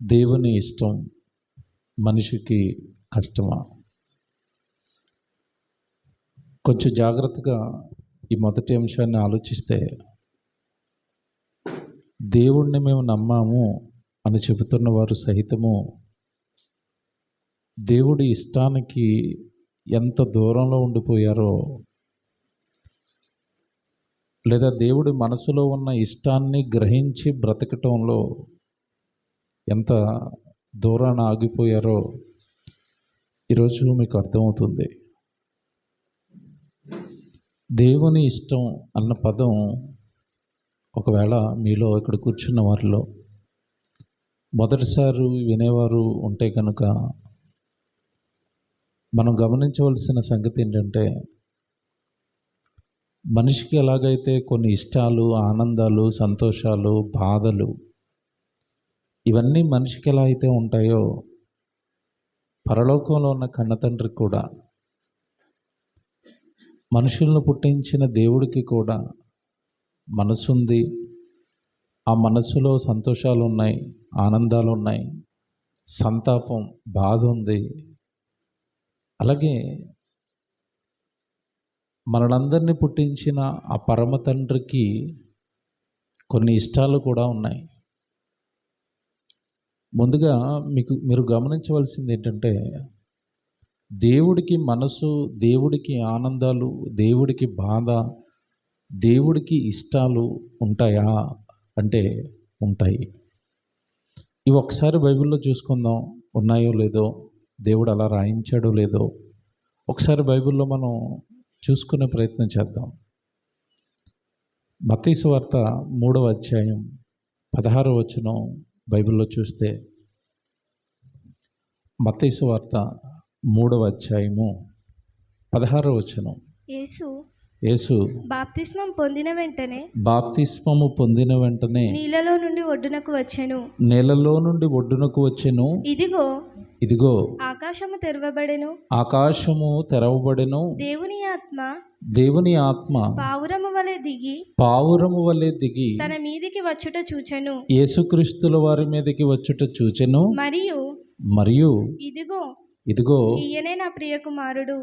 దేవుని ఇష్టం మనిషికి కష్టమా? కొంచెం జాగ్రత్తగా ఈ మొదటి అంశాన్ని ఆలోచిస్తే, దేవుణ్ణి మేము నమ్మాము అని చెబుతున్న వారు సహితము దేవుడి ఇష్టానికి ఎంత దూరంలో ఉండిపోయారో, లేదా దేవుడి మనసులో ఉన్న ఇష్టాన్ని గ్రహించి బ్రతకటంలో ఎంత దూరాన ఆగిపోయారో ఈరోజు మీకు అర్థమవుతుంది. దేవుని ఇష్టం అన్న పదం ఒకవేళ మీలో ఇక్కడ కూర్చున్న వారిలో మొదటిసారి వినేవారు ఉంటే కనుక మనం గమనించవలసిన సంగతి ఏంటంటే, మనిషికి ఎలాగైతే కొన్ని ఇష్టాలు, ఆనందాలు, సంతోషాలు, బాధలు ఇవన్నీ మనిషికి ఎలా అయితే ఉంటాయో, పరలోకంలో ఉన్న కన్నతండ్రికి కూడా, మనుషులను పుట్టించిన దేవుడికి కూడా మనసు ఉంది. ఆ మనస్సులో సంతోషాలు ఉన్నాయి, ఆనందాలు ఉన్నాయి, సంతాపం, బాధ ఉంది. అలాగే మనలందరినీ పుట్టించిన ఆ పరమ తండ్రికి కొన్ని ఇష్టాలు కూడా ఉన్నాయి. ముందుగా మీరు గమనించవలసింది ఏంటంటే, దేవుడికి మనసు, దేవుడికి ఆనందాలు, దేవుడికి బాధ, దేవుడికి ఇష్టాలు ఉంటాయా అంటే ఉంటాయి. ఇవి ఒకసారి బైబిల్లో చూసుకుందాం, ఉన్నాయో లేదో, దేవుడు అలా రాయించాడో లేదో ఒకసారి బైబిల్లో మనం చూసుకునే ప్రయత్నం చేద్దాం. మత్తయి సువార్త 3వ అధ్యాయం 16వ వచనం బైబిల్లో చూస్తే, మత్తయి సువార్త 3వ అధ్యాయము 16వ వచనం. యేసు బాప్తిస్మము పొందిన వెంటనే నీళ్ళలో నుండి ఒడ్డునకు వచ్చెను. ఇదిగో ఆకాశము తెరవబడెను. దేవుని ఆత్మ పావురము వలె దిగి తన మీదికి వచ్చుట చూచెను. యేసుక్రీస్తుల వారి మీదకి వచ్చుట చూచెను. మరియు ఇదిగో ఈయనే నా ప్రియకుమారుడు,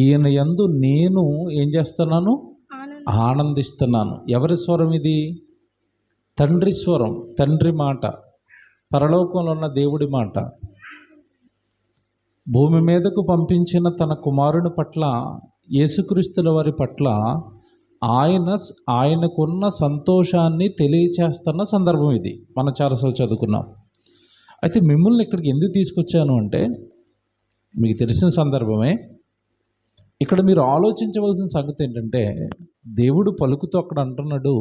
ఈయన యందు నేను ఏం చేస్తున్నాను? ఆనందిస్తున్నాను. ఎవరి స్వరం ఇది? తండ్రి స్వరం, తండ్రి మాట, పరలోకంలో ఉన్న దేవుడి మాట. భూమి మీదకు పంపించిన తన కుమారుని పట్ల, యేసుక్రీస్తుల వారి పట్ల ఆయనకున్న సంతోషాన్ని తెలియచేస్తున్న సందర్భం ఇది. మనం చాలాసార్లు చదువుకున్నాం. అయితే మిమ్మల్ని ఇక్కడికి ఎందుకు తీసుకొచ్చాను అంటే, మీకు తెలిసిన సందర్భమే. ఇక్కడ మీరు ఆలోచించవలసిన సంగతి ఏంటంటే, దేవుడు పలుకుతూ అక్కడ అంటున్నాడు,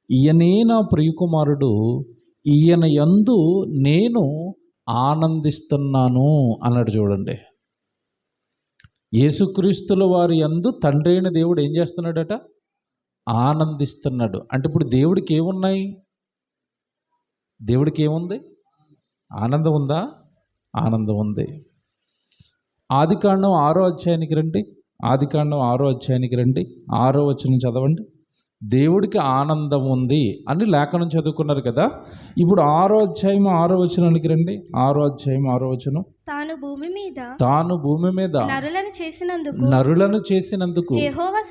ఈయనే నా ప్రియకుమారుడు, ఈయన యందు నేను ఆనందిస్తున్నాను అన్నాడు. చూడండి, యేసుక్రీస్తుల వారి యందు తండ్రి అయిన దేవుడు ఏం చేస్తున్నాడట? ఆనందిస్తున్నాడు. అంటే ఇప్పుడు దేవుడికి ఏమున్నాయి? దేవుడికి ఏముంది? ఆనందం ఉందా? ఆనందం ఉంది. ఆదికాండం 6వ అధ్యాయానికి రండి. ఆదికాండం 6వ అధ్యాయానికి రండి. 6వ వచనం చదవండి. దేవుడికి ఆనందం ఉంది అని లేఖనం చదువుకున్నారు కదా. ఇప్పుడు 6వ అధ్యాయం 6వ వచనానికి రండి. 6వ అధ్యాయం 6వ వచనం. తాను భూమి మీద నరులను చేసినందుకు యెహోవా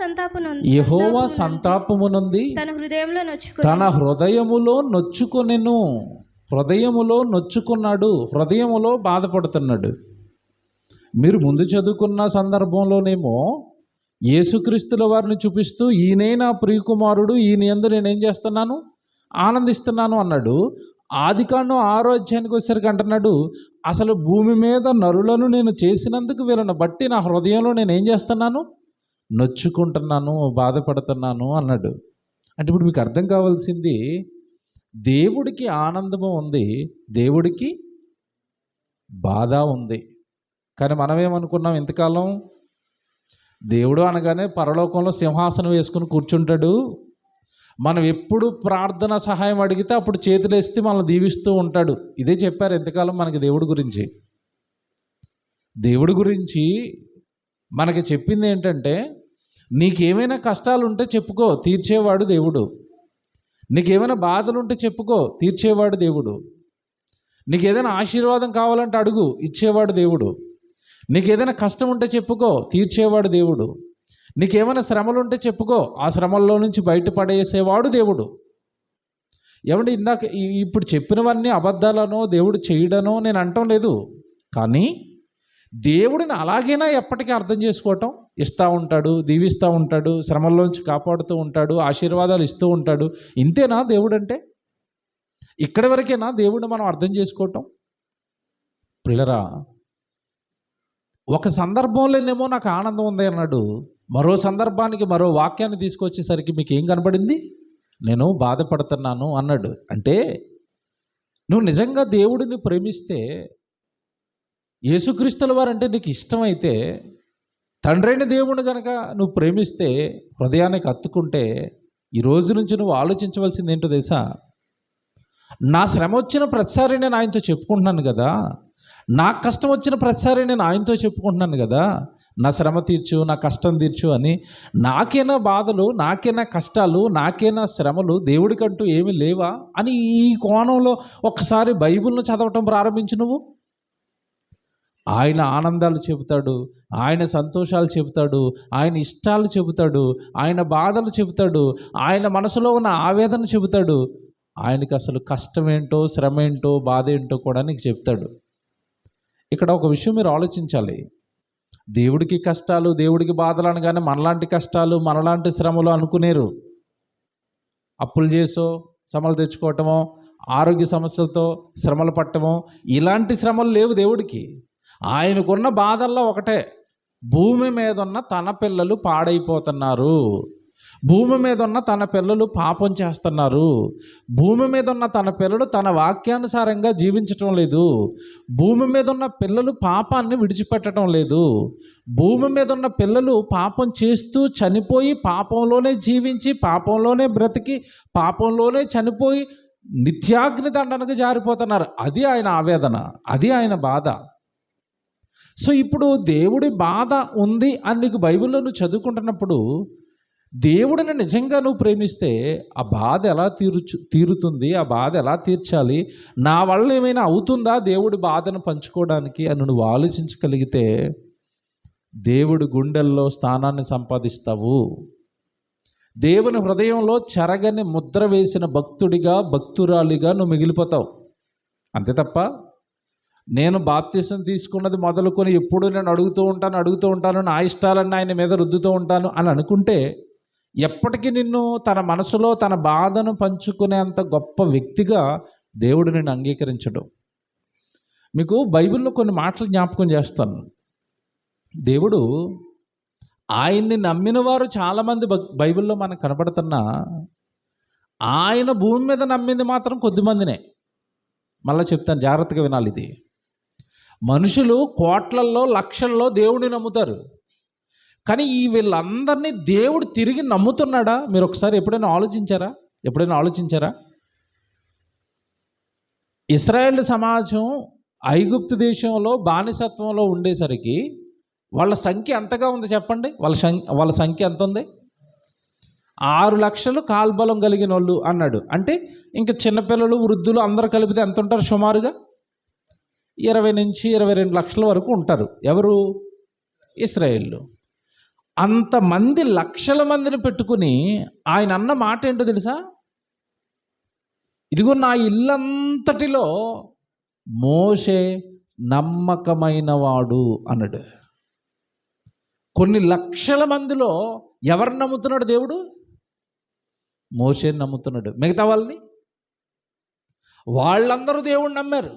సంతాపమునంది తన హృదయములో నొచ్చుకొనెను. హృదయములో నొచ్చుకున్నాడు, హృదయములో బాధపడుతున్నాడు. మీరు ముందు చదువుకున్న సందర్భంలోనేమో యేసుక్రీస్తుల వారిని చూపిస్తూ, ఈయనే నా ప్రియకుమారుడు, ఈయన యందు నేనేం చేస్తున్నాను? ఆనందిస్తున్నాను అన్నాడు. ఆదికాండం 6వ అధ్యాయానికి వచ్చేసరికి అంటున్నాడు, అసలు భూమి మీద నరులను నేను చేసినందుకు వీళ్ళని బట్టి నా హృదయంలో నేనేం చేస్తున్నాను? నొచ్చుకుంటున్నాను, బాధపడుతున్నాను అన్నాడు. అంటే ఇప్పుడు మీకు అర్థం కావాల్సింది, దేవుడికి ఆనందము ఉంది, దేవుడికి బాధ ఉంది. కానీ మనమేమనుకున్నాం ఇంతకాలం? దేవుడు అనగానే పరలోకంలో సింహాసనం వేసుకుని కూర్చుంటాడు, మనం ఎప్పుడు ప్రార్థన సహాయం అడిగితే అప్పుడు చేతులేస్తే మనల్ని దీవిస్తూ ఉంటాడు. ఇదే చెప్పారు ఎంతకాలం మనకి దేవుడి గురించి. దేవుడి గురించి మనకి చెప్పింది ఏంటంటే, నీకేమైనా కష్టాలు ఉంటే చెప్పుకో, తీర్చేవాడు దేవుడు. నీకేమైనా బాధలు ఉంటే చెప్పుకో, తీర్చేవాడు దేవుడు. నీకు ఏదైనా ఆశీర్వాదం కావాలంటే అడుగు, ఇచ్చేవాడు దేవుడు. నీకు ఏదైనా కష్టం ఉంటే చెప్పుకో, తీర్చేవాడు దేవుడు. నీకేమైనా శ్రమలు ఉంటే చెప్పుకో, ఆ శ్రమల్లో నుంచి బయటపడేసేవాడు దేవుడు. ఏమంటే ఇందాక ఇప్పుడు చెప్పినవన్నీ అబద్ధాలనో దేవుడు చేయడనో నేను అంటం లేదు. కానీ దేవుడిని అలాగైనా ఎప్పటికీ అర్థం చేసుకోవటం, ఇస్తూ ఉంటాడు, దీవిస్తూ ఉంటాడు, శ్రమల్లోంచి కాపాడుతూ ఉంటాడు, ఆశీర్వాదాలు ఇస్తూ ఉంటాడు. ఇంతేనా దేవుడు అంటే? ఇక్కడి వరకేనా దేవుడిని మనం అర్థం చేసుకోవటం? పిల్లరా, ఒక సందర్భంలోనేమో నాకు ఆనందం ఉంది అన్నాడు, మరో సందర్భానికి మరో వాక్యాన్ని తీసుకొచ్చేసరికి మీకు ఏం కనబడింది? నేను బాధపడుతున్నాను అన్నాడు. అంటే నువ్వు నిజంగా దేవుడిని ప్రేమిస్తే, యేసుక్రీస్తుల వారంటే నీకు ఇష్టమైతే, తండ్రైన దేవుని కనుక నువ్వు ప్రేమిస్తే, హృదయానికి హత్తుకుంటే, ఈ రోజు నుంచి నువ్వు ఆలోచించవలసింది ఏంటో తెలుసా? నా శ్రమ వచ్చిన ప్రతిసారి నేను ఆయనతో చెప్పుకుంటున్నాను కదా, నాకు కష్టం వచ్చిన ప్రతిసారి నేను ఆయనతో చెప్పుకుంటున్నాను కదా, నా శ్రమ తీర్చు, నా కష్టం తీర్చు అని. నాకేనా బాధలు, నాకేనా కష్టాలు, నాకేనా శ్రమలు, దేవుడికంటూ ఏమీ లేవా అని ఈ కోణంలో ఒక్కసారి బైబిల్ను చదవటం ప్రారంభించు. నువ్వు ఆయన ఆనందాలు చెబుతాడు, ఆయన సంతోషాలు చెబుతాడు, ఆయన ఇష్టాలు చెబుతాడు, ఆయన బాధలు చెబుతాడు, ఆయన మనసులో ఉన్న ఆవేదన చెబుతాడు. ఆయనకి అసలు కష్టం ఏంటో, శ్రమ ఏంటో, బాధ ఏంటో కూడా నీకు చెప్తాడు. ఇక్కడ ఒక విషయం మీరు ఆలోచించాలి. దేవుడికి కష్టాలు, దేవుడికి బాధలు అనగానే మనలాంటి కష్టాలు, మనలాంటి శ్రమలు అనుకునేరు. అప్పులు చేసో శ్రమలు తెచ్చుకోవటమో, ఆరోగ్య సమస్యలతో శ్రమలు పట్టమో, ఇలాంటి శ్రమలు లేవు దేవుడికి. ఆయనకున్న బాధల్లో ఒకటే, భూమి మీద ఉన్న తన పిల్లలు పాడైపోతున్నారు, భూమి మీద ఉన్న తన పిల్లలు పాపం చేస్తున్నారు, భూమి మీద ఉన్న తన పిల్లలు తన వాక్యానుసారంగా జీవించటం లేదు, భూమి మీద ఉన్న పిల్లలు పాపాన్ని విడిచిపెట్టడం లేదు, భూమి మీద ఉన్న పిల్లలు పాపం చేస్తూ చనిపోయి, పాపంలోనే జీవించి, పాపంలోనే బ్రతికి, పాపంలోనే చనిపోయి నిత్యాగ్ని దండనకు జారిపోతున్నారు. అది ఆయన ఆవేదన, అది ఆయన బాధ. సో ఇప్పుడు దేవుడి బాధ ఉంది అని నీకు బైబిల్లో నువ్వు చదువుకుంటున్నప్పుడు, దేవుడిని నిజంగా నువ్వు ప్రేమిస్తే ఆ బాధ ఎలా తీరుతుంది, ఆ బాధ ఎలా తీర్చాలి, నా వల్ల ఏమైనా అవుతుందా దేవుడి బాధను పంచుకోవడానికి అని నువ్వు ఆలోచించగలిగితే దేవుడి గుండెల్లో స్థానాన్ని సంపాదిస్తావు. దేవుని హృదయంలో చెరగని ముద్ర వేసిన భక్తుడిగా, భక్తురాలిగా నువ్వు మిగిలిపోతావు. అంతే తప్ప నేను బాప్తిసం తీసుకున్నది మొదలుకొని ఎప్పుడు నేను అడుగుతూ ఉంటాను, నా ఇష్టాలన్నీ ఆయన మీద రుద్దుతూ ఉంటాను అని అనుకుంటే ఎప్పటికీ నిన్ను తన మనసులో తన బాధను పంచుకునేంత గొప్ప వ్యక్తిగా దేవుడు నిన్ను అంగీకరించడు. మీకు బైబిల్లో కొన్ని మాటలు జ్ఞాపకం చేస్తాను. దేవుడు ఆయన్ని నమ్మిన వారు చాలామంది బైబిల్లో మనకు కనబడుతున్నా, ఆయన భూమి మీద నమ్మింది మాత్రం కొద్దిమందినే. మళ్ళీ చెప్తాను, జాగ్రత్తగా వినాలి. ఇది మనుషులు కోట్లల్లో, లక్షల్లో దేవుడిని నమ్ముతారు. కానీ వీళ్ళందరినీ దేవుడు తిరిగి నమ్ముతున్నాడా? మీరు ఒకసారి ఎప్పుడైనా ఆలోచించారా? ఇశ్రాయేల్ సమాజం ఐగుప్తు దేశంలో బానిసత్వంలో ఉండేసరికి వాళ్ళ సంఖ్య ఎంతగా ఉంది చెప్పండి? వాళ్ళ సంఖ్య ఎంత ఉంది? 6 లక్షలు కాల్బలం కలిగిన వాళ్ళు అన్నాడు. అంటే ఇంకా చిన్నపిల్లలు, వృద్ధులు అందరూ కలిపితే ఎంత ఉంటారు? సుమారుగా 20 నుంచి 22 లక్షల వరకు ఉంటారు. ఎవరు? ఇశ్రాయేలు. అంతమంది, లక్షల మందిని పెట్టుకుని ఆయన అన్న మాట ఏంటో తెలుసా? ఇదిగో నా ఇల్లంతటిలో మోషే నమ్మకమైన వాడు అన్నాడు. కొన్ని లక్షల మందిలో ఎవరిని నమ్ముతున్నాడు దేవుడు? మోషేని నమ్ముతున్నాడు. మిగతా వాళ్ళందరూ దేవుడిని నమ్మారు.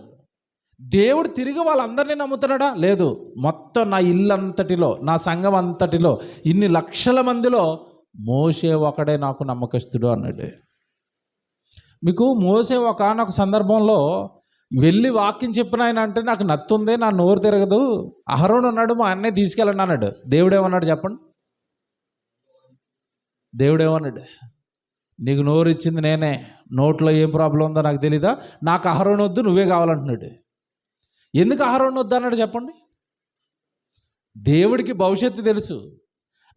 దేవుడు తిరిగి వాళ్ళందరినీ నమ్ముతున్నాడా? లేదు. మొత్తం నా ఇల్లంతటిలో, నా సంఘం అంతటిలో, ఇన్ని లక్షల మందిలో మోషే ఒకడే నాకు నమ్మకస్తుడు అన్నాడు. మీకు మోషే ఒకానొక సందర్భంలో వెళ్ళి వాక్యం చెప్పిన ఆయన అంటే నాకు నత్తుంది, నా నోరు తిరగదు, అహరోను ఉన్నాడు, మా అన్నయ్య తీసుకెళ్ళండి అన్నాడు. దేవుడేమన్నాడు చెప్పండి? దేవుడేమన్నాడు? నీకు నోరు ఇచ్చింది నేనే, నోట్లో ఏం ప్రాబ్లం ఉందో నాకు తెలీదా, నాకు అహరోను వద్దు, నువ్వే కావాలంటున్నాడు. ఎందుకు అహరోను వద్దు అన్నాడు చెప్పండి? దేవుడికి భవిష్యత్తు తెలుసు.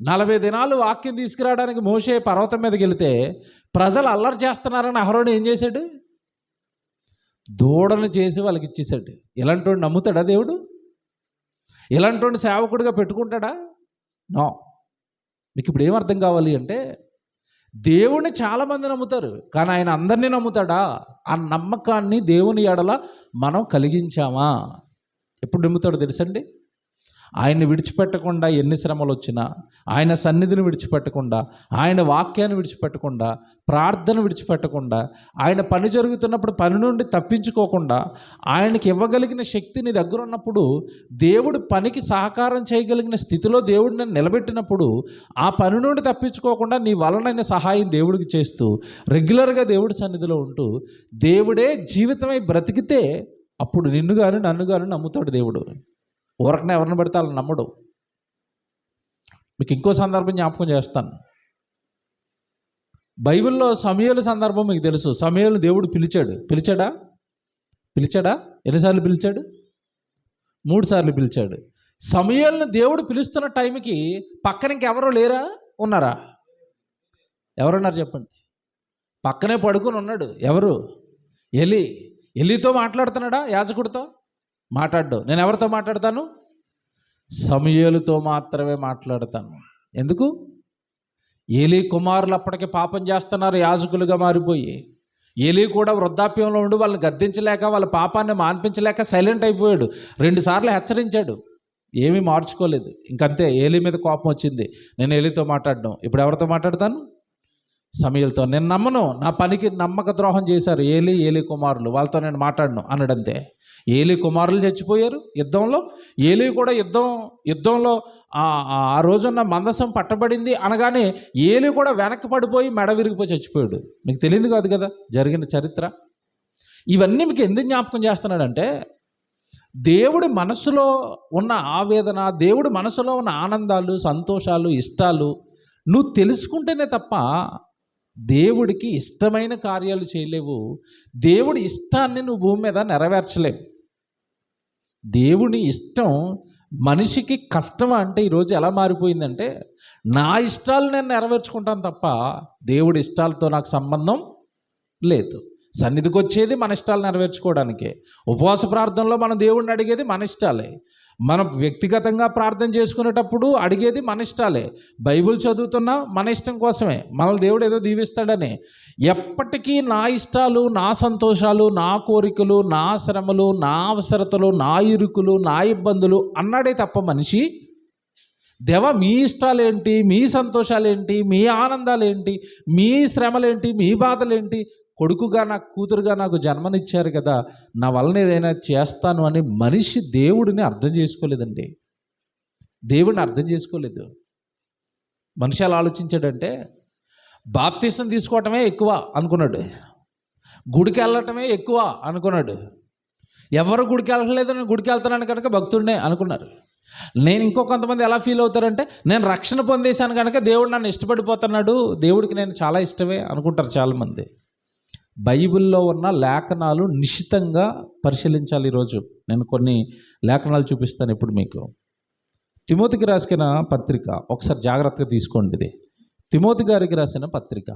40 దినాలు వాక్యం తీసుకురావడానికి మోషే పర్వతం మీదకి వెళితే ప్రజలు అల్లరి చేస్తున్నారని అహరోను ఏం చేశాడు? దూడను చేసి వాళ్ళకి ఇచ్చేశాడు. ఇలాంటి వాడు నమ్ముతాడా దేవుడు? ఇలాంటి వాడిని సేవకుడిగా పెట్టుకుంటాడా? నో. మీకు ఇప్పుడు ఏమర్థం కావాలి అంటే, దేవుణ్ణి చాలామంది నమ్ముతారు, కానీ ఆయన అందరినీ నమ్ముతాడా? ఆ నమ్మకాన్ని దేవుని ఎడల మనం కలిగించామా? ఎప్పుడు నమ్ముతాడో తెలుసండి? ఆయన్ని విడిచిపెట్టకుండా ఎన్ని శ్రమలు వచ్చినా, ఆయన సన్నిధిని విడిచిపెట్టకుండా, ఆయన వాక్యాన్ని విడిచిపెట్టకుండా, ప్రార్థన విడిచిపెట్టకుండా, ఆయన పని జరుగుతున్నప్పుడు పని నుండి తప్పించుకోకుండా, ఆయనకి ఇవ్వగలిగిన శక్తి నీ దగ్గర ఉన్నప్పుడు, దేవుడు పనికి సహకారం చేయగలిగిన స్థితిలో దేవుడిని నిలబెట్టినప్పుడు, ఆ పని నుండి తప్పించుకోకుండా నీ వలనైన సహాయం దేవుడికి చేస్తూ రెగ్యులర్గా దేవుడి సన్నిధిలో ఉంటూ దేవుడే జీవితమై బ్రతికితే అప్పుడు నిన్ను కానీ నన్ను కానీ నమ్ముతాడు దేవుడు. ఊరకనే ఎవరిని పడితే వాళ్ళని నమ్మడు. మీకు ఇంకో సందర్భం జ్ఞాపకం చేస్తాను. బైబిల్లో సమూయేలు సందర్భం మీకు తెలుసు. సమూయేలు దేవుడు పిలిచాడా? ఎన్నిసార్లు పిలిచాడు? 3 సార్లు పిలిచాడు. సమూయేలుని దేవుడు పిలుస్తున్న టైంకి పక్కన ఇంకెవరో లేరా? ఉన్నారా? ఎవరున్నారు చెప్పండి? పక్కనే పడుకొని ఉన్నాడు. ఎవరు? ఎలీతో మాట్లాడుతున్నాడా? యాజకుడితో మాట్లాడ్డు. నేను ఎవరితో మాట్లాడతాను? సమూయేలుతో మాత్రమే మాట్లాడతాను. ఎందుకు? ఏలీ కుమారులు అప్పటికే పాపం చేస్తున్నారు, యాజకులుగా మారిపోయి. ఏలీ కూడా వృద్ధాప్యంలో ఉండి వాళ్ళని గద్దించలేక, వాళ్ళ పాపాన్ని మాన్పించలేక సైలెంట్ అయిపోయాడు. 2 సార్లు హెచ్చరించాడు, ఏమీ మార్చుకోలేదు. ఇంకంతే, ఏలీ మీద కోపం వచ్చింది. నేను ఏలీతో మాట్లాడడం. ఇప్పుడు ఎవరితో మాట్లాడతాను? సమూయేలుతో. నేను నమ్మను, నా పనికి నమ్మక ద్రోహం చేశారు ఏలీ కుమారులు, వాళ్ళతో నేను మాట్లాడను అన్నాడంతే. ఏలీ కుమారులు చచ్చిపోయారు యుద్ధంలో. ఏలీ కూడా యుద్ధంలో ఆ రోజున్న మందసం పట్టబడింది అనగానే ఏలీ కూడా వెనక్కి పడిపోయి మెడ విరిగిపోయి చచ్చిపోయాడు. మీకు తెలియదు కాదు కదా జరిగిన చరిత్ర. ఇవన్నీ మీకు ఎందుకు జ్ఞాపకం చేస్తున్నాడంటే, దేవుడి మనసులో ఉన్న ఆవేదన, దేవుడి మనసులో ఉన్న ఆనందాలు, సంతోషాలు, ఇష్టాలు నువ్వు తెలుసుకుంటేనే తప్ప దేవుడికి ఇష్టమైన కార్యాలు చేయలేవు. దేవుడి ఇష్టాన్ని నువ్వు భూమి మీద నెరవేర్చలేవు. దేవుని ఇష్టం మనిషికి కష్టం. అంటే ఈరోజు ఎలా మారిపోయిందంటే, నా ఇష్టాలు నేను నెరవేర్చుకుంటాను తప్ప దేవుడి ఇష్టాలతో నాకు సంబంధం లేదు. సన్నిధికి వచ్చేది మన ఇష్టాలు నెరవేర్చుకోవడానికే. ఉపవాస ప్రార్థనలో మనం దేవుడిని అడిగేది మన ఇష్టాలే. మనం వ్యక్తిగతంగా ప్రార్థన చేసుకునేటప్పుడు అడిగేది మన ఇష్టాలే. బైబిల్ చదువుతున్నా మన ఇష్టం కోసమే, మనల్ని దేవుడు ఏదో దీవిస్తాడని. ఎప్పటికీ నా ఇష్టాలు, నా సంతోషాలు, నా కోరికలు, నా శ్రమలు, నా అవసరతలు, నా ఇరుకులు, నా ఇబ్బందులు అన్నాడే తప్ప మనిషి, దేవా మీ ఇష్టాలేంటి, మీ సంతోషాలేంటి, మీ ఆనందాలేంటి, మీ శ్రమలేంటి, మీ బాధలేంటి, కొడుకుగా నాకు, కూతురుగా నాకు జన్మనిచ్చారు కదా, నా వలన ఏదైనా చేస్తాను అని మనిషి దేవుడిని అర్థం చేసుకోలేదండి. దేవుడిని అర్థం చేసుకోలేదు. మనిషి ఎలా ఆలోచించాడంటే, బాప్తిసం తీసుకోవటమే ఎక్కువ అనుకున్నాడు, గుడికి వెళ్ళటమే ఎక్కువ అనుకున్నాడు. ఎవరు గుడికి వెళ్ళట్లేదు, నేను గుడికి వెళ్తున్నాను కనుక భక్తుడినే అనుకున్నారు. నేను ఇంకో కొంతమంది ఎలా ఫీల్ అవుతారంటే, నేను రక్షణ పొందేశాను కనుక దేవుడు నన్ను ఇష్టపడిపోతున్నాడు, దేవుడికి నేను చాలా ఇష్టమే అనుకుంటారు చాలామంది. బైబిల్లో ఉన్న లేఖనాలు నిశితంగా పరిశీలించాలి. ఈరోజు నేను కొన్ని లేఖనాలు చూపిస్తాను ఇప్పుడు మీకు. తిమోతికి రాసిన పత్రిక ఒకసారి జాగ్రత్తగా తీసుకోండి. ఇది తిమోతి గారికి రాసిన పత్రిక.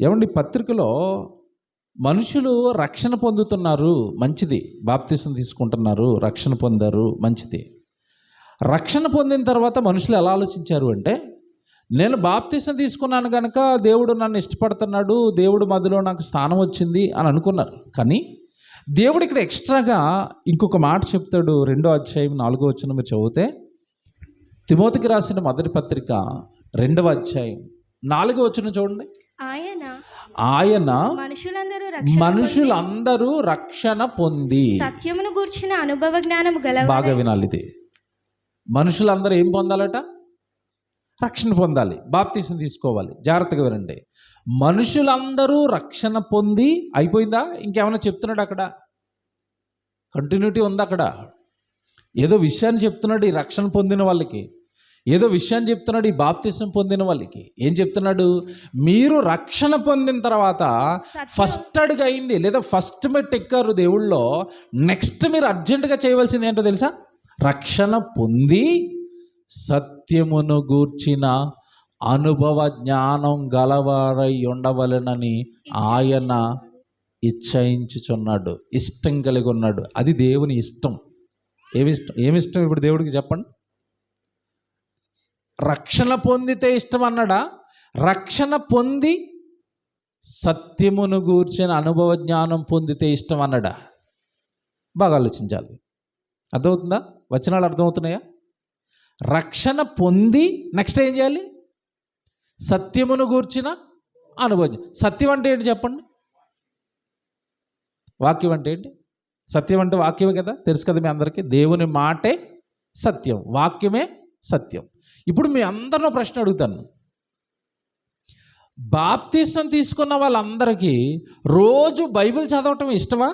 ఏమండి, పత్రికలో మనుషులు రక్షణ పొందుతున్నారు, మంచిది. బాప్తిసం తీసుకుంటున్నారు, రక్షణ పొందారు, మంచిది. రక్షణ పొందిన తర్వాత మనుషులు ఎలా ఆలోచించారు అంటే, నేను బాప్తిసం తీసుకున్నాను కనుక దేవుడు నన్ను ఇష్టపడుతున్నాడు, దేవుడు మధ్యలో నాకు స్థానం వచ్చింది అని అనుకున్నారు. కానీ దేవుడు ఇక్కడ ఎక్స్ట్రాగా ఇంకొక మాట చెప్తాడు. 2వ అధ్యాయం 4వ వచనం మీరు చదివితే, తిమోతికి రాసిన మొదటి పత్రిక 2వ అధ్యాయం 4వ వచనం చూడండి. ఆయన మనుషులందరూ రక్షణ పొంది సత్యమును గూర్చిన అనుభవ జ్ఞానము గలవారై. బాగా వినాలి ఇది. మనుషులందరూ ఏం పొందాలట? రక్షణ పొందాలి, బాప్తిసం తీసుకోవాలి. జాగ్రత్తగా వినండి. మనుషులందరూ రక్షణ పొంది అయిపోయిందా? ఇంకేమైనా చెప్తున్నాడు అక్కడ? కంటిన్యూటీ ఉంది అక్కడ. ఏదో విషయాన్ని చెప్తున్నాడు ఈ రక్షణ పొందిన వాళ్ళకి, ఏదో విషయాన్ని చెప్తున్నాడు ఈ బాప్తిసం పొందిన వాళ్ళకి. ఏం చెప్తున్నాడు? మీరు రక్షణ పొందిన తర్వాత ఫస్ట్ అడుగు అయింది, లేదా ఫస్ట్ మెట్ ఎక్కారు దేవుళ్ళో, నెక్స్ట్ మీరు అర్జెంటుగా చేయవలసింది ఏంటో తెలుసా? రక్షణ పొంది సత్యమును గూర్చిన అనుభవ జ్ఞానం గలవారై ఉండవలెనని ఆయన ఇచ్చయించుచున్నాడు, ఇష్టం కలిగి ఉన్నాడు. అది దేవుని ఇష్టం. ఏమిష్టం ఇప్పుడు దేవుడికి చెప్పండి? రక్షణ పొందితే ఇష్టం అన్నాడా? రక్షణ పొంది సత్యమును గూర్చిన అనుభవ జ్ఞానం పొందితే ఇష్టం అన్నాడా? బాగా ఆలోచించాలి. అర్థమవుతుందా? వచనాలు అర్థమవుతున్నాయా? రక్షణ పొంది నెక్స్ట్ ఏం చేయాలి? సత్యమును గూర్చిన అనుభవం. సత్యం అంటే ఏంటి చెప్పండి? వాక్యం అంటే ఏంటి? సత్యం అంటే వాక్యమే కదా, తెలుసు కదా మీ అందరికీ. దేవుని మాటే సత్యం, వాక్యమే సత్యం. ఇప్పుడు మీ అందరిలో ప్రశ్న అడుగుతాను. బాప్తిసం తీసుకున్న వాళ్ళందరికీ రోజు బైబిల్ చదవటం ఇష్టమా?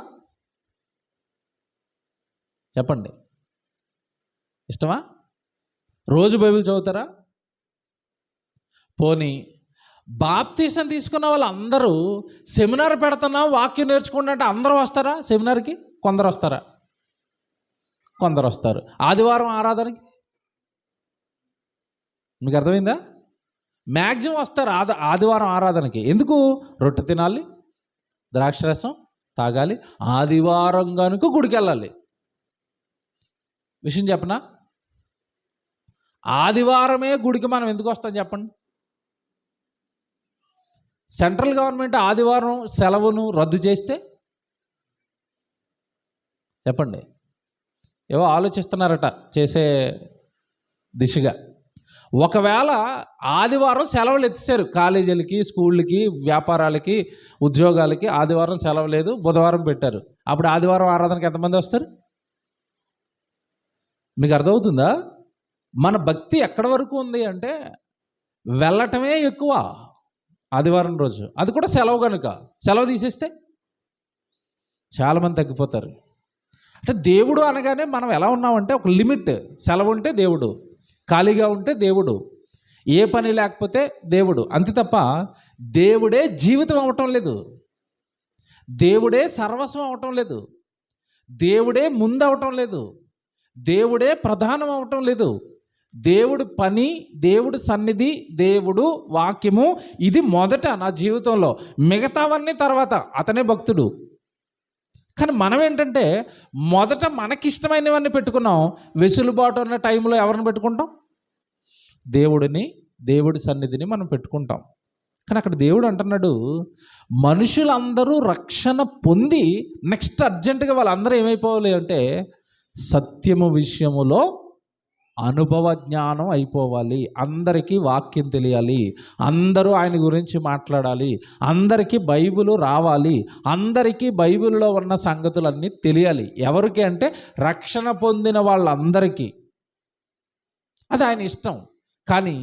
చెప్పండి, ఇష్టమా? రోజు బైబిల్ చదువుతారా? పోనీ బాప్తిసం తీసుకున్న వాళ్ళందరూ సెమినార్ పెడుతున్నాం వాక్యం నేర్చుకోండి అంటే అందరూ వస్తారా సెమినార్కి? కొందరు వస్తారా? కొందరు వస్తారు. ఆదివారం ఆరాధనకి మీకు అర్థమైందా? మ్యాక్సిమం వస్తారు ఆదివారం ఆరాధనకి. ఎందుకు? రొట్టె తినాలి, ద్రాక్షరసం తాగాలి, ఆదివారం కనుక గుడికి వెళ్ళాలి. విషయం చెప్పనా? ఆదివారమే గుడికి మనం ఎందుకు వస్తాం చెప్పండి? సెంట్రల్ గవర్నమెంట్ ఆదివారం సెలవును రద్దు చేస్తే చెప్పండి, ఏవో ఆలోచిస్తున్నారట చేసే దిశగా. ఒకవేళ ఆదివారం సెలవులు ఎత్తేసారు కాలేజీలకి, స్కూళ్ళకి, వ్యాపారాలకి, ఉద్యోగాలకి ఆదివారం సెలవు లేదు, బుధవారం పెట్టారు. అప్పుడు ఆదివారం ఆరాధనకి ఎంతమంది వస్తారు? మీకు అర్థమవుతుందా? మన భక్తి ఎక్కడి వరకు ఉంది అంటే వెళ్ళటమే ఎక్కువ ఆదివారం రోజు, అది కూడా సెలవు కనుక. సెలవు తీసేస్తే చాలామంది తగ్గిపోతారు. అంటే దేవుడు అనగానే మనం ఎలా ఉన్నామంటే ఒక లిమిట్. సెలవు ఉంటే దేవుడు, ఖాళీగా ఉంటే దేవుడు, ఏ పని లేకపోతే దేవుడు, అంతే తప్ప దేవుడే జీవితం అవటం లేదు, దేవుడే సర్వస్వం అవటం లేదు, దేవుడే ముందు అవటం లేదు, దేవుడే ప్రధానం అవటం లేదు. దేవుడు పని, దేవుడు సన్నిధి, దేవుడు వాక్యము, ఇది మొదట నా జీవితంలో, మిగతావన్నీ తర్వాత. అతనే భక్తుడు. కానీ మనం ఏంటంటే మొదట మనకిష్టమైనవన్నీ పెట్టుకున్నాం. వెసులుబాటు ఉన్న టైంలో ఎవరిని పెట్టుకుంటాం? దేవుడిని, దేవుడి సన్నిధిని మనం పెట్టుకుంటాం. కానీ అక్కడ దేవుడు అంటున్నాడు, మనుషులందరూ రక్షణ పొంది నెక్స్ట్ అర్జెంటుగా వాళ్ళందరూ ఏమైపోవాలి అంటే సత్యము విషయములో అనుభవ జ్ఞానం అయిపోవాలి. అందరికీ వాక్యం తెలియాలి, అందరూ ఆయన గురించి మాట్లాడాలి, అందరికీ బైబిల్ రావాలి, అందరికీ బైబిల్లో ఉన్న సంగతులన్నీ తెలియాలి. ఎవరికి అంటే రక్షణ పొందిన వాళ్ళందరికీ. అది ఆయన ఇష్టం. కానీ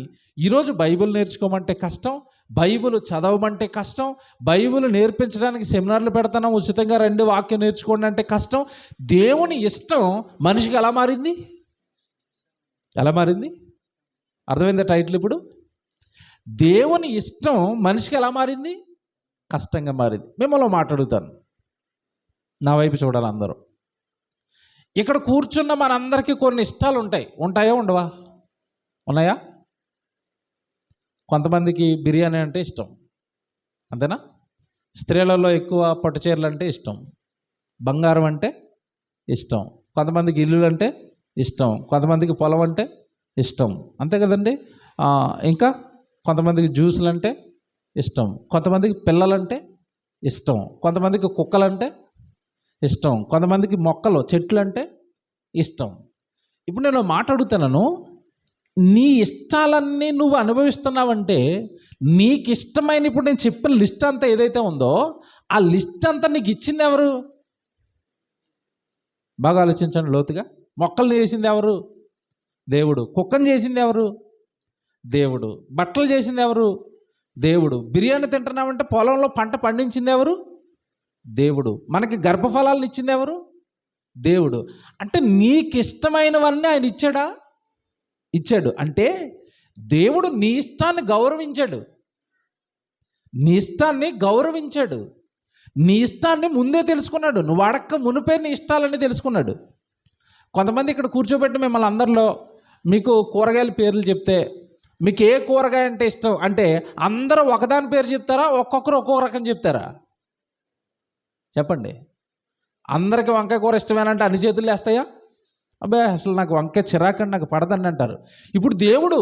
ఈరోజు బైబిల్ నేర్చుకోమంటే కష్టం, బైబిల్ చదవమంటే కష్టం, బైబిల్ నేర్పించడానికి సెమినార్లు పెడతాం, ఉచితంగా రండి వాక్యం నేర్చుకోండి అంటే కష్టం. దేవుని ఇష్టం మనిషికి ఎలా మారింది? ఎలా మారింది? అర్థమైందా టైటిల్ ఇప్పుడు? దేవుని ఇష్టం మనిషికి ఎలా మారింది? కష్టంగా మారింది. మిమ్మల్ని మాట్లాడుతాను, నా వైపు చూడాలి అందరూ. ఇక్కడ కూర్చున్న మనందరికీ కొన్ని ఇష్టాలు ఉంటాయి. ఉంటాయా ఉండవా? ఉన్నాయా? కొంతమందికి బిర్యానీ అంటే ఇష్టం, అంతేనా? స్త్రీలలో ఎక్కువ పట్టు చీరలు అంటే ఇష్టం, బంగారం అంటే ఇష్టం, కొంతమందికి ఇల్లులు అంటే ఇష్టం, కొంతమందికి పొలం అంటే ఇష్టం, అంతే కదండి. ఇంకా కొంతమందికి జ్యూసులు అంటే ఇష్టం, కొంతమందికి పిల్లలంటే ఇష్టం, కొంతమందికి కుక్కలంటే ఇష్టం, కొంతమందికి మొక్కలు చెట్లు అంటే ఇష్టం. ఇప్పుడు నేను మాట్లాడుతున్నాను, నీ ఇష్టాలన్నీ నువ్వు అనుభవిస్తున్నావంటే నీకు ఇష్టమైన, ఇప్పుడు నేను చెప్పిన లిస్ట్ అంతా ఏదైతే ఉందో ఆ లిస్ట్ అంతా నీకు ఇచ్చింది ఎవరు? బాగా ఆలోచించండి లోతుగా. మొక్కలు చేసింది ఎవరు? దేవుడు. కుక్కను చేసింది ఎవరు? దేవుడు. బట్టలు చేసింది ఎవరు? దేవుడు. బిర్యానీ తింటున్నామంటే పొలంలో పంట పండించింది ఎవరు? దేవుడు. మనకి గర్భఫలాలను ఇచ్చింది ఎవరు? దేవుడు. అంటే నీకు ఇష్టమైనవన్నీ ఆయన ఇచ్చాడా? ఇచ్చాడు. అంటే దేవుడు నీ ఇష్టాన్ని గౌరవించాడు, నీ ఇష్టాన్ని గౌరవించాడు, నీ ఇష్టాన్ని ముందే తెలుసుకున్నాడు. నువ్వు అడక్క మునిపే నీ ఇష్టాలన్నీ తెలుసుకున్నాడు. కొంతమంది ఇక్కడ కూర్చోబెట్టి మిమ్మల్ని అందరిలో మీకు కూరగాయల పేర్లు చెప్తే మీకు ఏ కూరగాయ అంటే ఇష్టం అంటే అందరూ ఒకదాని పేరు చెప్తారా, ఒక్కొక్కరు ఒక్కొక్క రకం చెప్తారా? చెప్పండి. అందరికీ వంకాయ కూర ఇష్టమేనంటే అన్ని చేతులు వేస్తాయా? అబ్బాయి అసలు నాకు వంకాయ చిరాకండి, నాకు పడదండి అంటారు. ఇప్పుడు దేవుడు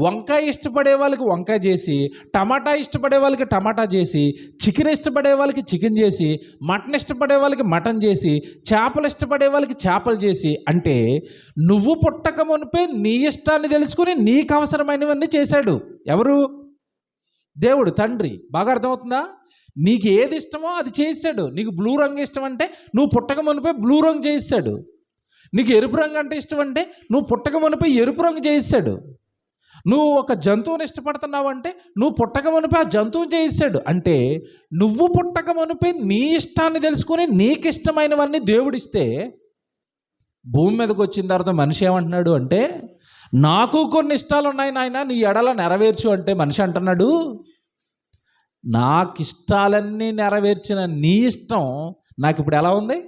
వంకాయ ఇష్టపడే వాళ్ళకి వంకాయ చేసి, టమాటా ఇష్టపడే వాళ్ళకి టమాటా చేసి, చికెన్ ఇష్టపడే వాళ్ళకి చికెన్ చేసి, మటన్ ఇష్టపడే వాళ్ళకి మటన్ చేసి, చేపలు ఇష్టపడే వాళ్ళకి చేపలు చేసి, అంటే నువ్వు పుట్టక మునిపే నీ ఇష్టాన్ని తెలుసుకుని నీకు అవసరమైనవన్నీ చేశాడు. ఎవరు? దేవుడు తండ్రి. బాగా అర్థమవుతుందా? నీకు ఏది ఇష్టమో అది చేయిస్తాడు. నీకు బ్లూ రంగు ఇష్టం అంటే నువ్వు పుట్టక మునిపే బ్లూ రంగు చేయిస్తాడు. నీకు ఎరుపు రంగు అంటే ఇష్టం అంటే నువ్వు పుట్టక మునిపే ఎరుపు రంగు చేయిస్తాడు. నువ్వు ఒక జంతువుని ఇష్టపడుతున్నావు అంటే నువ్వు పుట్టక మునిపే ఆ జంతువుని చేయిస్తాడు. అంటే నువ్వు పుట్టక మునిపే నీ ఇష్టాన్ని తెలుసుకొని నీకు ఇష్టమైనవన్నీ దేవుడిస్తే, భూమి మీదకి వచ్చిన తర్వాత మనిషి ఏమంటున్నాడు అంటే, నాకు కొన్ని ఇష్టాలు ఉన్నాయి నాయన, నీ ఎడల నెరవేర్చు అంటే మనిషి అంటున్నాడు, నాకు ఇష్టాలన్నీ నెరవేర్చిన నీ ఇష్టం నాకు ఇప్పుడు ఎలా ఉంది?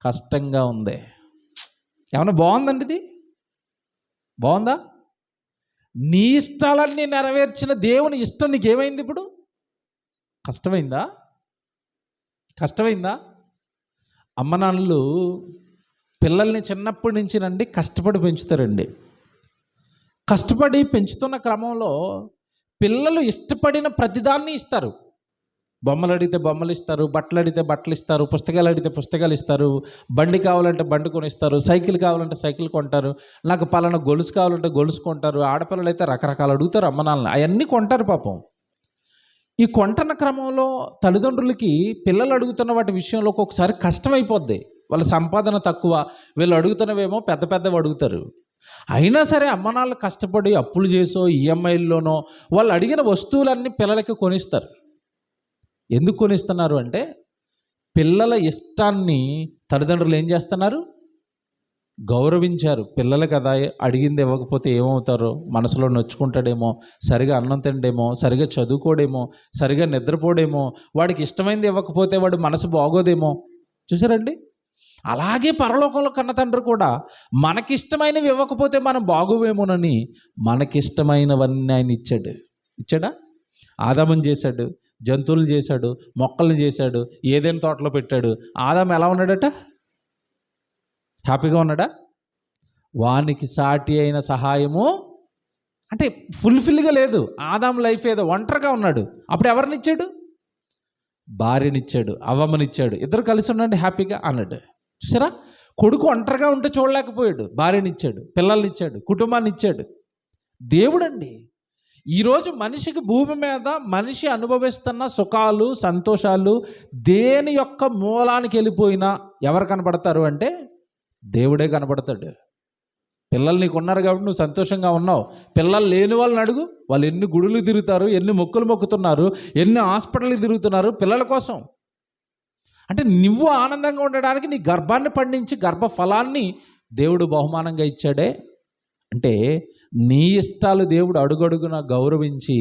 కష్టంగా ఉంది. ఏమన్నా బాగుందండి? ఇది బాగుందా? నీ ఇష్టాలన్నీ నెరవేర్చిన దేవుని ఇష్టం నీకేమైంది ఇప్పుడు? కష్టమైందా? కష్టమైందా? అమ్మ నాన్నలు పిల్లల్ని చిన్నప్పటి నుంచి కష్టపడి పెంచుతారండి. కష్టపడి పెంచుతున్న క్రమంలో పిల్లలు ఇష్టపడిన ప్రతిదాన్ని ఇస్తారు. బొమ్మలు అడిగితే బొమ్మలు ఇస్తారు, బట్టలు అడిగితే బట్టలు ఇస్తారు, పుస్తకాలు అడిగితే పుస్తకాలు ఇస్తారు, బండి కావాలంటే బండి కొనిస్తారు, సైకిల్ కావాలంటే సైకిల్ కొంటారు, నాకు పలానా గొలుసు కావాలంటే గొలుసు కొంటారు. ఆడపిల్లలు అయితే రకరకాలు అడుగుతారు అమ్మ నాన్నలు, అవన్నీ కొంటారు పాపం. ఈ కొంటన్న క్రమంలో తల్లిదండ్రులకి పిల్లలు అడుగుతున్న వాటి విషయంలో ఒక్కొక్కసారి కష్టమైపోద్ది. వాళ్ళ సంపాదన తక్కువ, వీళ్ళు అడుగుతున్నవేమో పెద్ద పెద్దవి అడుగుతారు. అయినా సరే అమ్మ నాన్నలు కష్టపడి అప్పులు చేసో ఈఎంఐల్లోనో వాళ్ళు అడిగిన వస్తువులన్నీ పిల్లలకి కొనిస్తారు. ఎందుకు కొనిస్తున్నారు అంటే, పిల్లల ఇష్టాన్ని తల్లిదండ్రులు ఏం చేస్తున్నారు? గౌరవించారు. పిల్లలు కదా, అడిగింది ఇవ్వకపోతే ఏమవుతారో, మనసులో నొచ్చుకుంటాడేమో, సరిగా అన్నం తిండేమో, సరిగా చదువుకోడేమో, సరిగా నిద్రపోడేమో, వాడికి ఇష్టమైంది ఇవ్వకపోతే వాడు మనసు బాగోదేమో. చూసారండి? అలాగే పరలోకంలో కన్న తండ్రి కూడా మనకిష్టమైనవి ఇవ్వకపోతే మనం బాగోవేమోనని మనకిష్టమైనవన్నీ ఆయన ఇచ్చాడా? ఆదాముని చేశాడు, జంతువులు చేశాడు, మొక్కల్ని చేశాడు, ఏదైనా తోటలో పెట్టాడు. ఆదాము ఎలా ఉన్నాడట? హ్యాపీగా ఉన్నాడా? వానికి సాటి అయిన సహాయము అంటే ఫుల్ఫిల్గా లేదు. ఆదాము లైఫ్ ఏదో ఒంటరిగా ఉన్నాడు. అప్పుడు ఎవరినిచ్చాడు? భార్యనిచ్చాడు, అవ్వమ్మనిచ్చాడు. ఇద్దరు కలిసి ఉండండి హ్యాపీగా అన్నాడు. చూసారా? కొడుకు ఒంటరిగా ఉంటే చూడలేకపోయాడు, భార్యనిచ్చాడు, పిల్లల్నిచ్చాడు, కుటుంబాన్ని ఇచ్చాడు. దేవుడండి. ఈరోజు మనిషికి భూమి మీద మనిషి అనుభవిస్తున్న సుఖాలు సంతోషాలు దేని యొక్క మూలానికి వెళ్ళిపోయినా ఎవరు కనబడతారు అంటే దేవుడే కనబడతాడు. పిల్లలు నీకు ఉన్నారు కాబట్టి నువ్వు సంతోషంగా ఉన్నావు. పిల్లలు లేని వాళ్ళని అడుగు, వాళ్ళు ఎన్ని గుడులు తిరుగుతారు, ఎన్ని మొక్కులు మొక్కుతున్నారు, ఎన్ని హాస్పిటల్కి తిరుగుతున్నారు పిల్లల కోసం. అంటే నువ్వు ఆనందంగా ఉండడానికి నీ గర్భాన్ని పండించి గర్భఫలాన్ని దేవుడు బహుమానంగా ఇచ్చాడే. అంటే నీ ఇష్టాలు దేవుడు అడుగడుగున గౌరవించి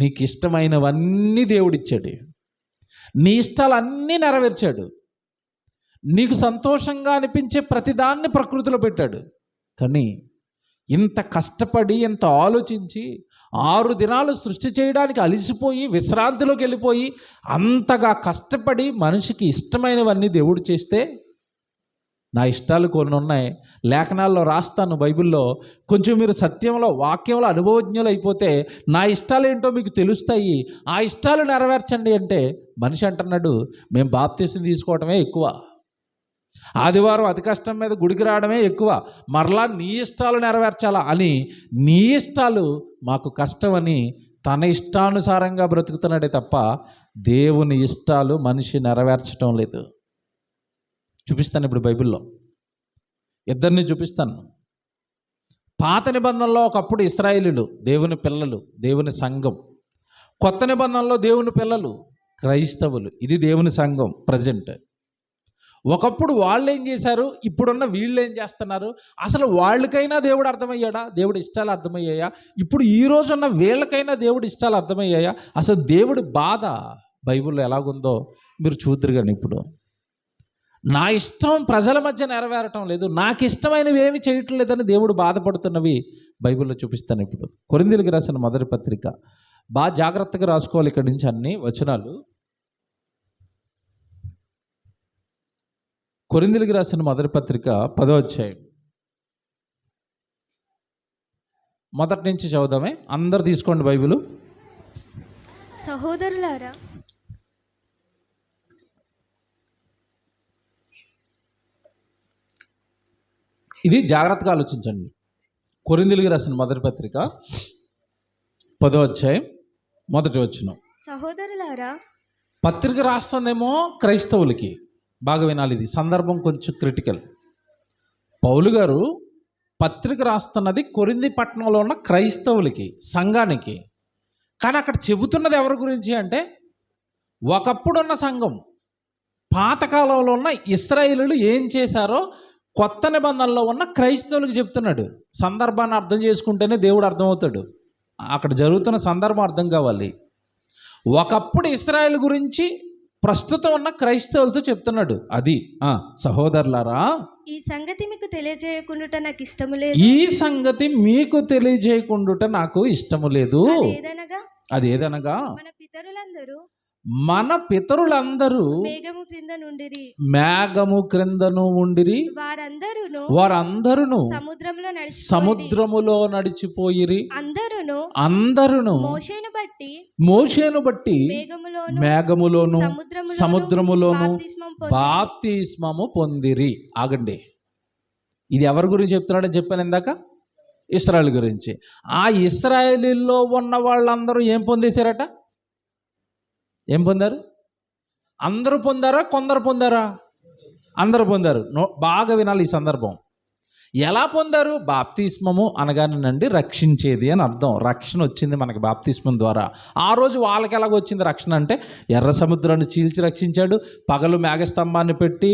నీకు ఇష్టమైనవన్నీ దేవుడిచ్చాడు. నీ ఇష్టాలన్నీ నెరవేర్చాడు. నీకు సంతోషంగా అనిపించే ప్రతిదాన్ని ప్రకృతిలో పెట్టాడు. కానీ ఇంత కష్టపడి ఇంత ఆలోచించి 6 దినాలు సృష్టి చేయడానికి అలిసిపోయి విశ్రాంతిలోకి వెళ్ళిపోయి అంతగా కష్టపడి మనిషికి ఇష్టమైనవన్నీ దేవుడు చేస్తే, నా ఇష్టాలు కొన్ని ఉన్నాయి, లేఖనాల్లో రాస్తాను బైబిల్లో, కొంచెం మీరు సత్యంలో వాక్యంలో అనుభవజ్ఞులు అయిపోతే నా ఇష్టాలు ఏంటో మీకు తెలుస్తాయి, ఆ ఇష్టాలు నెరవేర్చండి అంటే మనిషి అంటున్నాడు, మేము బాప్తీసం తీసుకోవటమే ఎక్కువ, ఆదివారం అతి కష్టం మీద గుడికి రావడమే ఎక్కువ, మరలా నీ ఇష్టాలు నెరవేర్చాలా అని నీ ఇష్టాలు మాకు కష్టమని తన ఇష్టానుసారంగా బ్రతుకుతున్నాడే తప్ప దేవుని ఇష్టాలు మనిషి నెరవేర్చడం లేదు. చూపిస్తాను ఇప్పుడు బైబిల్లో, ఇద్దరిని చూపిస్తాను. పాత నిబంధనలో ఒకప్పుడు ఇశ్రాయేలీయులు దేవుని పిల్లలు, దేవుని సంఘం. కొత్త నిబంధనలో దేవుని పిల్లలు క్రైస్తవులు, ఇది దేవుని సంఘం ప్రజెంట్. ఒకప్పుడు వాళ్ళు ఏం చేశారు, ఇప్పుడున్న వీళ్ళు ఏం చేస్తున్నారు, అసలు వాళ్ళకైనా దేవుడు అర్థమయ్యాడా, దేవుడి ఇష్టాలు అర్థమయ్యాయా, ఇప్పుడు ఈ రోజున్న వీళ్ళకైనా దేవుడి ఇష్టాలు అర్థమయ్యాయా, అసలు దేవుడి బాధ బైబిల్లో ఎలాగుందో మీరు చూద్దరు. కానీ ఇప్పుడు నా ఇష్టం ప్రజల మధ్య నెరవేరటం లేదు, నాకు ఇష్టమైనవి ఏమి చేయటం లేదని దేవుడు బాధపడుతున్నవి బైబిల్లో చూపిస్తాను. ఇప్పుడు కొరింథీయులకు రాసిన మొదటి పత్రిక బాగా జాగ్రత్తగా రాసుకోవాలి. ఇక్కడి నుంచి అన్ని వచనాలు. కొరింథీయులకు రాసిన మొదటి పత్రిక 10వ అధ్యాయం మొదటి నుంచి చదువుదామే. అందరు తీసుకోండి బైబిల్. సహోదరులారా, ఇది జాగ్రత్తగా ఆలోచించండి. కొరింథీయులకు రాసిన మొదటి పత్రిక 10వ అధ్యాయం మొదటి వచనం. సహోదరులారా, పత్రిక రాస్తుందేమో క్రైస్తవులకి. బాగా వినాలి, ఇది సందర్భం కొంచెం క్రిటికల్. పౌలు గారు పత్రిక రాస్తున్నది కొరింథీ పట్టణంలో ఉన్న క్రైస్తవులకి, సంఘానికి. కానీ అక్కడ చెబుతున్నది ఎవరి గురించి అంటే, ఒకప్పుడున్న సంఘం, పాతకాలంలో ఉన్న ఇశ్రాయేలీయులు ఏం చేశారో కొత్త నిబంధనలో ఉన్న క్రైస్తవులకు చెప్తున్నాడు. సందర్భాన్ని అర్థం చేసుకుంటేనే దేవుడు అర్థమవుతాడు. అక్కడ జరుగుతున్న సందర్భం అర్థం కావాలి. ఒకప్పుడు ఇశ్రాయేలు గురించి ప్రస్తుతం ఉన్న క్రైస్తవులతో చెప్తున్నాడు. అది సహోదరులారా, ఈ సంగతి మీకు తెలియజేయకుండుట నాకు ఇష్టము లేదు. ఈ సంగతి మీకు తెలియజేయకుండుట నాకు ఇష్టము లేదు. అదేదనగా మన పితరులందరూ మేఘము క్రిందను ఉండిరి, వారందరూ సముద్రములో నడిచిపోయిరి, అందరూ మోషేను బట్టి మేఘములోను సముద్రములోను బాప్తిస్మము పొందిరి. ఆగండి, ఇది ఎవరి గురించి చెప్తున్నాడని చెప్పాను ఇందాక, ఇశ్రాయేలు గురించి. ఆ ఇశ్రాయేలీల్లో ఉన్న వాళ్ళందరూ ఏం పొందేశారట? ఏం పొందారు? అందరూ పొందారా? కొందరు పొందారా? అందరూ పొందారు. బాగా వినాలి ఈ సందర్భం. ఎలా పొందారు? బాప్తిస్మము అనగానేనండి రక్షించేది అని అర్థం. రక్షణ వచ్చింది మనకి బాప్తిస్మం ద్వారా. ఆ రోజు వాళ్ళకి ఎలాగ వచ్చింది రక్షణ అంటే, ఎర్ర సముద్రాన్ని చీల్చి రక్షించాడు, పగలు మేఘస్తంభాన్ని పెట్టి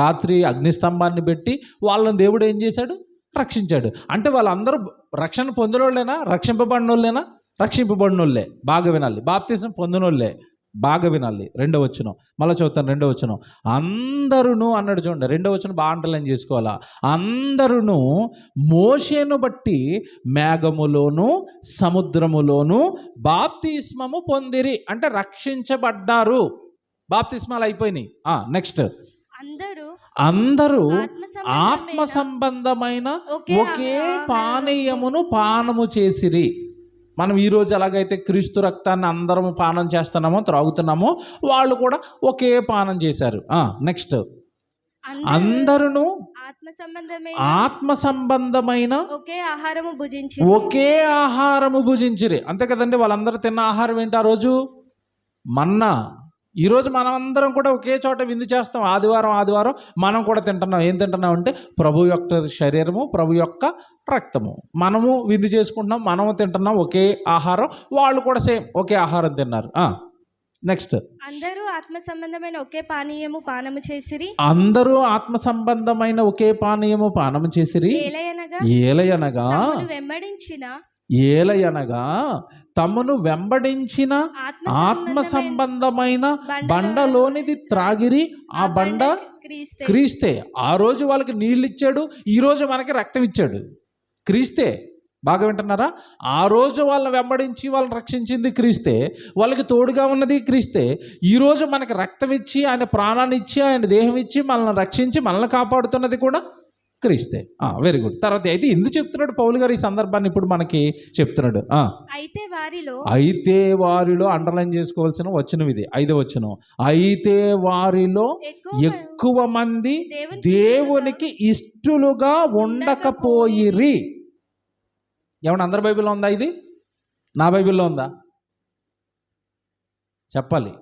రాత్రి అగ్నిస్తంభాన్ని పెట్టి వాళ్ళని దేవుడు ఏం చేశాడు? రక్షించాడు. అంటే వాళ్ళందరూ రక్షణ పొందినోళ్ళేనా? రక్షింపబడినోళ్ళేనా? రక్షింపబడినోళ్ళే. బాగా వినాలి. బాప్తిస్మం పొందినోళ్ళే. బాగా వినాలి. 2వ వచనం మళ్ళీ చదువుతాను. 2వ వచనం, అందరూ అన్నాడు చూడండి. 2వ వచనం బాగా అంటలేని చేసుకోవాలా. అందరూ మోషేను బట్టి మేఘములోను సముద్రములోను బాప్తిస్మము పొందిరి, అంటే రక్షించబడ్డారు. బాప్తిస్మాలు అయిపోయినాయి. నెక్స్ట్, అందరూ ఆత్మ సంబంధమైన ఒకే పానీయమును పానము చేసిరి. మనం ఈరోజు ఎలాగైతే క్రీస్తు రక్తాన్ని అందరం పానం చేస్తున్నామో, త్రాగుతున్నామో, వాళ్ళు కూడా ఒకే పానం చేశారు. నెక్స్ట్, అందరూ ఆత్మ సంబంధమైన ఒకే ఆహారము భుజించిరి. అంతే కదండి. వాళ్ళందరూ తిన్న ఆహారం ఏంటి ఆ రోజు? మన్నా. ఈరోజు మనం అందరం కూడా ఒకే చోట విందు చేస్తాం. ఆదివారం మనం కూడా తింటున్నాం. ఏం తింటున్నాం అంటే ప్రభు యొక్క శరీరము, ప్రభు యొక్క రక్తము. మనము విందు చేసుకుంటున్నాం, మనము తింటున్నాం ఒకే ఆహారం. వాళ్ళు కూడా సేమ్ ఒకే ఆహారం తిన్నారు. నెక్స్ట్, అందరూ ఆత్మ సంబంధమైన ఒకే పానీయము పానము చేసిరి. అందరూ ఆత్మ సంబంధమైన ఒకే పానీయము పానము చేసిరి. ఏలయనగా తమను వెంబడించిన ఆత్మ సంబంధమైన బండలోనిది త్రాగిరి. ఆ బండ క్రీస్తే. ఆ రోజు వాళ్ళకి నీళ్ళు ఇచ్చాడు, ఈ రోజు మనకి రక్తం ఇచ్చాడు. క్రీస్తే. బాగా వింటున్నారా? ఆ రోజు వాళ్ళని వెంబడించి వాళ్ళని రక్షించింది క్రీస్తే, వాళ్ళకి తోడుగా ఉన్నది క్రీస్తే. ఈరోజు మనకి రక్తం ఇచ్చి, ఆయన ప్రాణాన్ని ఇచ్చి, ఆయన దేహం ఇచ్చి మనల్ని రక్షించి మనల్ని కాపాడుతున్నది కూడా క్రీస్తే. Very good. తర్వాత అయితే ఎందుకు చెప్తున్నాడు పౌలు గారు ఈ సందర్భాన్ని ఇప్పుడు మనకి చెప్తున్నాడు? అయితే వారిలో అండర్లైన్ చేసుకోవాల్సిన వచనం ఇది, 5వ వచనం. అయితే వారిలో ఎక్కువ మంది దేవునికి ఇష్టలుగా ఉండకపోయిరి. ఏమన్నా అందరి బైబిల్లో ఉందా ఇది? నా బైబిల్లో ఉందా? చెప్పాలి.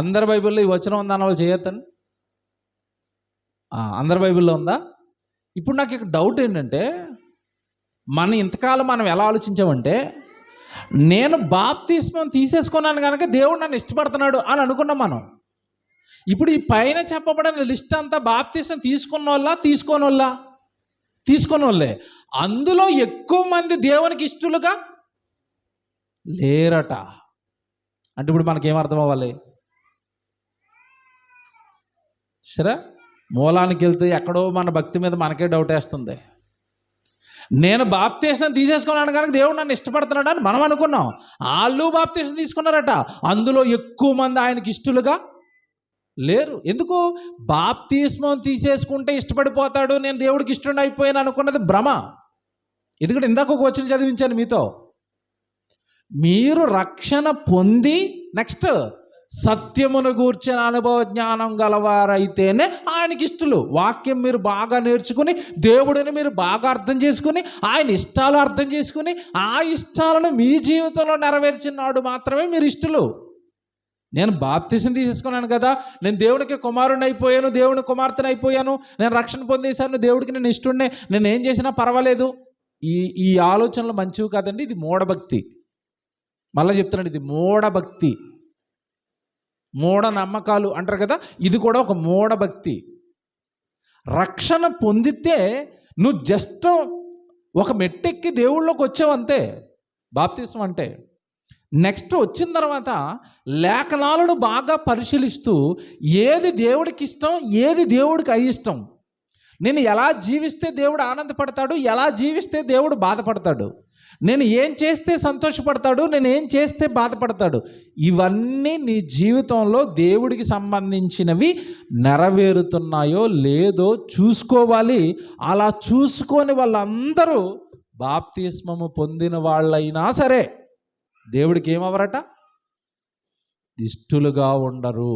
అందరి బైబిల్లో ఈ వచనం ఉందా అన్న వాళ్ళు చేయొద్దని. అందరి బైబిల్లో ఉందా? ఇప్పుడు నాకు ఇక్కడ డౌట్ ఏంటంటే, ఇంతకాలం మనం ఎలా ఆలోచించామంటే, నేను బాప్తిస్మం తీసేసుకున్నాను కనుక దేవుడు నన్ను ఇష్టపడుతున్నాడు అని అనుకున్నాం మనం. ఇప్పుడు ఈ పైన చెప్పబడిన లిస్ట్ అంతా బాప్తిస్మం తీసుకోనోళ్ళే. అందులో ఎక్కువ మంది దేవునికి ఇష్టలుగా లేరట. అంటే ఇప్పుడు మనకేమర్థం అవ్వాలి? సరే, మూలానికి వెళ్తే ఎక్కడో మన భక్తి మీద మనకే డౌట్ వేస్తుంది. నేను బాప్తీసం తీసేసుకున్నాను కనుక దేవుడు నన్ను ఇష్టపడుతున్నాడు అని మనం అనుకున్నాం. వాళ్ళు బాప్తీసం తీసుకున్నారట, అందులో ఎక్కువ మంది ఆయనకి ఇష్టలుగా లేరు. ఎందుకు? బాప్తిస్మం తీసేసుకుంటే ఇష్టపడిపోతాడు, నేను దేవుడికి ఇష్టం అయిపోయాను అనుకున్నది భ్రమ. ఎందుకంటే ఇందాక ఒక వచనం చదివించాను మీతో, మీరు రక్షణ పొంది నెక్స్ట్ సత్యమును గూర్చిన అనుభవ జ్ఞానం గలవారైతేనే ఆయనకి ఇష్టలు. వాక్యం మీరు బాగా నేర్చుకుని, దేవుడిని మీరు బాగా అర్థం చేసుకుని, ఆయన ఇష్టాలు అర్థం చేసుకుని, ఆ ఇష్టాలను మీ జీవితంలో నెరవేర్చినాడు మాత్రమే మీరు ఇష్టలు. నేను బాప్తిసం తీసేసుకున్నాను కదా, నేను దేవునికి కుమారుని అయిపోయాను, దేవుని కుమార్తెను అయిపోయాను, నేను రక్షణ పొందేశాను, దేవుడికి నేను ఇష్టండే, నేను ఏం చేసినా పర్వాలేదు. ఈ ఆలోచనలు మంచివి కాదండి. ఇది మూఢభక్తి. మళ్ళీ చెప్తున్నాడు, ఇది మూఢభక్తి. మూఢ నమ్మకాలు అంటారు కదా, ఇది కూడా ఒక మూఢభక్తి. రక్షణ పొందితే నువ్వు జస్ట్ ఒక మెట్టెక్కి దేవుళ్ళలోకి వచ్చావు అంతే. బాప్తిసం అంటే నెక్స్ట్ వచ్చిన తర్వాత లేఖనాలను బాగా పరిశీలిస్తూ ఏది దేవుడికి ఇష్టం, ఏది దేవుడికి అయిష్టం, నేను ఎలా జీవిస్తే దేవుడు ఆనందపడతాడు, ఎలా జీవిస్తే దేవుడు బాధపడతాడు, నేను ఏం చేస్తే సంతోషపడతాడు, నేను ఏం చేస్తే బాధపడతాడు, ఇవన్నీ నీ జీవితంలో దేవుడికి సంబంధించినవి నెరవేరుతున్నాయో లేదో చూసుకోవాలి. అలా చూసుకొని వాళ్ళందరూ బాప్తిస్మము పొందిన వాళ్ళైనా సరే దేవుడికి ఏమవరట? ఇష్టలుగా ఉండరు.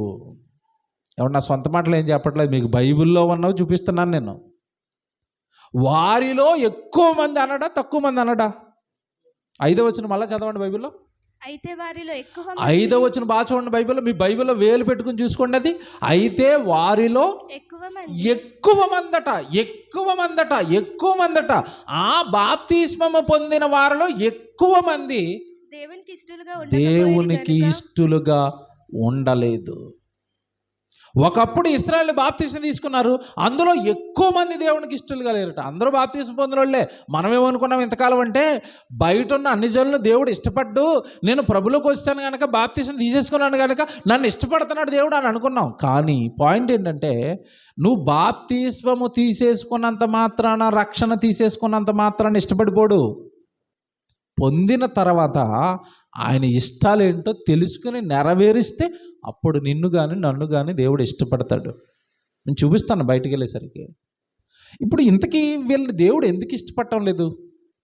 ఎవరు నా సొంత మాటలు ఏం చెప్పట్లేదు, మీకు బైబిల్లో ఉన్నవి చూపిస్తున్నాను నేను. వారిలో ఎక్కువ మంది అనడా, తక్కువ మంది అనడా? 5వ వచనం మళ్ళీ చదవండి బైబిల్లో. అయితే వారిలో ఎక్కువ 5వ వచనం బాగా చూడండి బైబిల్లో. మీ బైబిల్లో వేలు పెట్టుకుని చూసుకోండి అది. అయితే వారిలో ఎక్కువ మందట. ఆ బాప్తిస్మము పొందిన వారిలో ఎక్కువ మంది దేవునికి ఇష్టలుగా ఉండలేదు. ఒకప్పుడు ఇశ్రాయేలు బాప్తిసం తీసుకున్నారు, అందులో ఎక్కువ మంది దేవునికి ఇష్టలుగా లేరట. అందరూ బాప్తిసం పొందిన వాళ్ళే. మనమేమనుకున్నాం ఇంతకాలం అంటే, బయట ఉన్న అన్ని జనులను దేవుడు ఇష్టపడ్డు, నేను ప్రభులోకి వచ్చాను కనుక బాప్తిసం తీసేసుకున్నాను కనుక నన్ను ఇష్టపడుతున్నాడు దేవుడు అని అనుకున్నాం. కానీ పాయింట్ ఏంటంటే, నువ్వు బాప్తిస్మము తీసేసుకున్నంత మాత్రాన, రక్షణ తీసేసుకున్నంత మాత్రాన ఇష్టపడిపోడు. పొందిన తర్వాత ఆయన ఇష్టాలు ఏంటో తెలుసుకుని నెరవేరిస్తే అప్పుడు నిన్ను కానీ నన్ను కానీ దేవుడు ఇష్టపడతాడు. నేను చూపిస్తాను బయటికి వెళ్ళేసరికి. ఇప్పుడు ఇంతకీ వీళ్ళు దేవుడు ఎందుకు ఇష్టపడటం లేదు?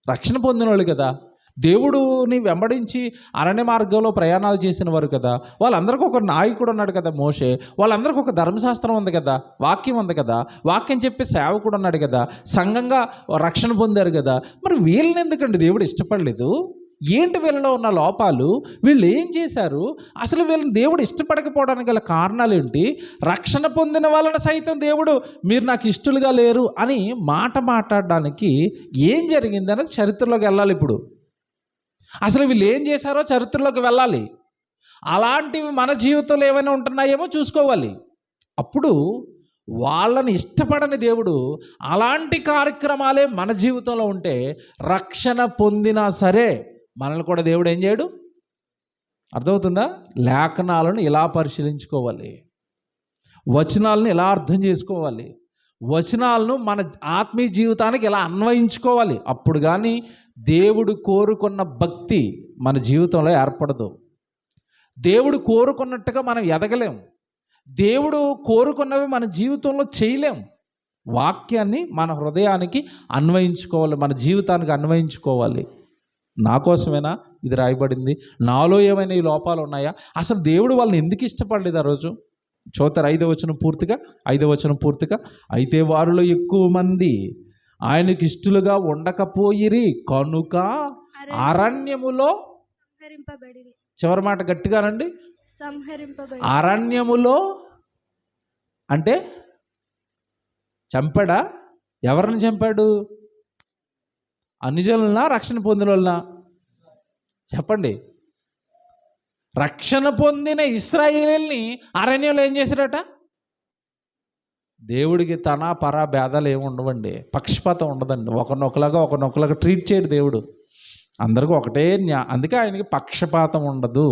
రక్షణ పొందిన వాళ్ళు కదా, దేవుడుని వెంబడించి అరణ్య మార్గంలో ప్రయాణాలు చేసిన వారు కదా, వాళ్ళందరికీ ఒక నాయకుడు ఉన్నాడు కదా మోషే, వాళ్ళందరికీ ఒక ధర్మశాస్త్రం ఉంది కదా, వాక్యం ఉంది కదా, వాక్యం చెప్పే సేవకుడు ఉన్నాడు కదా, సంఘంగా రక్షణ పొందారు కదా. మరి వీళ్ళని ఎందుకండి దేవుడు ఇష్టపడలేదు? ఏంటి వీళ్ళలో ఉన్న లోపాలు? వీళ్ళు ఏం చేశారు? అసలు వీళ్ళని దేవుడు ఇష్టపడకపోవడానికి గల కారణాలు ఏంటి? రక్షణ పొందిన వాళ్ళని సైతం దేవుడు మీరు నాకు ఇష్టలుగా లేరు అని మాట్లాడడానికి ఏం జరిగింది అనేది చరిత్రలోకి వెళ్ళాలి. ఇప్పుడు అసలు వీళ్ళు ఏం చేశారో చరిత్రలోకి వెళ్ళాలి. అలాంటివి మన జీవితంలో ఏమైనా ఉంటున్నాయేమో చూసుకోవాలి. అప్పుడు వాళ్ళని ఇష్టపడని దేవుడు అలాంటి కార్యక్రమాలే మన జీవితంలో ఉంటే, రక్షణ పొందినా సరే మనల్ని కూడా దేవుడు ఏం చేయడు? అర్థమవుతుందా? లేఖనాలను ఇలా పరిశీలించుకోవాలి, వచనాలను ఇలా అర్థం చేసుకోవాలి, వచనాలను మన ఆత్మీయ జీవితానికి ఇలా అన్వయించుకోవాలి. అప్పుడు కానీ దేవుడు కోరుకున్న భక్తి మన జీవితంలో ఏర్పడదు. దేవుడు కోరుకున్నట్టుగా మనం ఎదగలేం. దేవుడు కోరుకున్నవి మన జీవితంలో చేయలేం. వాక్యాన్ని మన హృదయానికి అన్వయించుకోవాలి, మన జీవితానికి అన్వయించుకోవాలి. నా కోసమేనా ఇది రాయబడింది? నాలో ఏమైనా ఈ లోపాలు ఉన్నాయా? అసలు దేవుడు వాళ్ళని ఎందుకు ఇష్టపడలేదు ఆ రోజు? చూతారు 5వ వచనం పూర్తిగా. అయితే వారిలో ఎక్కువ మంది ఆయనకి ఇష్టలుగా ఉండకపోయిరి కనుక అరణ్యములో, చివరి మాట గట్టిగానండి, అరణ్యములో అంటే చంపాడా? ఎవరిని చంపాడు? అన్యజనులనా, రక్షణ పొందిన వాళ్ళనా? చెప్పండి. రక్షణ పొందిన ఇశ్రాయేలుని అరణ్యంలో ఏం చేశారట? దేవుడికి తన పర భేదాలు ఏమి ఉండవండి, పక్షపాతం ఉండదండి. ఒకరినొకలాగా ట్రీట్ చేయడు దేవుడు. అందరికీ ఒకటే అందుకే ఆయనకి పక్షపాతం ఉండదు.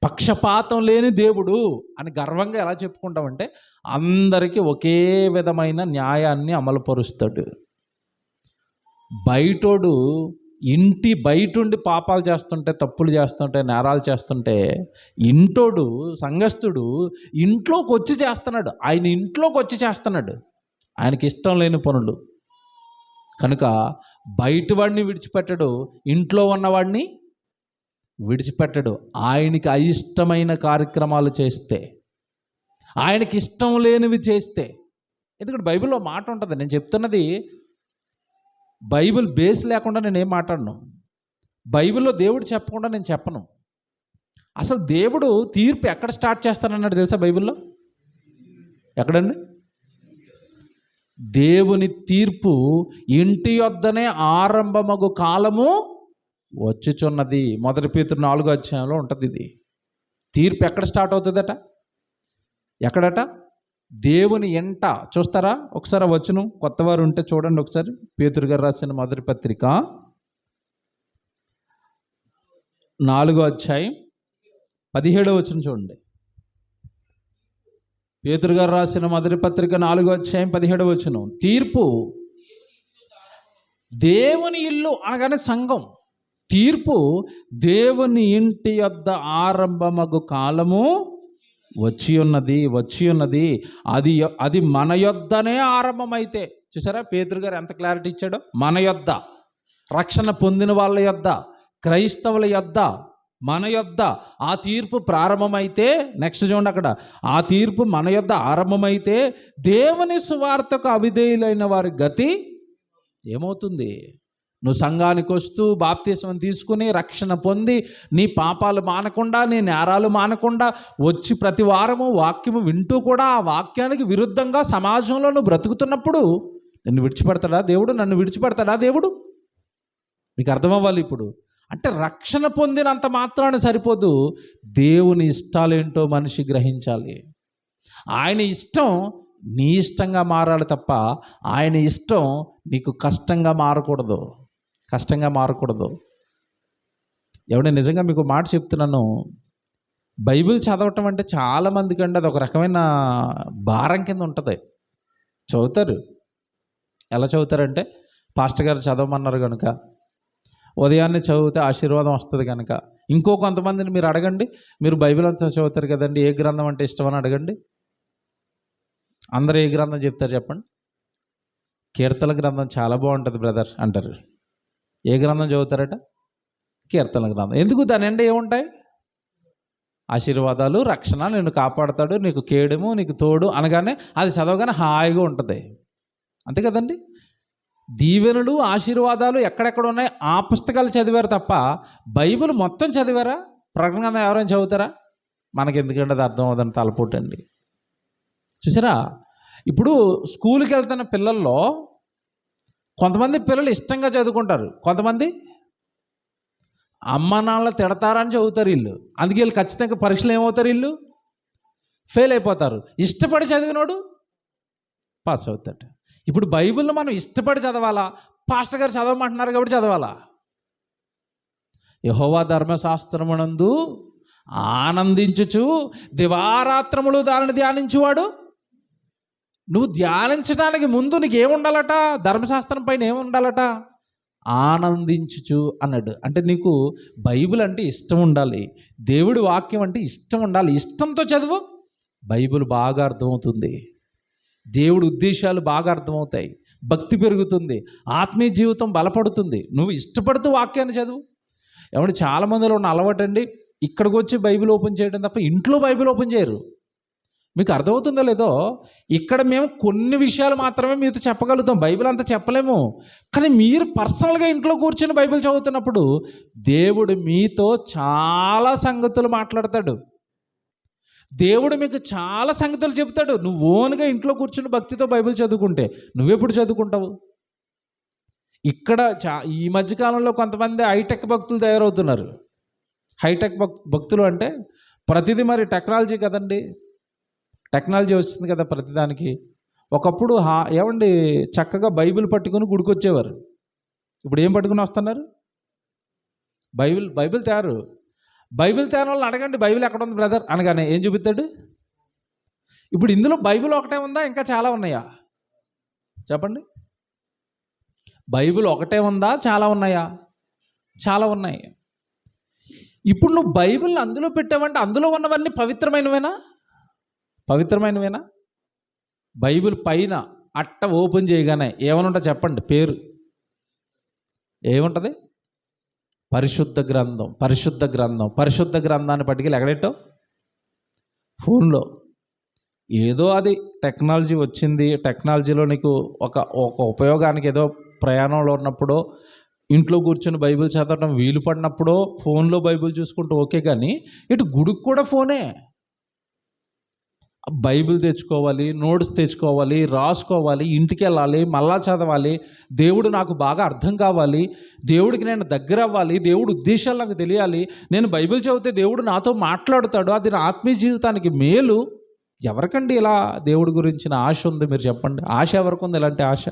పక్షపాతం లేని దేవుడు అని గర్వంగా ఎలా చెప్పుకుంటామంటే అందరికీ ఒకే విధమైన న్యాయాన్ని అమలుపరుస్తాడు. బయటోడు ఇంటి బయటుండి పాపాలు చేస్తుంటే, తప్పులు చేస్తుంటే, నేరాలు చేస్తుంటే, ఇంటోడు సంఘస్థుడు ఇంట్లోకి వచ్చి చేస్తున్నాడు. ఆయన ఇంట్లోకి వచ్చి చేస్తున్నాడు ఆయనకి ఇష్టం లేని పనులు. కనుక బయటవాడిని విడిచిపెట్టడు, ఇంట్లో ఉన్నవాడిని విడిచిపెట్టడు. ఆయనకి అయిష్టమైన కార్యక్రమాలు చేస్తే, ఆయనకి ఇష్టం లేనివి చేస్తే. ఎందుకంటే బైబిల్లో మాట ఉంటుంది, నేను చెప్తున్నది బైబిల్ బేస్ లేకుండా నేను ఏం మాట్లాడను. బైబిల్లో దేవుడు చెప్పకుండా నేను చెప్పను. అసలు దేవుడు తీర్పు ఎక్కడ స్టార్ట్ చేస్తానన్నాడు తెలుసా బైబిల్లో? ఎక్కడండి? దేవుని తీర్పు ఇంటి యొద్దనే ఆరంభమగు కాలము వచ్చుచున్నది. 1 పేతురు 4వ అధ్యాయంలో ఉంటుంది ఇది. తీర్పు ఎక్కడ స్టార్ట్ అవుతుందట? ఎక్కడట? దేవుని ఎంట. చూస్తారా ఒకసారి వచ్చును? కొత్తవారు ఉంటే చూడండి ఒకసారి. పేతురు గారు రాసిన 1వ పత్రిక 4వ అధ్యాయం 17వ వచనం చూడండి. పేతురు గారు రాసిన 1వ పత్రిక 4వ అధ్యాయం 17వ వచనం. తీర్పు దేవుని ఇల్లు అనగానే సంఘం. తీర్పు దేవుని ఇంటి యొద్ద ఆరంభమగు కాలము వచ్చి ఉన్నది. అది మన యొద్దనే ఆరంభమైతే. చూసారా పేతురు గారు ఎంత క్లారిటీ ఇచ్చాడో? మన యొద్ద, రక్షణ పొందిన వాళ్ళ యొద్ద, క్రైస్తవుల యొద్ద, మన యొద్ద ఆ తీర్పు ప్రారంభమైతే, నెక్స్ట్ చూడండి అక్కడ, ఆ తీర్పు మన యొద్ద ఆరంభమైతే దేవుని సువార్తకు అవిధేయులైన వారి గతి ఏమవుతుంది? నువ్వు సంఘానికి వస్తూ బాప్తిస్మం తీసుకుని రక్షణ పొంది నీ పాపాలు మానకుండా, నీ నేరాలు మానకుండా వచ్చి ప్రతి వారము వాక్యము వింటూ కూడా ఆ వాక్యానికి విరుద్ధంగా సమాజంలో నువ్వు బ్రతుకుతున్నప్పుడు నిన్ను విడిచిపెడతాడా దేవుడు? నన్ను విడిచిపెడతాడా దేవుడు? మీకు అర్థమవ్వాలి ఇప్పుడు. అంటే రక్షణ పొందినంత మాత్రాన సరిపోదు, దేవుని ఇష్టాలేంటో మనిషి గ్రహించాలి. ఆయన ఇష్టం నీ ఇష్టంగా మారాలి తప్ప ఆయన ఇష్టం నీకు కష్టంగా మారకూడదు. ఎవడ నిజంగా మీకు మాట చెప్తున్నాను, బైబిల్ చదవటం అంటే చాలామందికి అండి అది ఒక రకమైన భారం కింద ఉంటుంది. చదువుతారు. ఎలా చదువుతారంటే, పాస్టర్ గారు చదవమన్నారు కనుక, ఉదయాన్నే చదివితే ఆశీర్వాదం వస్తుంది కనుక. ఇంకో కొంతమందిని మీరు అడగండి, మీరు బైబిల్ అంతా చదువుతారు కదండి, ఏ గ్రంథం అంటే ఇష్టమని అడగండి. అందరూ ఏ గ్రంథం చెప్తారు చెప్పండి? కీర్తన గ్రంథం చాలా బాగుంటుంది బ్రదర్ అంటారు. ఏ గ్రంథం చదువుతారట? కీర్తన గ్రంథం. ఎందుకు? దాని ఎండ ఏముంటాయి? ఆశీర్వాదాలు, రక్షణ, నిన్ను కాపాడుతాడు, నీకు కేడము, నీకు తోడు అనగానే అది చదవగానే హాయిగా ఉంటుంది. అంతే కదండి? దీవెనలు, ఆశీర్వాదాలు ఎక్కడెక్కడ ఉన్నాయి ఆ పుస్తకాలు చదివారు తప్ప బైబిల్ మొత్తం చదివారా? ప్రకటన గ్రంథం ఎవరైనా చదువుతారా? మనకి ఎందుకంటే అది అర్థం అవుదని తలపోటండి. చూసారా? ఇప్పుడు స్కూల్కి వెళ్తున్న పిల్లల్లో కొంతమంది పిల్లలు ఇష్టంగా చదువుకుంటారు, కొంతమంది అమ్మ నాన్నలు తిడతారని చదువుతారు వీళ్ళు. అందుకే వీళ్ళు ఖచ్చితంగా పరీక్షలు ఏమవుతారు? వీళ్ళు ఫెయిల్ అయిపోతారు. ఇష్టపడి చదివినోడు పాస్ అవుతాడు. ఇప్పుడు బైబిల్ని మనం ఇష్టపడి చదవాలా? పాస్టర్ గారు చదవమంటున్నారు కాబట్టి చదవాలా? యెహోవా ధర్మశాస్త్రమునందు ఆనందించుచు దివారాత్రములు దానిని ధ్యానించువాడు. నువ్వు ధ్యానించడానికి ముందు నీకు ఏముండాలట? ధర్మశాస్త్రం పైన ఏముండాలట? ఆనందించుచు అన్నాడు. అంటే నీకు బైబిల్ అంటే ఇష్టం ఉండాలి, దేవుడి వాక్యం అంటే ఇష్టం ఉండాలి. ఇష్టంతో చదువు, బైబిల్ బాగా అర్థమవుతుంది, దేవుడి ఉద్దేశాలు బాగా అర్థమవుతాయి, భక్తి పెరుగుతుంది, ఆత్మీయ జీవితం బలపడుతుంది. నువ్వు ఇష్టపడుతూ వాక్యాన్ని చదువు. ఏమంటే చాలామందిలో ఉన్న అలవాటు అండి, ఇక్కడికి వచ్చి బైబిల్ ఓపెన్ చేయడం తప్ప ఇంట్లో బైబిల్ ఓపెన్ చేయరు. మీకు అర్థమవుతుందో లేదో? ఇక్కడ మేము కొన్ని విషయాలు మాత్రమే మీతో చెప్పగలుగుతాం, బైబిల్ అంతా చెప్పలేము. కానీ మీరు పర్సనల్గా ఇంట్లో కూర్చొని బైబిల్ చదువుతున్నప్పుడు దేవుడు మీతో చాలా సంగతులు మాట్లాడతాడు. దేవుడు మీకు చాలా సంగతులు చెప్తాడు. నువ్వు ఓన్గా ఇంట్లో కూర్చుని భక్తితో బైబిల్ చదువుకుంటే నువ్వెప్పుడు చదువుకుంటావు? ఇక్కడ ఈ మధ్యకాలంలో కొంతమంది హైటెక్ భక్తులు తయారవుతున్నారు. హైటెక్ భక్తులు అంటే ప్రతిదీ మరి టెక్నాలజీ కదండి, టెక్నాలజీ వస్తుంది కదా ప్రతిదానికి. ఒకప్పుడు ఏమండి చక్కగా బైబిల్ పట్టుకుని గుడికొచ్చేవారు. ఇప్పుడు ఏం పట్టుకుని వస్తున్నారు? బైబిల్ తయారు. బైబిల్ తేని వాళ్ళని అడగండి, బైబిల్ ఎక్కడ ఉంది బ్రదర్ అనగానే ఏం చూపిస్తాడు? ఇప్పుడు ఇందులో బైబిల్ ఒకటే ఉందా, ఇంకా చాలా ఉన్నాయా చెప్పండి? బైబిల్ ఒకటే ఉందా, చాలా ఉన్నాయా? చాలా ఉన్నాయి. ఇప్పుడు నువ్వు బైబిల్ని అందులో పెట్టావంటే అందులో ఉన్నవన్నీ పవిత్రమైనవేనా? పవిత్రమైనవేనా? బైబిల్ పైన అట్ట ఓపెన్ చేయగానే ఏమనుంటా చెప్పండి? పేరు ఏముంటుంది? పరిశుద్ధ గ్రంథం. పరిశుద్ధ గ్రంథం. పరిశుద్ధ గ్రంథాన్ని పట్టుకెళ్ళి ఎక్కడెట్టో? ఫోన్లో. ఏదో అది టెక్నాలజీ వచ్చింది, టెక్నాలజీలో నీకు ఒక ఉపయోగానికి ఏదో ప్రయాణంలో ఉన్నప్పుడు ఇంట్లో కూర్చొని బైబిల్ చదవడం వీలు పడినప్పుడు ఫోన్లో బైబిల్ చూసుకుంటూ ఓకే, కానీ ఇటు గుడికి కూడా ఫోనే. బైబిల్ తెచ్చుకోవాలి, నోట్స్ తెచ్చుకోవాలి, రాసుకోవాలి, ఇంటికి వెళ్ళాలి, మళ్ళా చదవాలి, దేవుడు నాకు బాగా అర్థం కావాలి, దేవుడికి నేను దగ్గర అవ్వాలి, దేవుడు ఉద్దేశాలు నాకు తెలియాలి, నేను బైబిల్ చదివితే దేవుడు నాతో మాట్లాడుతాడు, అది నా ఆత్మీయ జీవితానికి మేలు. ఎవరికండి ఇలా దేవుడి గురించిన ఆశ ఉంది? మీరు చెప్పండి. ఆశ ఎవరికి ఉంది ఇలాంటి ఆశ?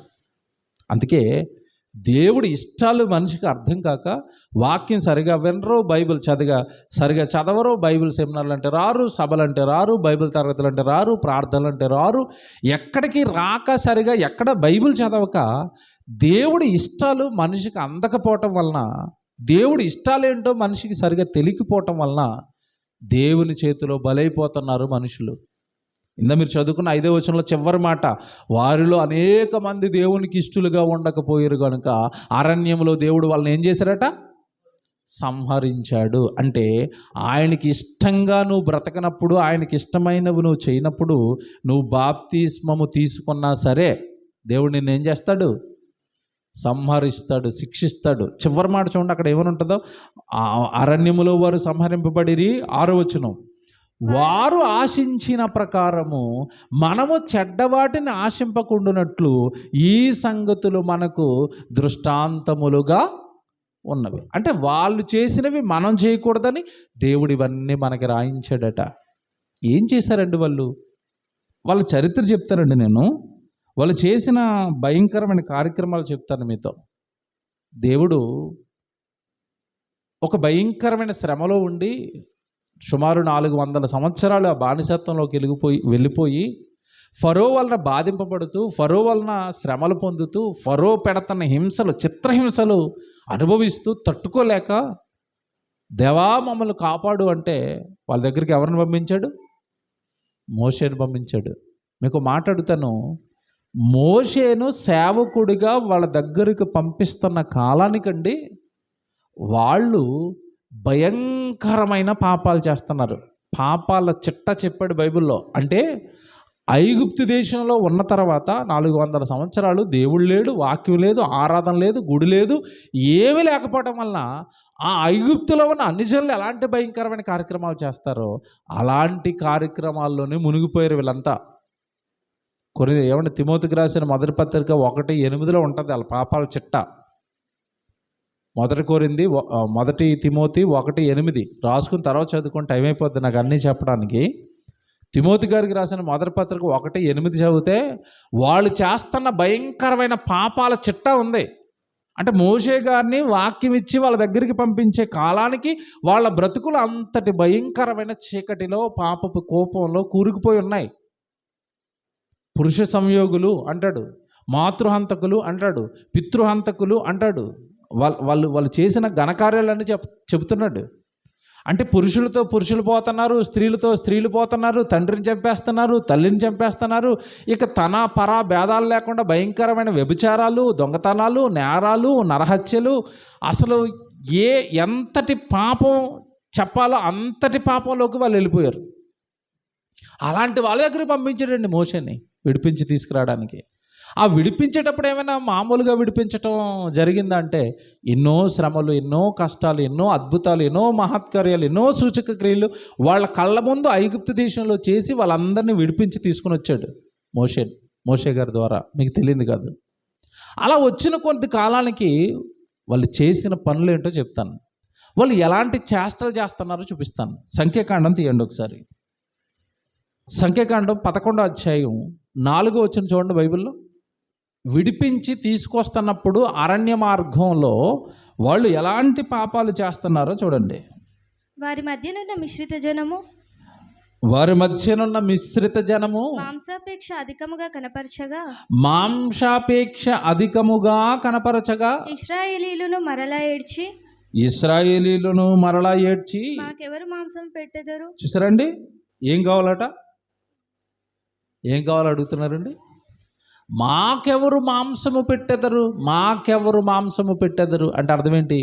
అందుకే దేవుడి ఇష్టాలు మనిషికి అర్థం కాక వాక్యం సరిగా వినరు, బైబిల్ సరిగా చదవరు, బైబిల్ సెమినార్లు అంటే రారు, సభలు అంటే రారు, బైబిల్ తరగతులు అంటే రారు, ప్రార్థనలు అంటే రారు, ఎక్కడికి రాక సరిగా ఎక్కడ బైబిల్ చదవక దేవుడి ఇష్టాలు మనిషికి అందకపోవటం వలన, దేవుడి ఇష్టాలు ఏంటో మనిషికి సరిగా తెలియకపోవటం వలన దేవుని చేతిలో బలైపోతున్నారు మనుషులు. మీరు చదువుకున్న 5వ వచనంలో చివరి మాట, వారిలో అనేక మంది దేవునికి ఇష్టలుగా ఉండకపోయారు కనుక అరణ్యంలో దేవుడు వాళ్ళని ఏం చేశారట? సంహరించాడు. అంటే ఆయనకి ఇష్టంగా నువ్వు బ్రతకనప్పుడు, ఆయనకి ఇష్టమైనవి నువ్వు చేయనప్పుడు, నువ్వు బాప్తిస్మము తీసుకున్నా సరే దేవుడు నిన్ను ఏం చేస్తాడు? సంహరిస్తాడు, శిక్షిస్తాడు. చివరి మాట చూడండి, అక్కడ ఏమని ఉంటుందో, అరణ్యములో వారు సంహరింపబడిరి. 6వ వచనం, వారు ఆశించిన ప్రకారము మనము చెడ్డవాటిని ఆశింపకుండునట్లు ఈ సంగతులు మనకు దృష్టాంతములుగా ఉన్నవి. అంటే వాళ్ళు చేసినవి మనం చేయకూడదని దేవుడు ఇవన్నీ మనకి రాయించాడట. ఏం చేశారండి వాళ్ళు? వాళ్ళ చరిత్ర చెప్తారండి నేను. వాళ్ళు చేసిన భయంకరమైన కార్యక్రమాలు చెప్తాను మీతో. దేవుడు ఒక భయంకరమైన శ్రమలో ఉండి సుమారు 400 సంవత్సరాలు ఆ బానిసత్వంలోకి వెళ్ళిపోయి ఫరో వలన బాధింపబడుతూ, ఫరో వలన శ్రమలు పొందుతూ, ఫరో పెడుతున్న హింసలు, చిత్రహింసలు అనుభవిస్తూ తట్టుకోలేక, దేవా మమ్మల్ని కాపాడు అంటే వాళ్ళ దగ్గరికి ఎవరిని పంపించాడు? మోషేను పంపించాడు. మీకు మాట్లాడుతాను, మోషేను సేవకుడిగా వాళ్ళ దగ్గరికి పంపిస్తున్న కాలానికండి వాళ్ళు భయంకరమైన పాపాలు చేస్తున్నారు. పాపాల చిట్ట చెప్పాడు బైబిల్లో. అంటే ఐగుప్తు దేశంలో ఉన్న తర్వాత 400 సంవత్సరాలు దేవుడు లేడు, వాక్యం లేదు, ఆరాధన లేదు, గుడి లేదు, ఏమీ లేకపోవడం వలన ఆ ఐగుప్తులో ఉన్న అన్ని జనులు ఎలాంటి భయంకరమైన కార్యక్రమాలు చేస్తారో అలాంటి కార్యక్రమాల్లోనే మునిగిపోయారు వీళ్ళంతా. ఏమంటే తిమోతికి రాసిన మొదటి పత్రిక 1:8 ఉంటుంది వాళ్ళ పాపాల చిట్ట. మొదటి తిమోతి 1:8 రాసుకుని తర్వాత చదువుకుని టైం అయిపోద్ది నాకు అన్నీ చెప్పడానికి. తిమోతి గారికి రాసిన మొదటి పత్రిక 1:8 చదివితే వాళ్ళు చేస్తున్న భయంకరమైన పాపాల చిట్టా ఉంది. అంటే మోషే గారిని వాక్యం ఇచ్చి వాళ్ళ దగ్గరికి పంపించే కాలానికి వాళ్ళ బ్రతుకులు అంతటి భయంకరమైన చీకటిలో, పాపపు కోపంలో కూరుకుపోయి ఉన్నాయి. పురుష సంయోగులు అంటాడు, మాతృహంతకులు అంటాడు, పితృహంతకులు అంటాడు. వాళ్ళు చేసిన ఘనకార్యాలన్నీ చెబుతున్నాడు. అంటే పురుషులతో పురుషులు పోతున్నారు, స్త్రీలతో స్త్రీలు పోతున్నారు, తండ్రిని చంపేస్తున్నారు, తల్లిని చంపేస్తున్నారు. ఇక తన పరా భేదాలు లేకుండా భయంకరమైన వ్యభిచారాలు, దొంగతనాలు, నేరాలు, నరహత్యలు, అసలు ఎంతటి పాపం చెప్పాలో అంతటి పాపంలోకి వాళ్ళు వెళ్ళిపోయారు. అలాంటి వాళ్ళ దగ్గర పంపించాడండి మోషేని విడిపించి తీసుకురావడానికి. ఆ విడిపించేటప్పుడు ఏమైనా మామూలుగా విడిపించటం జరిగిందా అంటే ఎన్నో శ్రమలు, ఎన్నో కష్టాలు, ఎన్నో అద్భుతాలు, ఎన్నో మహత్కార్యాలు, ఎన్నో సూచక క్రియలు వాళ్ళ కళ్ళ ముందు ఐగుప్తు దేశంలో చేసి వాళ్ళందరినీ విడిపించి తీసుకుని వచ్చాడు మోషే గారి ద్వారా. మీకు తెలియదు కాదు. అలా వచ్చిన కొంత కాలానికి వాళ్ళు చేసిన పనులు ఏంటో చెప్తాను, వాళ్ళు ఎలాంటి చేష్టలు చేస్తున్నారో చూపిస్తాను. సంఖ్యాకాండం తీయండి ఒకసారి. సంఖ్యాకాండం 11వ అధ్యాయం 4వ వచనం చూడండి బైబిల్లో. విడిపించి తీసుకొస్తున్నప్పుడు అరణ్య మార్గంలో వాళ్ళు ఎలాంటి పాపాలు చేస్తున్నారో చూడండి. వారి మధ్యనున్న మిశ్రిత జనము వారి మధ్యనున్న మిశ్రిత జనము మాంసాపేక్ష అధికముగా కనపరచగా ఇశ్రాయేలీయులను మరలా ఏడ్చి మాకెవరు మాంసం పెట్టెదరు. చూసారండి, ఏం కావాలట? ఏం కావాలో అడుగుతున్నారండి. మాకెవరు మాంసము పెట్టెదరు అంటే అర్థం ఏంటి?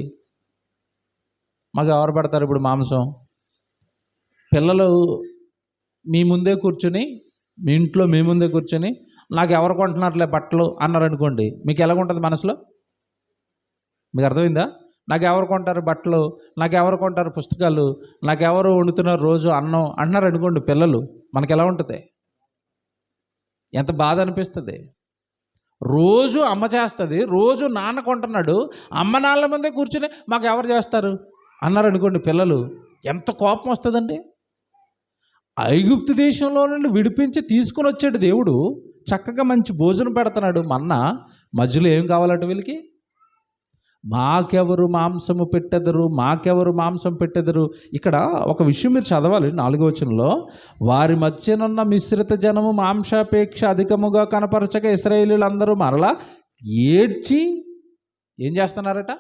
మాకు ఎవరు పెడతారు ఇప్పుడు మాంసం? పిల్లలు మీ ముందే కూర్చొని, మీ ఇంట్లో మీ ముందే కూర్చొని నాకు ఎవరు కొంటున్నారులే బట్టలు అన్నారు అనుకోండి, మీకు ఎలాగుంటుంది మనసులో? మీకు అర్థమైందా? నాకు ఎవరు కొంటారు బట్టలు, నాకు ఎవరు కొంటారు పుస్తకాలు, నాకు ఎవరు వండుతున్నారు రోజు అన్నం అంటున్నారు అనుకోండి పిల్లలు, మనకి ఎలా ఉంటుంది? ఎంత బాధ అనిపిస్తుంది. రోజు అమ్మ చేస్తుంది, రోజు నాన్న కొంటున్నాడు, అమ్మ నాన్నల ముందే కూర్చుని మాకు ఎవరు చేస్తారు అన్నారు అనుకోండి పిల్లలు, ఎంత కోపం వస్తుందండి. ఐగుప్తు దేశంలో నుండి విడిపించి తీసుకుని వచ్చాడు దేవుడు, చక్కగా మంచి భోజనం పెడుతున్నాడు, మన్నా మధ్యలో ఏం కావాలంటే వీళ్ళకి? మాకెవరు మాంసం పెట్టెదరు. ఇక్కడ ఒక విషయం మీరు చదవాలి, 4వ వచనంలో, వారి మధ్యనున్న మిశ్రిత జనము మాంసాపేక్ష అధికముగా కనపరచక ఇశ్రాయేలీయులందరూ మరలా ఏడ్చి ఏం చేస్తున్నారట?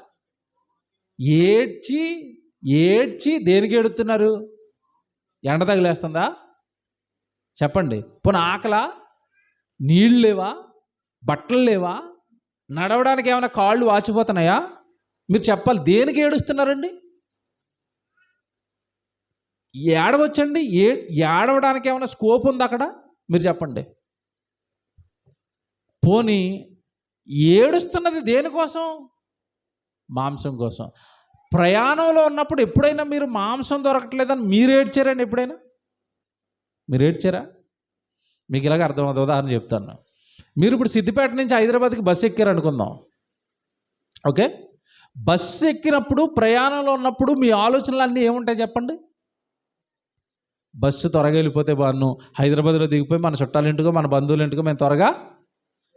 ఏడ్చి దేనికి ఏడుతున్నారు? ఎండ తగిలేస్తుందా? చెప్పండి. పోనీ ఆకలా? నీళ్ళు లేవా? బట్టలు లేవా? నడవడానికి ఏమైనా కాళ్ళు వాచిపోతున్నాయా? మీరు చెప్పాలి, దేనికి ఏడుస్తున్నారండి? ఏడవచ్చండి. ఏడవడానికి ఏమైనా స్కోప్ ఉంది అక్కడ? మీరు చెప్పండి. పోనీ ఏడుస్తున్నది దేనికోసం? మాంసం కోసం. ప్రయాణంలో ఉన్నప్పుడు ఎప్పుడైనా మీరు మాంసం దొరకట్లేదని మీరు ఏడ్చారండి? ఎప్పుడైనా మీరు ఏడ్చారా? మీకు ఇలాగ అర్థమవుతుంది. ఉదాహరణ చెప్తాను. మీరు ఇప్పుడు సిద్దిపేట నుంచి హైదరాబాద్కి బస్సు ఎక్కారు అనుకుందాం, ఓకే? బస్సు ఎక్కినప్పుడు ప్రయాణంలో ఉన్నప్పుడు మీ ఆలోచనలు అన్నీ ఏముంటాయి చెప్పండి? బస్సు త్వరగా వెళ్ళిపోతే బాను, హైదరాబాద్లో దిగిపోయి మన చుట్టాల ఇంటికో మన బంధువుల ఇంటికో మేము త్వరగా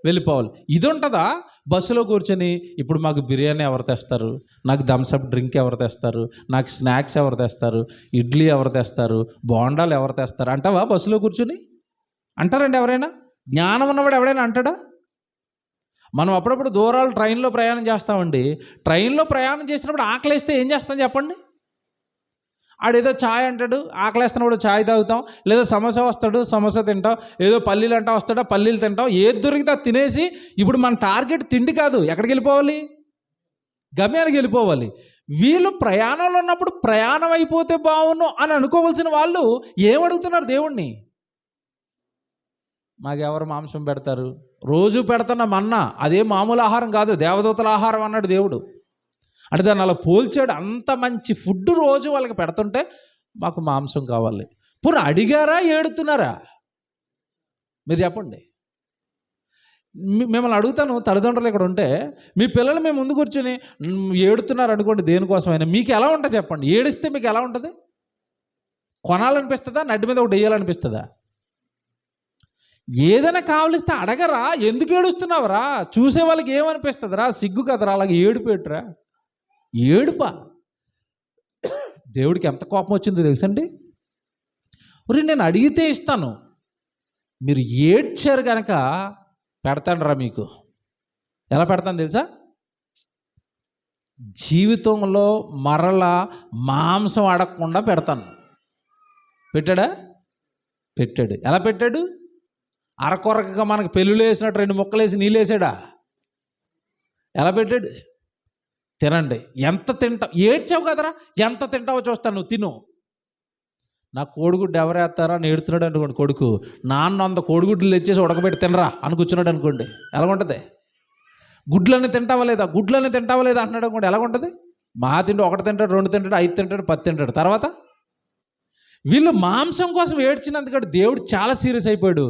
వెళ్ళిపోవాలి. ఇది ఉంటుందా? బస్సులో కూర్చొని ఇప్పుడు మాకు బిర్యానీ ఎవరు తెస్తారు, నాకు థమ్సప్ డ్రింక్ ఎవరు తెస్తారు, నాకు స్నాక్స్ ఎవరు తెస్తారు, ఇడ్లీ ఎవరు తెస్తారు, బోండాలు ఎవరు తెస్తారు అంటావా? బస్సులో కూర్చొని అంటారండి ఎవరైనా? జ్ఞానం ఉన్నవాడు ఎవడైనా అంటాడా? మనం అప్పుడప్పుడు దూరాలు ట్రైన్లో ప్రయాణం చేస్తామండి. ట్రైన్లో ప్రయాణం చేసినప్పుడు ఆకలేస్తే ఏం చేస్తాం చెప్పండి? ఆడేదో ఛాయ్ అంటాడు, ఆకలేస్తున్నప్పుడు ఛాయ్ తాగుతాం, లేదా సమోసా వస్తాడు సమోసా తింటాం, ఏదో పల్లీలు అంటా వస్తాడో పల్లీలు తింటాం, ఏది దొరికితే అది తినేసి ఇప్పుడు మన టార్గెట్ తిండి కాదు, ఎక్కడికి వెళ్ళిపోవాలి? గమ్యానికి వెళ్ళిపోవాలి. వీళ్ళు ప్రయాణంలో ఉన్నప్పుడు ప్రయాణం అయిపోతే బాగును అని అనుకోవాల్సిన వాళ్ళు ఏమడుగుతున్నారు దేవుణ్ణి? మాకెవరు మాంసం పెడతారు? రోజు పెడుతున్న మన్నా అదే మామూలు ఆహారం కాదు, దేవదూతల ఆహారం అన్నాడు దేవుడు. అంటే దాన్ని అలా పోల్చాడు. అంత మంచి ఫుడ్ రోజు వాళ్ళకి పెడుతుంటే మాకు మాంసం కావాలి. పూర్ణ అడిగారా, ఏడుతున్నారా? మీరు చెప్పండి. మిమ్మల్ని అడుగుతాను, తల్లిదండ్రులు ఇక్కడ ఉంటే మీ పిల్లలు మేము ముందు కూర్చొని ఏడుతున్నారు అనుకోండి, దేనికోసమైనా మీకు ఎలా ఉంటుంది చెప్పండి? ఏడిస్తే మీకు ఎలా ఉంటుంది? కొనాలనిపిస్తుందా? నడ్డి మీద ఒకటి వేయాలనిపిస్తుందా? ఏదైనా కావలిస్తే అడగరా? ఎందుకు ఏడుస్తున్నావురా? చూసే వాళ్ళకి ఏమనిపిస్తుందిరా? సిగ్గు కదరా అలాగే ఏడుపెట్టురా? ఏడుపా? దేవుడికి ఎంత కోపం వచ్చిందో తెలుసండి. ఒరే నేను అడిగితే ఇస్తాను, మీరు ఏడ్చారు కనుక పెడతానురా మీకు. ఎలా పెడతాను తెలుసా? జీవితంలో మరలా మాంసం అడగకుండా పెడతాను. పెట్టాడా? పెట్టాడు. ఎలా పెట్టాడు? అరకొరకగా మనకు పెళ్ళిళ్ళు వేసినట్టు 2 ముక్కలు వేసి నీళ్ళు వేసాడా? ఎలా పెట్టాడు? తినండి. ఎంత తింటావు? ఏడ్చావు కదరా, ఎంత తింటావో చూస్తాను, నువ్వు తిను. నా కోడిగుడ్డు ఎవరు వేస్తారా అని ఏడుతున్నాడు అనుకోండి కొడుకు, నాన్న 100 కోడిగుడ్లు తెచ్చేసి ఉడకబెట్టి తినరా అని కూర్చున్నాడు అనుకోండి, ఎలాగుంటుంది? గుడ్లన్నీ తింటావా లేదా అంటున్నాడు అనుకోండి, ఎలాగుంటుంది? మా తిండి 1 తింటాడు, 2 తింటాడు, 5 తింటాడు, 10 తింటాడు. తర్వాత వీళ్ళు మాంసం కోసం ఏడ్చినందుకు దేవుడు చాలా సీరియస్ అయిపోయాడు.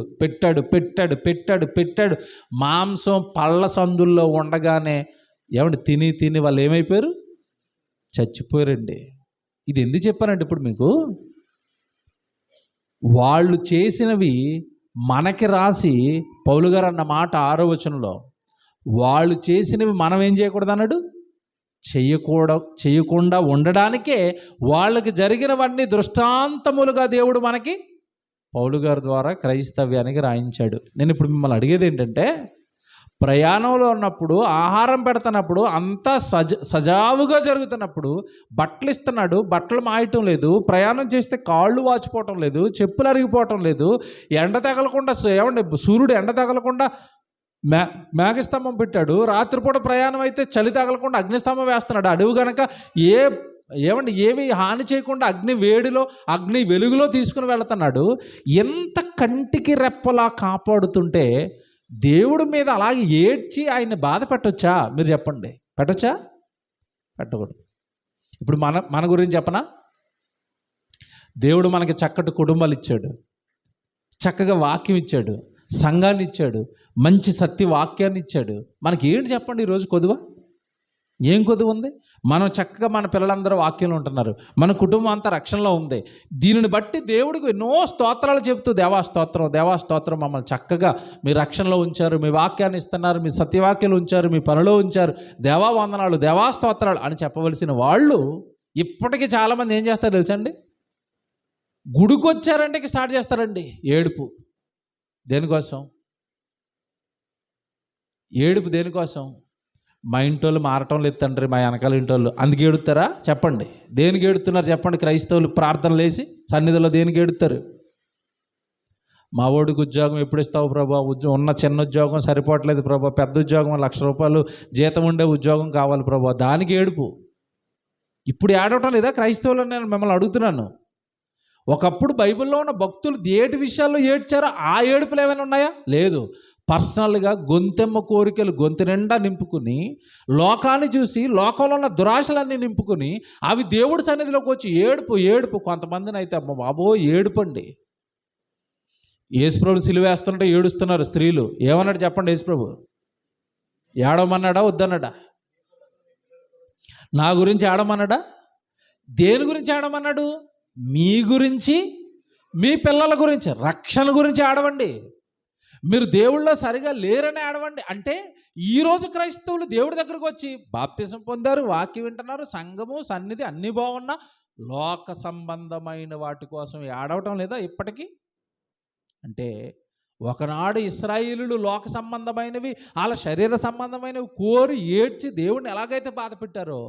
పెట్టాడు. మాంసం పళ్ళ సందుల్లో ఉండగానే ఏమంటే తిని వాళ్ళు ఏమైపోయారు? చచ్చిపోయారండి. ఇది ఎందుకు చెప్పానంటే ఇప్పుడు మీకు, వాళ్ళు చేసినవి మనకి రాసి పౌలు గారు అన్న మాట 6వ వచనంలో, వాళ్ళు చేసినవి మనం ఏం చేయకూడదు అన్నాడు? చేయకుండా ఉండడానికే వాళ్ళకి జరిగినవన్నీ దృష్టాంతములుగా దేవుడు మనకి పౌలు గారి ద్వారా క్రైస్తవ్యానికి రాయించాడు. నేను ఇప్పుడు మిమ్మల్ని అడిగేది ఏంటంటే, ప్రయాణంలో ఉన్నప్పుడు ఆహారం పెడుతున్నప్పుడు అంతా సజావుగా జరుగుతున్నప్పుడు బట్టలు ఇస్తున్నాడు, బట్టలు మాయటం లేదు, ప్రయాణం చేస్తే కాళ్ళు వాచిపోవటం లేదు, చెప్పులు అరిగిపోవటం లేదు, ఎండ తగలకుండా ఏమండి సూర్యుడు ఎండ తగలకుండా మేఘస్తంభం పెట్టాడు, రాత్రిపూట ప్రయాణం అయితే చలి తగలకుండా అగ్నిస్తంభం వేస్తున్నాడు. అడవి కనుక ఏమి హాని చేయకుండా అగ్ని వేడిలో అగ్ని వెలుగులో తీసుకుని వెళుతున్నాడు. ఎంత కంటికి రెప్పలా కాపాడుతుంటే దేవుడి మీద అలాగే ఏడ్చి ఆయన్ని బాధ పెట్టొచ్చా? మీరు చెప్పండి, పెట్టొచ్చా? పెట్టకూడదు. ఇప్పుడు మన గురించి చెప్పనా? దేవుడు మనకి చక్కటి కుటుంబాలు ఇచ్చాడు, చక్కగా వాక్యం ఇచ్చాడు, సంఘాన్ని ఇచ్చాడు, మంచి సత్య వాక్యాన్ని ఇచ్చాడు. మనకి ఏంటి చెప్పండి ఈరోజు కొదువ? ఏం కొదువ ఉంది? మనం చక్కగా మన పిల్లలందరూ వాక్యంలో ఉంటున్నారు, మన కుటుంబం అంతా రక్షణలో ఉంది. దీనిని బట్టి దేవుడికి ఎన్నో స్తోత్రాలు చెబుతూ దేవా స్తోత్రం, దేవా స్తోత్రం, మమ్మల్ని చక్కగా మీ రక్షణలో ఉంచారు, మీ వాక్యాన్ని ఇస్తున్నారు, మీ సత్యవాక్యాలు ఉంచారు, మీ పనిలో ఉంచారు, దేవా వందనాలు, దేవా స్తోత్రాలు అని చెప్పవలసిన వాళ్ళు ఇప్పటికీ చాలామంది ఏం చేస్తారు తెలుసండి? గుడికి వచ్చారంటే స్టార్ట్ చేస్తారండి ఏడుపు. దేనికోసం ఏడుపు? దేనికోసం? మా ఇంటోళ్ళు మారటం లేదు తండ్రి, మా వెనకాల ఇంటోళ్ళు, అందుకే ఏడుతారా? చెప్పండి, దేనికి ఏడుతున్నారు చెప్పండి? క్రైస్తవులు ప్రార్థనలు వేసి సన్నిధిలో దేనికి ఏడుతారు? మా ఓడికి ఉద్యోగం ఎప్పుడు ఇస్తావు ప్రభా, ఉన్న చిన్న ఉద్యోగం సరిపోవట్లేదు ప్రభా, పెద్ద ఉద్యోగం ₹1,00,000 జీతం ఉండే ఉద్యోగం కావాలి ప్రభా, దానికి ఏడుపు. ఇప్పుడు ఏడవటం లేదా క్రైస్తవులు? నేను మిమ్మల్ని అడుగుతున్నాను. ఒకప్పుడు బైబిల్లో ఉన్న భక్తులు ఏటి విషయాల్లో ఏడ్చారో ఆ ఏడుపులు ఏమైనా ఉన్నాయా? లేదు. పర్సనల్గా గొంతెమ్మ కోరికలు గొంతు నిండా నింపుకుని, లోకాన్ని చూసి లోకంలో ఉన్న దురాశలన్నీ నింపుకుని, అవి దేవుడి సన్నిధిలోకి వచ్చి ఏడుపు. కొంతమందిని అయితే అమ్మ బాబో ఏడుపండి. యేసుప్రభు సిలువ వేస్తుంటే ఏడుస్తున్నారు స్త్రీలు. ఏమన్నాడు చెప్పండి? యేసుప్రభు ఏడవమన్నాడా వద్దన్నాడా? నా గురించి ఏడమన్నాడా? దేని గురించి ఏడమన్నాడు? మీ గురించి, మీ పిల్లల గురించి, రక్షణ గురించి ఆడవండి. మీరు దేవుళ్ళో సరిగా లేరని ఆడవండి. అంటే ఈరోజు క్రైస్తవులు దేవుడి దగ్గరకు వచ్చి బాప్తిసం పొందారు, వాక్యం వింటున్నారు, సంఘము సన్నిధి అన్నీ బాగున్నా లోక సంబంధమైన వాటి కోసం ఏడవటం లేదా ఇప్పటికీ? అంటే ఒకనాడు ఇశ్రాయేలులు లోక సంబంధమైనవి, వాళ్ళ శరీర సంబంధమైనవి కోరి ఏడ్చి దేవుడిని ఎలాగైతే బాధ పెట్టారో,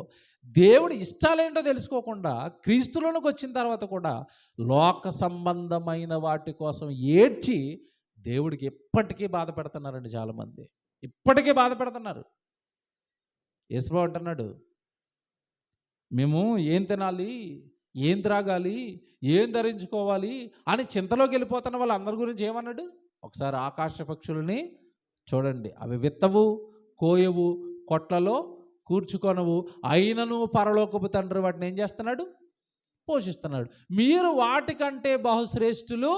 దేవుడి ఇష్టాలేంటో తెలుసుకోకుండా క్రీస్తులోనికి వచ్చిన తర్వాత కూడా లోక సంబంధమైన వాటి కోసం ఏడ్చి దేవుడికి ఇప్పటికీ బాధ పెడుతున్నారండి చాలామంది. ఇప్పటికీ బాధ పెడుతున్నారు. యేసుప్రభు అంటున్నాడు, మేము ఏం తినాలి, ఏం త్రాగాలి, ఏం ధరించుకోవాలి అని చింతలోకి వెళ్ళిపోతున్న వాళ్ళందరి గురించి ఏమన్నాడు? ఒకసారి ఆకాశ పక్షులని చూడండి, అవి విత్తవు, కోయవు, కొట్లలో కూర్చుకొనవు, అయినను పరలోకపు తండ్రి వాటిని ఏం చేస్తున్నాడు? పోషిస్తున్నాడు. మీరు వాటికంటే బహుశ్రేష్ఠులు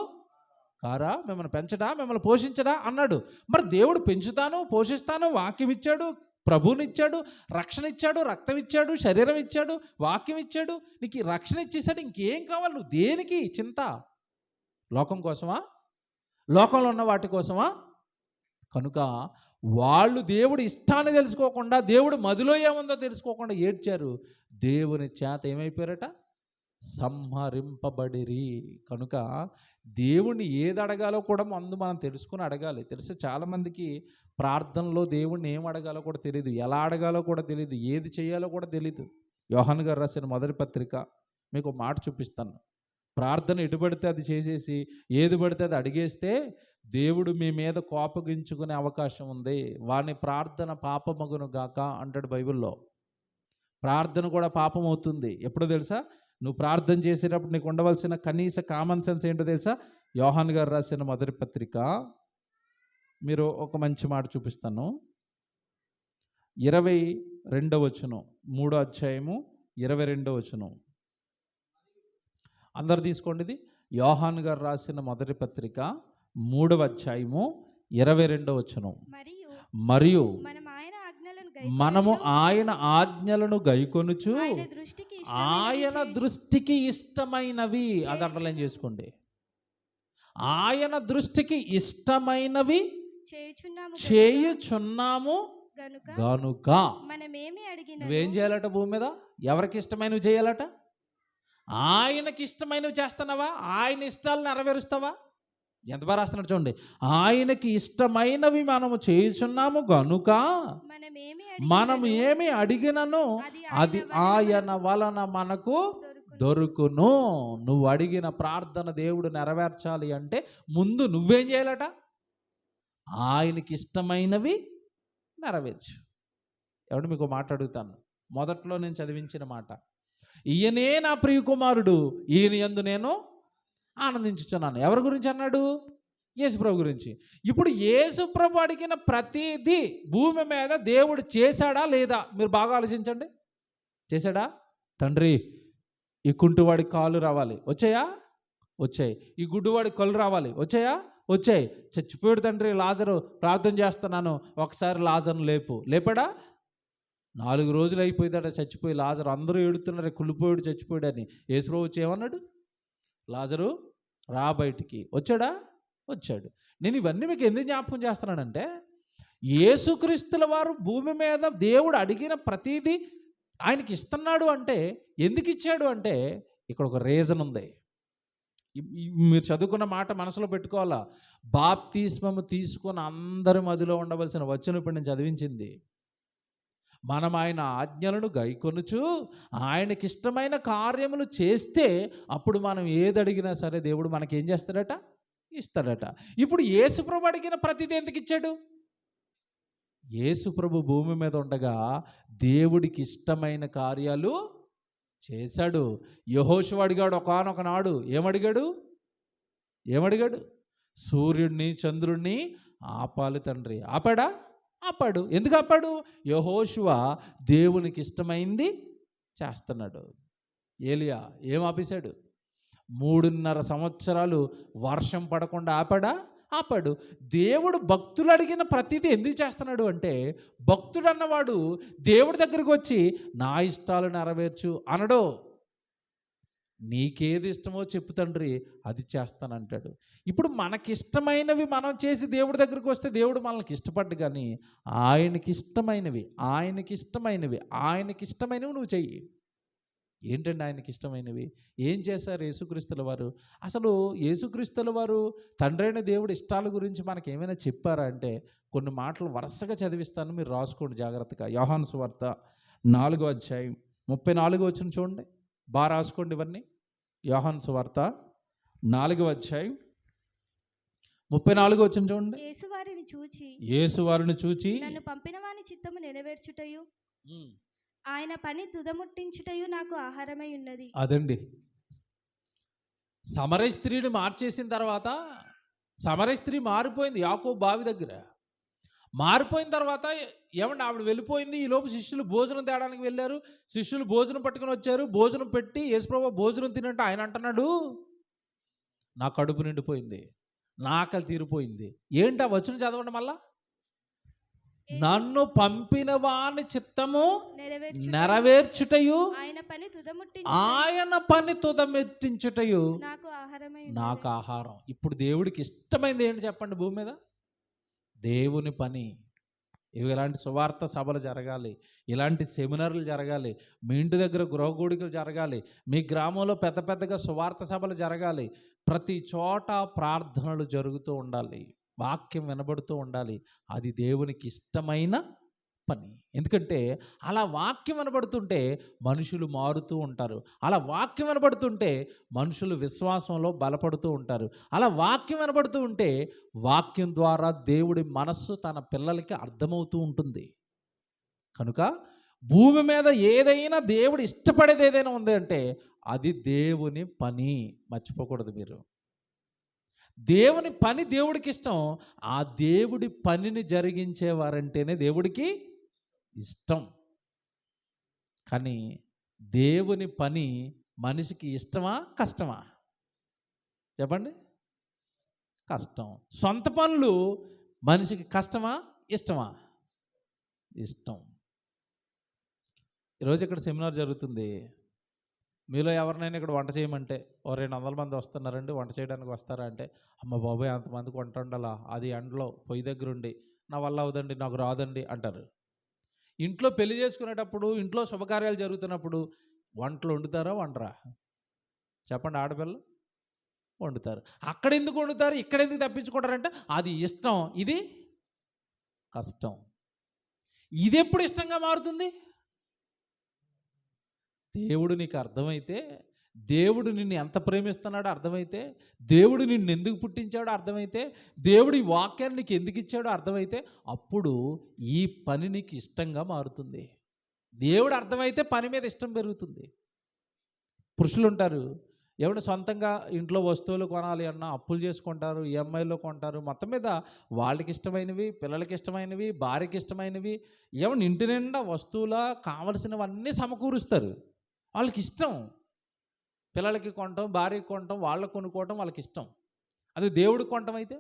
కారా? మిమ్మల్ని పెంచడా, మిమ్మల్ని పోషించడా అన్నాడు. మరి దేవుడు పెంచుతాను, పోషిస్తాను, వాక్యం ఇచ్చాడు, ప్రభువుని ఇచ్చాడు, రక్షణ ఇచ్చాడు, రక్తం ఇచ్చాడు, శరీరం ఇచ్చాడు, వాక్యం ఇచ్చాడు, నీకు రక్షణ ఇచ్చేసాడు, ఇంకేం కావాలి? నువ్వు దేనికి చింత? లోకం కోసమా? లోకంలో ఉన్న వాటి కోసమా? కనుక వాళ్ళు దేవుడి ఇష్టాన్ని తెలుసుకోకుండా, దేవుడు మదిలో ఏముందో తెలుసుకోకుండా ఏడ్చారు. దేవుని చేత ఏమైపోయారట? సంహరింపబడిరి. కనుక దేవుణ్ణి ఏది అడగాలో కూడా ముందు మనం తెలుసుకుని అడగాలి. తెలిసి చాలామందికి ప్రార్థనలో దేవుణ్ణి ఏం అడగాలో కూడా తెలియదు, ఎలా అడగాలో కూడా తెలియదు, ఏది చేయాలో కూడా తెలియదు. యోహాను గారు రాసిన మొదటి పత్రిక మీకు మాట చూపిస్తాను. ప్రార్థన ఎటు పడితే అది చేసేసి ఏది పడితే అది అడిగేస్తే దేవుడు మీ మీద కోపగించుకునే అవకాశం ఉంది. వాని ప్రార్థన పాపమగును గాక అంటాడు బైబిల్లో. ప్రార్థన కూడా పాపం అవుతుంది. ఎప్పుడో తెలుసా? నువ్వు ప్రార్థన చేసేటప్పుడు నీకు ఉండవలసిన కనీస కామన్ సెన్స్ ఏంటో తెలుసా? యోహాను గారు రాసిన మొదటి పత్రిక, మీరు ఒక మంచి మాట చూపిస్తాను. 22వ వచనం, 3వ అధ్యాయము 22వ వచనం. అందరు తీసుకోండి. ఇది యోహాను గారు రాసిన మొదటి పత్రిక 3వ అధ్యాయము 22వ వచనం. మరియు మనము ఆయన ఆజ్ఞలను గైకొనుచు ఆయన దృష్టికి ఇష్టమైనవి, అది అండర్లైన్ చేసుకోండి, ఆయన దృష్టికి ఇష్టమైనవి చేయుచున్నాము గనుక మనమేమి నువ్వేం చేయాలట భూమి మీద? ఎవరికి ఇష్టమైనవి చేయాలట? ఆయనకి ఇష్టమైనవి చేస్తున్నావా? ఆయన ఇష్టాలు నెరవేరుస్తావా? ఎంత బాగా రాస్తున్నాడు చూడండి. ఆయనకి ఇష్టమైనవి మనము చేయుచున్నాము గనుక మనం ఏమి అడిగినను అది ఆయన వలన మనకు దొరుకును. నువ్వు అడిగిన ప్రార్థన దేవుడు నెరవేర్చాలి అంటే ముందు నువ్వేం చేయాలట? ఆయనకి ఇష్టమైనవి నెరవేర్చు. ఎవడు మీకు మాట అడుగుతాను. మొదట్లో నేను చదివించిన మాట, ఈయనే నా ప్రియ కుమారుడు, ఈయన యందు నేను ఆనందించుచున్నాను. ఎవరి గురించి అన్నాడు? యేసుప్రభు గురించి. ఇప్పుడు యేసుప్రభు అడిగిన ప్రతిదీ భూమి మీద దేవుడు చేశాడా లేదా? మీరు బాగా ఆలోచించండి. చేశాడా? తండ్రి, ఈ కుంటివాడికి కాళ్ళు రావాలి, వచ్చాయా? వచ్చాయి. ఈ గుడ్డివాడికి కళ్ళు రావాలి, వచ్చాయా? వచ్చాయి. చచ్చిపోయాడు తండ్రి లాజరు, ప్రార్థన చేస్తున్నాను, ఒకసారి లాజర్ను లేపు. లేపాడా? 4 రోజులు అయిపోయిందట చచ్చిపోయి లాజరు. అందరూ ఏడుతున్నారు, కుళ్ళిపోయాడు, చచ్చిపోయాడని. యేసుప్రభు వచ్చి ఏమన్నాడు? లాజరు రా బయటికి. వచ్చాడా? వచ్చాడు. నేను ఇవన్నీ మీకు ఎందుకు జ్ఞాపకం చేస్తున్నానంటే, యేసుక్రీస్తుల వారు భూమి మీద దేవుడు అడిగిన ప్రతిదీ ఆయనకి ఇస్తున్నాడు అంటే, ఎందుకు ఇచ్చాడు అంటే ఇక్కడ ఒక రీజన్ ఉంది. మీరు చదువుకున్న మాట మనసులో పెట్టుకోవాలా. బాప్తిస్మము తీసుకొని అందరి మదిలో ఉండవలసిన వచనం ఇప్పుడు నేను చదివించింది. మనం ఆయన ఆజ్ఞలను గైకొనుచు ఆయనకి ఇష్టమైన కార్యములు చేస్తే అప్పుడు మనం ఏది అడిగినా సరే దేవుడు మనకేం చేస్తాడట? ఇస్తాడట. ఇప్పుడు యేసుప్రభు అడిగిన ప్రతిదీ ఎందుకు ఇచ్చాడు? యేసుప్రభు భూమి మీద ఉండగా దేవుడికి ఇష్టమైన కార్యాలు చేశాడు. యెహోషువ అడిగాడు ఒకానొక నాడు. ఏమడిగాడు? సూర్యుడిని చంద్రుడిని ఆపాలి తండ్రి. ఆపాడా? ఆపాడు. ఎందుకు ఆపాడు? యెహోషువ దేవునికి ఇష్టమైంది చేస్తున్నాడు. ఏలియా ఏం ఆపేశాడు? 3.5 సంవత్సరాలు వర్షం పడకుండా ఆపాడా? ఆపాడు. దేవుడు భక్తులు అడిగిన ప్రతిదీ ఎందుకు చేస్తున్నాడు అంటే, భక్తుడు అన్నవాడు దేవుడి దగ్గరికి వచ్చి నా ఇష్టాలు నెరవేర్చు అనడు. నీకేది ఇష్టమో చెప్పు తండ్రి, అది చేస్తానంటాడు. ఇప్పుడు మనకిష్టమైనవి మనం చేసి దేవుడి దగ్గరికి వస్తే దేవుడు మనల్ని ఇష్టపడ్డు. కానీ ఆయనకి ఇష్టమైనవి నువ్వు చెయ్యి. ఏంటండి ఆయనకి ఇష్టమైనవి? ఏం చేశారు యేసుక్రీస్తుల వారు? అసలు యేసుక్రీస్తుల వారు తండ్రైన దేవుడి ఇష్టాల గురించి మనకి ఏమైనా చెప్పారా అంటే, కొన్ని మాటలు వరుసగా చదివిస్తాను, మీరు రాసుకోండి జాగ్రత్తగా. యోహాను సువార్త 4వ అధ్యాయం 34వ వచనం చూడండి. బాగా రాసుకోండి ఇవన్నీ. యోహాను సువార్త 4వ అధ్యాయం 34వ వచనం చూడండి. యేసు వారిని చూచి నన్ను పంపిన వాని చిత్తము నెరవేర్చుటయు ఆయన పని తుదముట్టించుటయు నాకు ఆహారమై ఉన్నది. అదండి. సమరయ స్త్రీని మార్చేసిన తర్వాత, సమరయ స్త్రీ మారిపోయింది యాకోబు బావి దగ్గర. మారిపోయిన తర్వాత ఏమంటే ఆవిడ వెళ్ళిపోయింది. ఈలోపు శిష్యులు భోజనం తేడానికి వెళ్ళారు. శిష్యులు భోజనం పట్టుకుని వచ్చారు. భోజనం పెట్టి యేసుప్రభు భోజనం తినంటే ఆయన అంటున్నాడు, నా కడుపు నిండిపోయింది, నా ఆకలి తీరిపోయింది. ఏంటి ఆ వచనం చదవండి మళ్ళా. నన్ను పంపిన వాని చిత్తము నెరవేర్చుటయు ఆయన పని తుదముట్టించుటయు నాకు ఆహారం. ఇప్పుడు దేవుడికి ఇష్టమైంది ఏంటి చెప్పండి భూమి మీద? దేవుని పని. ఇలాంటి సువార్త సభలు జరగాలి, ఇలాంటి సెమినార్లు జరగాలి, మీ ఇంటి దగ్గర గృహగూడికలు జరగాలి, మీ గ్రామంలో పెద్ద పెద్దగా సువార్త సభలు జరగాలి. ప్రతి చోట ప్రార్థనలు జరుగుతూ ఉండాలి, వాక్యం వినబడుతూ ఉండాలి. అది దేవునికి ఇష్టమైన పని. ఎందుకంటే అలా వాక్యం వినబడుతుంటే మనుషులు మారుతూ ఉంటారు. అలా వాక్యం వినబడుతుంటే మనుషులు విశ్వాసంలో బలపడుతూ ఉంటారు. అలా వాక్యం వినబడుతూ ఉంటే వాక్యం ద్వారా దేవుడి మనస్సు తన పిల్లలకి అర్థమవుతూ ఉంటుంది. కనుక భూమి మీద ఏదైనా దేవుడు ఇష్టపడేది ఏదైనా ఉంది అంటే అది దేవుని పని. మర్చిపోకూడదు మీరు. దేవుని పని దేవుడికి ఇష్టం. ఆ దేవుడి పనిని జరిగించేవారంటేనే దేవుడికి ఇష్టం. కానీ దేవుని పని మనిషికి ఇష్టమా కష్టమా? చెప్పండి. కష్టం. సొంత పనులు మనిషికి కష్టమా ఇష్టమా? ఇష్టం. ఈరోజు ఇక్కడ సెమినార్ జరుగుతుంది. మీలో ఎవరినైనా ఇక్కడ వంట చేయమంటే, ఓ 200 మంది వస్తున్నారండి, వంట చేయడానికి వస్తారా అంటే, అమ్మ బాబాయ్ అంతమందికి వంట ఉండాలా, అది ఎండలో పొయ్యి దగ్గర ఉండి నా వల్ల అవదండి, నాకు రాదండి అంటారు. ఇంట్లో పెళ్లి చేసుకునేటప్పుడు, ఇంట్లో శుభకార్యాలు జరుగుతున్నప్పుడు వంటలు వండుతారా, వండరా? చెప్పండి. ఆడపిల్లలు వండుతారు. అక్కడ ఎందుకు వండుతారు, ఇక్కడ ఎందుకు తప్పించుకుంటారంటే అది ఇష్టం, ఇది కష్టం. ఇది ఎప్పుడు ఇష్టంగా మారుతుంది? దేవుడు నీకు అర్థమైతే, దేవుడు నిన్ను ఎంత ప్రేమిస్తున్నాడో అర్థమైతే, దేవుడు నిన్ను ఎందుకు పుట్టించాడో అర్థమైతే, దేవుడు ఈ వాక్యాన్ని నీకు ఎందుకు ఇచ్చాడో అర్థమైతే, అప్పుడు ఈ పని నీకు ఇష్టంగా మారుతుంది. దేవుడు అర్థమైతే పని మీద ఇష్టం పెరుగుతుంది. పురుషులు ఉంటారు, ఎవడు సొంతంగా ఇంట్లో వస్తువులు కొనాలి అన్నా అప్పులు చేసుకుంటారు, ఈఎంఐలో కొంటారు. మొత్తం మీద వాళ్ళకి ఇష్టమైనవి, పిల్లలకి ఇష్టమైనవి, భార్యకి ఇష్టమైనవి, ఏమన్నా ఇంటి నిండా వస్తువుల కావలసినవన్నీ సమకూరుస్తారు. వాళ్ళకి ఇష్టం. పిల్లలకి కొనటం, భార్యకి కొనటం, వాళ్ళకి కొనుక్కోవటం వాళ్ళకి ఇష్టం. అది దేవుడికి కొనటం అయితే,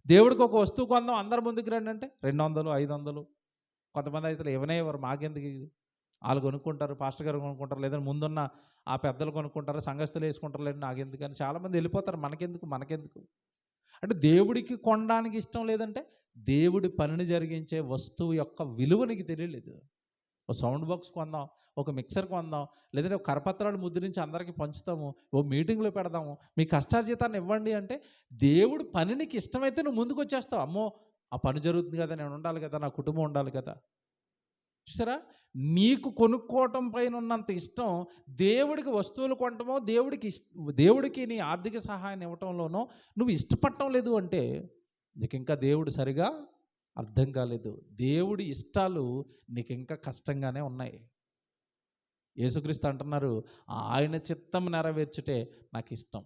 దేవుడికి ఒక వస్తువు కొందాం అందరు ముందుకు రండి అంటే 200, 500, కొంతమంది అయితే ఇవనే ఎవరు మాకెందుకు ఇది, వాళ్ళు కొనుక్కుంటారు, పాస్టర్ గారు కొనుక్కుంటారు, లేదంటే ముందున్న ఆ పెద్దలు కొనుక్కుంటారు, సంఘస్థులు వేసుకుంటారు, లేదు నాకెందుకు అని చాలామంది వెళ్ళిపోతారు. మనకెందుకు అంటే దేవుడికి కొనడానికి ఇష్టం లేదంటే దేవుడి పనిని జరిగించే వస్తువు యొక్క విలువ నీకు తెలియలేదు. ఓ సౌండ్ బాక్స్ కొందాం, ఒక మిక్సర్ కొందాం, లేదంటే ఒక కరపత్రాలు ముద్రించి అందరికీ పంచుతాము, ఓ మీటింగ్లో పెడదాము, మీ కష్టార్జితాన్ని ఇవ్వండి అంటే దేవుడు పని నీకు ఇష్టమైతే నువ్వు ముందుకు వచ్చేస్తావు. అమ్మో ఆ పని జరుగుతుంది కదా, నేను ఉండాలి కదా, నా కుటుంబం ఉండాలి కదా. చూసారా, నీకు కొనుక్కోవటం పైన ఉన్నంత ఇష్టం దేవుడికి వస్తువులు కొనటమో, దేవుడికి నీ ఆర్థిక సహాయాన్ని ఇవ్వటంలోనో నువ్వు ఇష్టపడటం లేదు అంటే నీకు ఇంకా దేవుడు సరిగా అర్థం కాలేదు. దేవుడి ఇష్టాలు నీకు ఇంకా కష్టంగానే ఉన్నాయి. యేసుక్రీస్తు అంటున్నారు, ఆయన చిత్తం నెరవేర్చుటే నాకు ఇష్టం,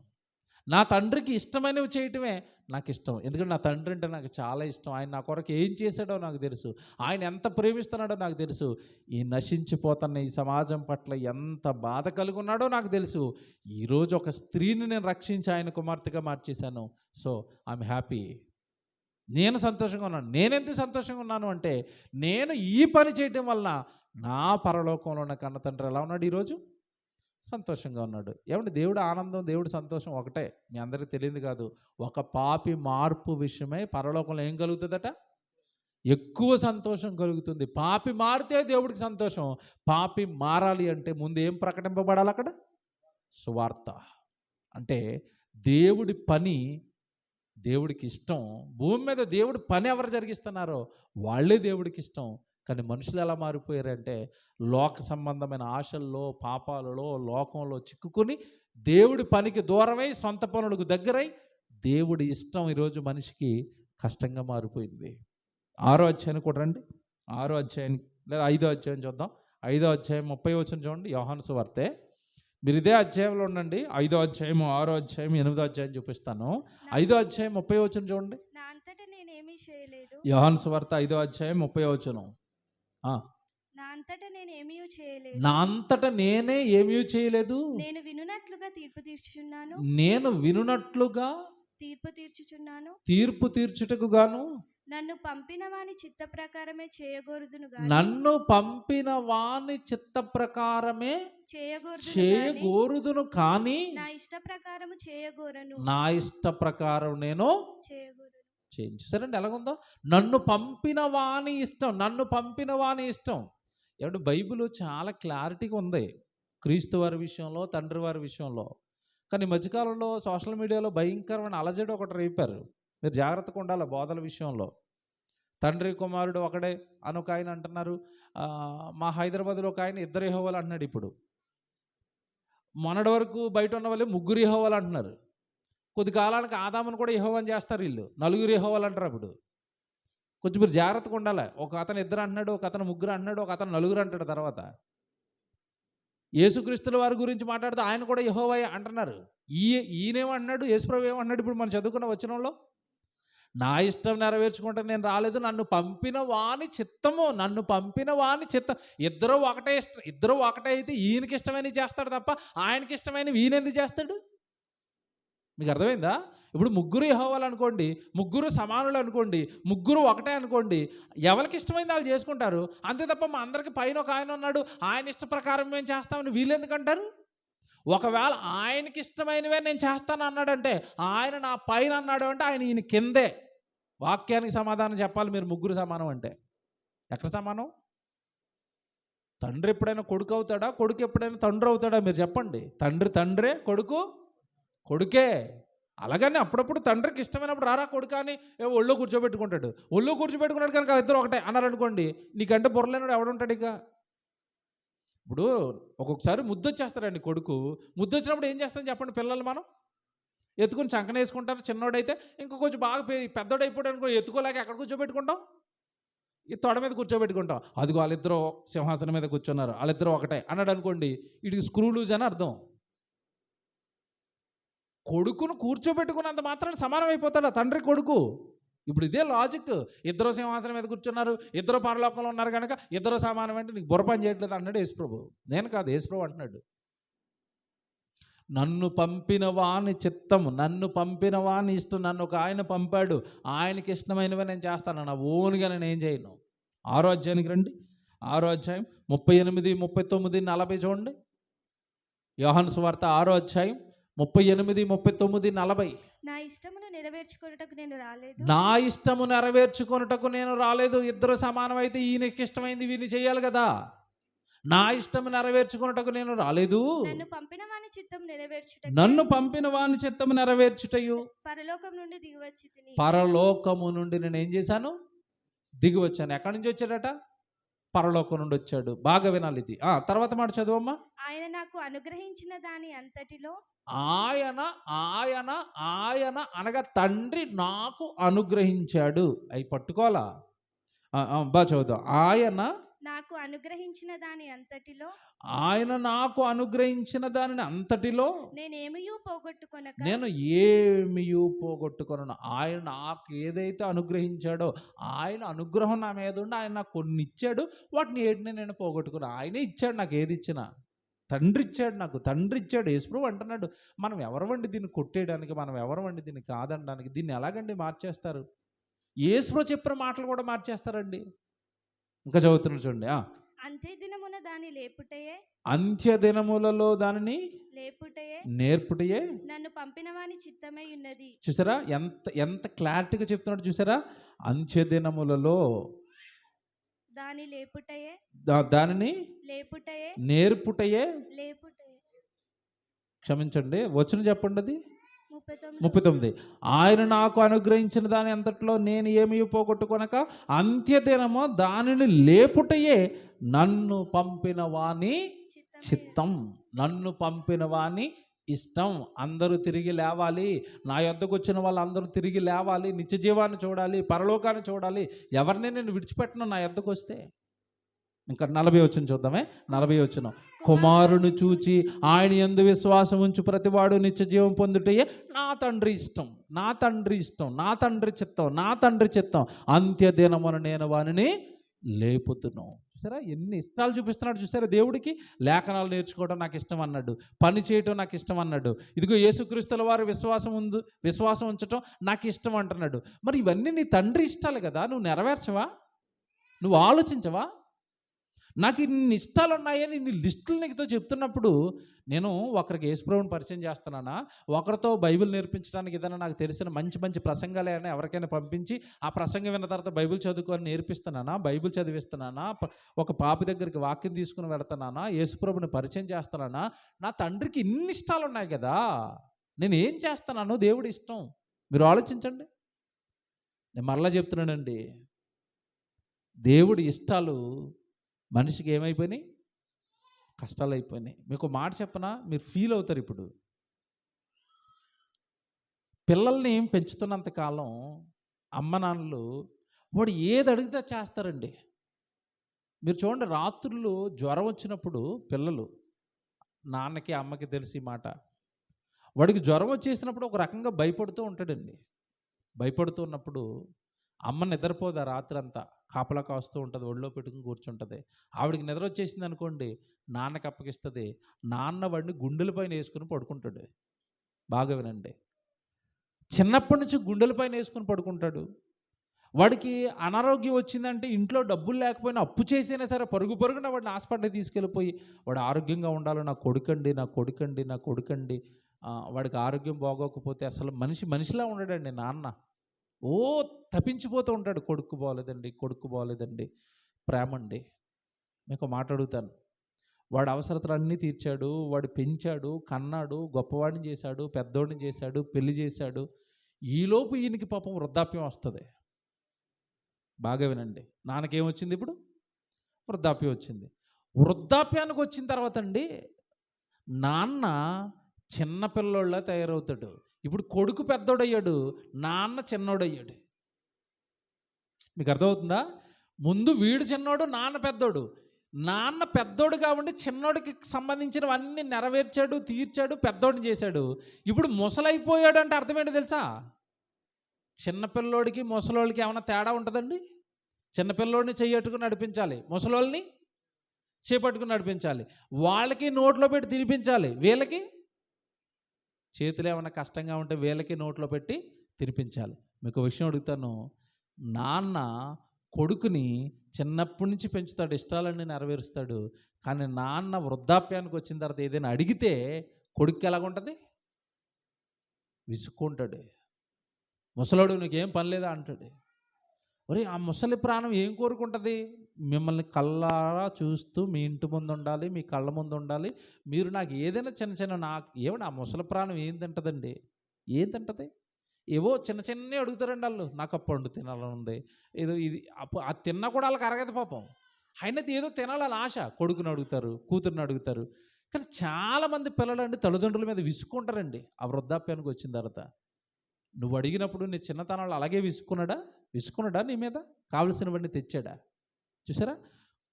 నా తండ్రికి ఇష్టమైనవి చేయటమే నాకు ఇష్టం. ఎందుకంటే నా తండ్రి అంటే నాకు చాలా ఇష్టం. ఆయన నా కొరకు ఏం చేశాడో నాకు తెలుసు, ఆయన ఎంత ప్రేమిస్తున్నాడో నాకు తెలుసు, ఈ నశించిపోతున్న ఈ సమాజం పట్ల ఎంత బాధ కలిగి ఉన్నాడో నాకు తెలుసు. ఈరోజు ఒక స్త్రీని నేను రక్షించి ఆయన కుమార్తెగా మార్చేశాను. So I'm happy. నేను సంతోషంగా ఉన్నాను. నేనెందుకు సంతోషంగా ఉన్నాను అంటే, నేను ఈ పని చేయటం వలన నా పరలోకంలో ఉన్న కన్న తండ్రి ఎలా ఉన్నాడు, ఈరోజు సంతోషంగా ఉన్నాడు. ఏమంటే దేవుడు ఆనందం, దేవుడు సంతోషం ఒకటే. మీ అందరికీ తెలియదు కాదు. ఒక పాపి మార్పు విషయమై పరలోకంలో ఏం కలుగుతుందట, ఎక్కువ సంతోషం కలుగుతుంది. పాపి మారితే దేవుడికి సంతోషం. పాపి మారాలి అంటే ముందు ఏం ప్రకటింపబడాలి అక్కడ, సువార్త. అంటే దేవుడి పని దేవుడికి ఇష్టం. భూమి మీద దేవుడి పని ఎవరు జరిగిస్తున్నారో వాళ్ళే దేవుడికి ఇష్టం. కానీ మనుషులు ఎలా మారిపోయారంటే లోక సంబంధమైన ఆశల్లో, పాపాలలో, లోకంలో చిక్కుకొని దేవుడి పనికి దూరమై సొంత పనులకు దగ్గరై దేవుడి ఇష్టం ఈరోజు మనిషికి కష్టంగా మారిపోయింది. 6వ అధ్యాయం కూడా రండి. 6వ అధ్యాయం లేదా 5వ అధ్యాయం చూద్దాం. 5వ అధ్యాయం 30 వచనం చూడండి. యోహాను సువార్తే. మీరు ఇదే అధ్యాయంలో ఉండండి. 5వ అధ్యాయం, 6వ అధ్యాయం, 8వ అధ్యాయం చూపిస్తాను. 5వ అధ్యాయం 30 వచనం చూడండి. నా అంతటా నేనేమీ చేయలేదు. యోహాను సువార్త 5వ అధ్యాయం 30 వచనం. నా అంతటా నేనేమీ చేయలేదు. నా అంతటా నేనే ఏమీ చేయలేదు. నేను వినున్నట్లుగా తీర్పు తీర్చుచున్నాను. నేను వినున్నట్లుగా తీర్పు తీర్చుచున్నాను. తీర్పు తీర్చుటకు గాను నన్ను పంపిన వాని చిత్త ప్రకారమే చేయగోరుదును నన్ను పంపిన వాని చిత్త ప్రకారమే చేయగోరుదును కానీ నా ఇష్ట ప్రకారము చేయగోరను. నా ఇష్ట ప్రకారం నేను చేయగోరను. సరేండి, ఎలాగుందో, నన్ను పంపిన వాని ఇష్టం, నన్ను పంపిన వాని ఇష్టం. ఏమంటే బైబిల్ చాలా క్లారిటీగా ఉంది క్రీస్తు వారి విషయంలో, తండ్రి వారి విషయంలో. కానీ మధ్యకాలంలో సోషల్ మీడియాలో భయంకరమైన అలజడి ఒకటి రేపారు. మీరు జాగ్రత్తగా ఉండాలి బోధల విషయంలో. తండ్రి కుమారుడు ఒకడే అని ఒక ఆయన అంటున్నారు. మా హైదరాబాద్లో ఒక ఆయన 2 యెహోవాలు అంటున్నాడు. ఇప్పుడు మొన్నటి వరకు బయట ఉన్న వాళ్ళే 3 యెహోవాలు అంటున్నారు. కొద్ది కాలానికి ఆదామును కూడా యెహోవాని చేస్తారు వీళ్ళు, 4 యెహోవాలు అంటారు. అప్పుడు కొంచెం మీరు జాగ్రత్తగా ఉండాలి. ఒక అతను 2 అంటున్నాడు, ఒక అతను 3 అంటున్నాడు, ఒక అతను 4 అంటాడు. తర్వాత యేసుక్రీస్తుల వారి గురించి మాట్లాడితే ఆయన కూడా యెహోవా అంటున్నారు. ఈయనేమన్నాడు, యేసుప్రభు ఏమన్నాడు ఇప్పుడు మనం చదువుకున్న వచనంలో, నా ఇష్టం నెరవేర్చుకుంటే నేను రాలేదు, నన్ను పంపిన వాని చిత్తము, నన్ను పంపిన వాని చిత్తం. ఇద్దరు ఒకటే అయితే ఈయనకి ఇష్టమైనవి చేస్తాడు తప్ప ఆయనకి ఇష్టమైనవి ఈయన ఎందుకు చేస్తాడు? మీకు అర్థమైందా? ఇప్పుడు 3 యెహోవాలు అనుకోండి, 3 సమానులు అనుకోండి, 3 ఒకటే అనుకోండి, ఎవరికి ఇష్టమైంది వాళ్ళు చేసుకుంటారు అంతే తప్ప మా అందరికి పైన ఒక ఆయన ఉన్నాడు, ఆయన ఇష్ట ప్రకారం మేము చేస్తామని వీళ్ళు ఎందుకంటారు? ఒకవేళ ఆయనకి ఇష్టమైనవే నేను చేస్తాను అన్నాడంటే, ఆయన నా పైన అన్నాడు అంటే ఆయన ఈయన కిందే. వాక్యానికి సమాధానం చెప్పాలి మీరు. 3 సమానం అంటే ఎక్కడ సమానం? తండ్రి ఎప్పుడైనా కొడుకు అవుతాడా? కొడుకు ఎప్పుడైనా తండ్రి అవుతాడా? మీరు చెప్పండి. తండ్రి తండ్రే, కొడుకు కొడుకే. అలాగని అప్పుడప్పుడు తండ్రికి ఇష్టమైనప్పుడు రారా కొడుకా అని ఒళ్ళో కూర్చోబెట్టుకుంటాడు. ఒళ్ళో కూర్చోబెట్టుకున్నాడు కనుక ఇద్దరు ఒకటే అన్నారనుకోండి, నీకంటే బుర్రలేనాడు ఎవడుంటాడు ఇక? ఇప్పుడు ఒక్కొక్కసారి ముద్దొచ్చేస్తాడండి కొడుకు. ముద్దొచ్చినప్పుడు ఏం చేస్తాం చెప్పండి పిల్లలు? మనం ఎత్తుకుని చంకన వేసుకుంటారు. చిన్నోడైతే ఇంకా కొంచెం బాగా పెద్దోడైపోయాడు అనుకో, ఎత్తుకోలేక ఎక్కడ కూర్చోబెట్టుకుంటాం? ఈ తొడ మీద కూర్చోబెట్టుకుంటాం. అదిగో వాళ్ళిద్దరూ సింహాసనం మీద కూర్చున్నారు, వాళ్ళిద్దరూ ఒకటే అన్నాడు అనుకోండి, వీడికి స్క్రూ లూజ్ అని అర్థం. కొడుకును కూర్చోబెట్టుకున్నంత మాత్రాన సమానం అయిపోతాడు ఆ తండ్రి కొడుకు. ఇప్పుడు ఇదే లాజిక్. ఇద్దరు సింహాసనం మీద కూర్చున్నారు, ఇద్దరు పరలోకంలో ఉన్నారు కనుక ఇద్దరు సమానం అంటే నీకు బుర్ర పని చేయట్లేదు అన్నాడు యేసుప్రభు. నేను కాదు, యేసుప్రభు అంటున్నాడు. నన్ను పంపిన వాని చిత్తము, నన్ను పంపిన వాని ఇష్టం. నన్ను ఒక ఆయన పంపాడు, ఆయనకి ఇష్టమైనవి నేను చేస్తాను, నా ఓన్గా నేను ఏం చేయను. 6వ అధ్యాయానికి రండి. 6వ అధ్యాయం 38, 39, 40 చూడండి. యోహాను సువార్త 6వ అధ్యాయం 38, 39, 40. నా ఇష్టమును నెరవేర్చుకొనుటకు నేను రాలేదు. నా ఇష్టము నెరవేర్చుకొనుటకు నేను రాలేదు. ఇద్దరు సమానమైతే ఈయనకి ఇష్టమైంది వీని చేయాలి కదా. నా ఇష్టము నెరవేర్చుకొనుటకు నేను రాలేదు, నన్ను పంపిన వాని చిత్తం నెరవేర్చుటకు నన్ను పంపిన వాని చిత్తము నెరవేర్చుటయు. పరలోకం నుండి దిగివచ్చి తిని. పరలోకము నుండి నేను ఏం చేశాను? దిగి వచ్చాను. ఎక్కడి నుంచి వచ్చాడట? పరలోకం నుండి వచ్చాడు. బాగా వినాలి ఇది. తర్వాత మాట చదువమ్మా. ఆయన నాకు అనుగ్రహించిన దాని అంతటిలో. ఆయన ఆయన ఆయన అనగా తండ్రి నాకు అనుగ్రహించాడు. అవి పట్టుకోవాలా? బాగా చదువుదాం. ఆయన నాకు అనుగ్రహించిన దాని అంతటిలో. ఆయన నాకు అనుగ్రహించిన దానిని అంతటిలో నేనేమియూ పోగొట్టుకొనక. నేను ఏమియూ పోగొట్టుకొనను. ఆయన నాకు ఏదైతే అనుగ్రహించాడో, ఆయన అనుగ్రహం నా మీద ఉండి ఆయన నాకు కొన్ని ఇచ్చాడు, వాటిని ఏటిని నేను పోగొట్టుకున్నాను. ఆయనే ఇచ్చాడు నాకు, ఏది ఇచ్చినా తండ్రి ఇచ్చాడు నాకు. తండ్రి ఇచ్చాడు. యేసుప్రభు అంటున్నాడు, మనం ఎవరమండి దీన్ని కొట్టేయడానికి, మనం ఎవరమండి దీన్ని కాదనడానికి? దీన్ని ఎలాగండి మార్చేస్తారు? యేసుప్రభు చెప్పిన మాటలు కూడా మార్చేస్తారండి. ఇంకా చదువుతున్నాడు చూడండి. అంత్యదినమున దాని లేపుటయే, అంత్యదినములలో దానిని లేపుటయే, నేర్పుటయే నన్ను పంపిన వాని చిత్తమై ఉన్నది. చూసారా ఎంత ఎంత క్లారిటీగా చెప్తున్నాడు? చూసారా? అంత్యదినములలో దాని లేపుటయే, దానిని లేపుటయే, నేర్పుటయే. లేపుటయే. క్షమించండి, వచనం చెప్పండి. అది 39. 39. ఆయన నాకు అనుగ్రహించిన దాని అంతట్లో నేను ఏమీ పోగొట్టుకొనక అంత్యదినము దానిని లేపుటయే నన్ను పంపిన వాని చిత్తం, నన్ను పంపిన వాని ఇష్టం. అందరూ తిరిగి లేవాలి, నా యొద్దకు వచ్చిన వాళ్ళు అందరూ తిరిగి లేవాలి, నిత్య జీవాన్ని చూడాలి, పరలోకాన్ని చూడాలి. ఎవరిని నేను విడిచిపెట్టను నా యొద్దకు వస్తే. ఇంకా 40 వచనం చూద్దామే. 40 వచనం. కుమారుని చూచి ఆయన యందు విశ్వాసం ఉంచు ప్రతివాడు నిత్య జీవం పొందుటయే నా తండ్రి ఇష్టం, నా తండ్రి ఇష్టం, నా తండ్రి చిత్తం, నా తండ్రి చిత్తం. అంత్యదినమున నేను వానిని లేపుతున్నాను. చూసారా ఎన్ని ఇష్టాలు చూపిస్తున్నాడు? చూసారా దేవుడికి? లేఖనాలు నేర్చుకోవడం నాకు ఇష్టం అన్నాడు, పని చేయటం నాకు ఇష్టం అన్నాడు. ఇదిగో యేసుక్రీస్తుల వారు విశ్వాసం ఉంచటం నాకు ఇష్టం అంటున్నాడు. మరి ఇవన్నీ నీ తండ్రి ఇష్టాలు కదా, నువ్వు నెరవేర్చవా? నువ్వు ఆలోచించవా? నాకు ఇన్ని ఇష్టాలు ఉన్నాయని ఇన్ని లిస్టులు నీకుతో చెప్తున్నప్పుడు నేను ఒకరికి యేసుప్రభువుని పరిచయం చేస్తున్నానా, ఒకరితో బైబిల్ నేర్పించడానికి ఏదైనా నాకు తెలిసిన మంచి మంచి ప్రసంగాలు ఏమైనా ఎవరికైనా పంపించి ఆ ప్రసంగం విన్న తర్వాత బైబిల్ చదువుకొని నేర్పిస్తున్నానా, బైబిల్ చదివిస్తున్నానా, ఒక పాప దగ్గరికి వాక్యం తీసుకుని వెళుతున్నానా, యేసుప్రభుని పరిచయం చేస్తున్నానా? నా తండ్రికి ఇన్ని ఇష్టాలు ఉన్నాయి కదా, నేను ఏం చేస్తున్నాను? దేవుడి ఇష్టం. మీరు ఆలోచించండి. నేను మరలా చెప్తున్నానండి, దేవుడి ఇష్టాలు మనిషికి ఏమైపోయినాయి? కష్టాలు అయిపోయినాయి. మీకు మాట చెప్పనా, మీరు ఫీల్ అవుతారు. ఇప్పుడు పిల్లల్ని పెంచుతున్నంత కాలం అమ్మ నాన్నలు వాడు ఏది అడిగితే చేస్తారండి. మీరు చూడండి, రాత్రులు జ్వరం వచ్చినప్పుడు పిల్లలు, నాన్నకి అమ్మకి తెలిసి మాట, వాడికి జ్వరం వచ్చేసినప్పుడు ఒక రకంగా భయపడుతూ ఉంటాడండి. భయపడుతూ ఉన్నప్పుడు అమ్మ నిద్రపోదు ఆ రాత్రి అంతా, కాపలా కాస్తూ ఉంటుంది, ఒళ్ళో పెట్టుకుని కూర్చుంటుంది. ఆవిడికి నిద్ర వచ్చేసింది అనుకోండి, నాన్నకి అప్పగిస్తుంది. నాన్న వాడిని గుండెలపైన వేసుకుని పడుకుంటాడు. బాగా వినండి, చిన్నప్పటి నుంచి గుండెలపైన వేసుకుని పడుకుంటాడు. వాడికి అనారోగ్యం వచ్చిందంటే ఇంట్లో డబ్బులు లేకపోయినా అప్పు చేసైనా సరే పరుగు పరుగున వాడిని హాస్పిటల్కి తీసుకెళ్ళిపోయి వాడు ఆరోగ్యంగా ఉండాలి, నా కొడుకండి, నా కొడుకండి, నా కొడుకండి. వాడికి ఆరోగ్యం బాగోకపోతే అసలు మనిషిలా ఉండడండి నాన్న. తప్పించిపోతూ ఉంటాడు. కొడుకు బాగోలేదండి, కొడుకు బాగోలేదండి. ప్రేమ అండి. మీకు మాట అడుగుతాను, వాడు అవసరతలన్నీ తీర్చాడు, వాడు పెంచాడు, కన్నాడు, గొప్పవాడిని చేశాడు, పెద్దోడిని చేశాడు, పెళ్లి చేశాడు. ఈలోపు ఈయనకి పాపం వృద్ధాప్యం వస్తుంది. బాగా వినండి, నాన్నకేమొచ్చింది ఇప్పుడు? వృద్ధాప్యం వచ్చింది. వృద్ధాప్యానికి వచ్చిన తర్వాత అండి నాన్న చిన్నపిల్లోళ్ళ తయారవుతాడు. ఇప్పుడు కొడుకు పెద్దోడయ్యాడు, నాన్న చిన్నోడయ్యాడు. మీకు అర్థమవుతుందా? ముందు వీడు చిన్నోడు, నాన్న పెద్దోడు. నాన్న పెద్దోడు కాబట్టి చిన్నోడికి సంబంధించినవన్నీ నెరవేర్చాడు, తీర్చాడు, పెద్దోడిని చేశాడు. ఇప్పుడు ముసలైపోయాడు అంటే అర్థం ఏంటో తెలుసా? చిన్నపిల్లోడికి ముసలోళ్ళకి ఏమైనా తేడా ఉంటుందండి? చిన్నపిల్లోడిని చెయ్యట్టుకుని నడిపించాలి, ముసలోళ్ళని చేపట్టుకుని నడిపించాలి. వాళ్ళకి నోట్లో పెట్టి తినిపించాలి, వీళ్ళకి చేతులు ఏమైనా కష్టంగా ఉంటే వీళ్ళకి నోట్లో పెట్టి తినిపించాలి. మీకు విషయం అడుగుతాను, నాన్న కొడుకుని చిన్నప్పటి నుంచి పెంచుతాడు, ఇష్టాలన్నీ నెరవేరుస్తాడు. కానీ నాన్న వృద్ధాప్యానికి వచ్చిన తర్వాత ఏదైనా అడిగితే కొడుకు ఎలాగుంటుంది? విసుక్కుంటాడు. ముసలోడు నీకేం పని లేదా అంటాడు. ఒరే, ఆ ముసలి ప్రాణం ఏం కోరుకుంటుంది? మిమ్మల్ని కళ్ళారా చూస్తూ మీ ఇంటి ముందు ఉండాలి, మీ కళ్ళ ముందు ఉండాలి, మీరు నాకు ఏదైనా చిన్న చిన్న నాకు ఏమన్నా ఆ ముసలి ప్రాణం ఏం తింటుందండి? ఏం తింటుంది? ఏవో చిన్న చిన్నవి అడుగుతారండి వాళ్ళు. నాకు ఆ పండు తినాలని ఉంది, ఏదో ఇది అది తిన్నా కూడా వాళ్ళకి అరగదు పాపం. అయినది ఏదో తినాలని ఆశ. కొడుకుని అడుగుతారు, కూతురుని అడుగుతారు. కానీ చాలామంది పిల్లలండి తల్లిదండ్రుల మీద విసుక్కుంటారండి ఆ వృద్ధాప్యానికి వచ్చిన తర్వాత. నువ్వు అడిగినప్పుడు నీ చిన్నతనంలో అలాగే విసుక్కున్నాడా నీ మీద? కావలసినవన్నీ తెచ్చాడా? చూసారా,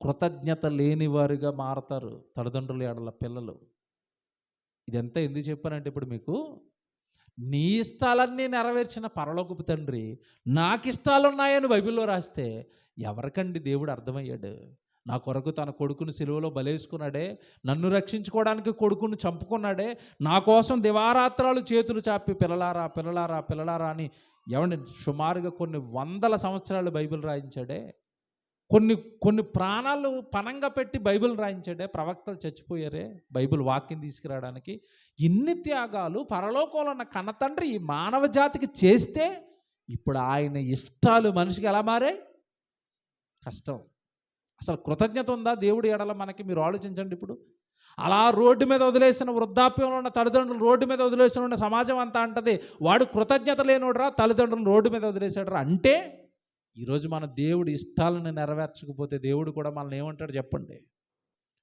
కృతజ్ఞత లేనివారుగా మారతారు తల్లిదండ్రుల ఎడల పిల్లలు. ఇదంతా ఎందుకు చెప్పానంటే, ఇప్పుడు మీకు నీ ఇష్టాలన్నీ నెరవేర్చిన పరలోకపు తండ్రి నాకు ఇష్టాలు ఉన్నాయని బైబిల్లో రాస్తే ఎవరికండి దేవుడు అర్థమయ్యాడు? నా కొరకు తన కొడుకును సిలువలో బలేసుకున్నాడే, నన్ను రక్షించుకోవడానికి కొడుకును చంపుకున్నాడే, నా కోసం దివారాత్రాలు చేతులు చాపి పిల్లలారా పిల్లలారా పిల్లలారా అని ఎవరిని సుమారుగా కొన్ని వందల సంవత్సరాలు బైబిల్ రాయించాడే, కొన్ని ప్రాణాలు పనంగా పెట్టి బైబిల్ రాయించాడే, ప్రవక్తలు చచ్చిపోయారే బైబిల్ వాక్యం తీసుకురావడానికి. ఇన్ని త్యాగాలు పరలోకంలో ఉన్న కన్నతండ్రి ఈ మానవ జాతికి చేస్తే ఇప్పుడు ఆయన ఇష్టాలు మనిషికి ఎలా మారాయి? కష్టం. అసలు కృతజ్ఞత ఉందా దేవుడి ఎడల మనకి? మీరు ఆలోచించండి. ఇప్పుడు అలా రోడ్డు మీద వదిలేసిన వృద్ధాప్యంలో ఉన్న తల్లిదండ్రులు, రోడ్డు మీద వదిలేసిన ఉన్న సమాజం అంతా అంటది, వాడు కృతజ్ఞత లేనోడ్రా, తల్లిదండ్రులు రోడ్డు మీద వదిలేసాడురా. అంటే ఈరోజు మన దేవుడి ఇష్టాలను నెరవేర్చకపోతే దేవుడు కూడా మనల్ని ఏమంటాడు చెప్పండి?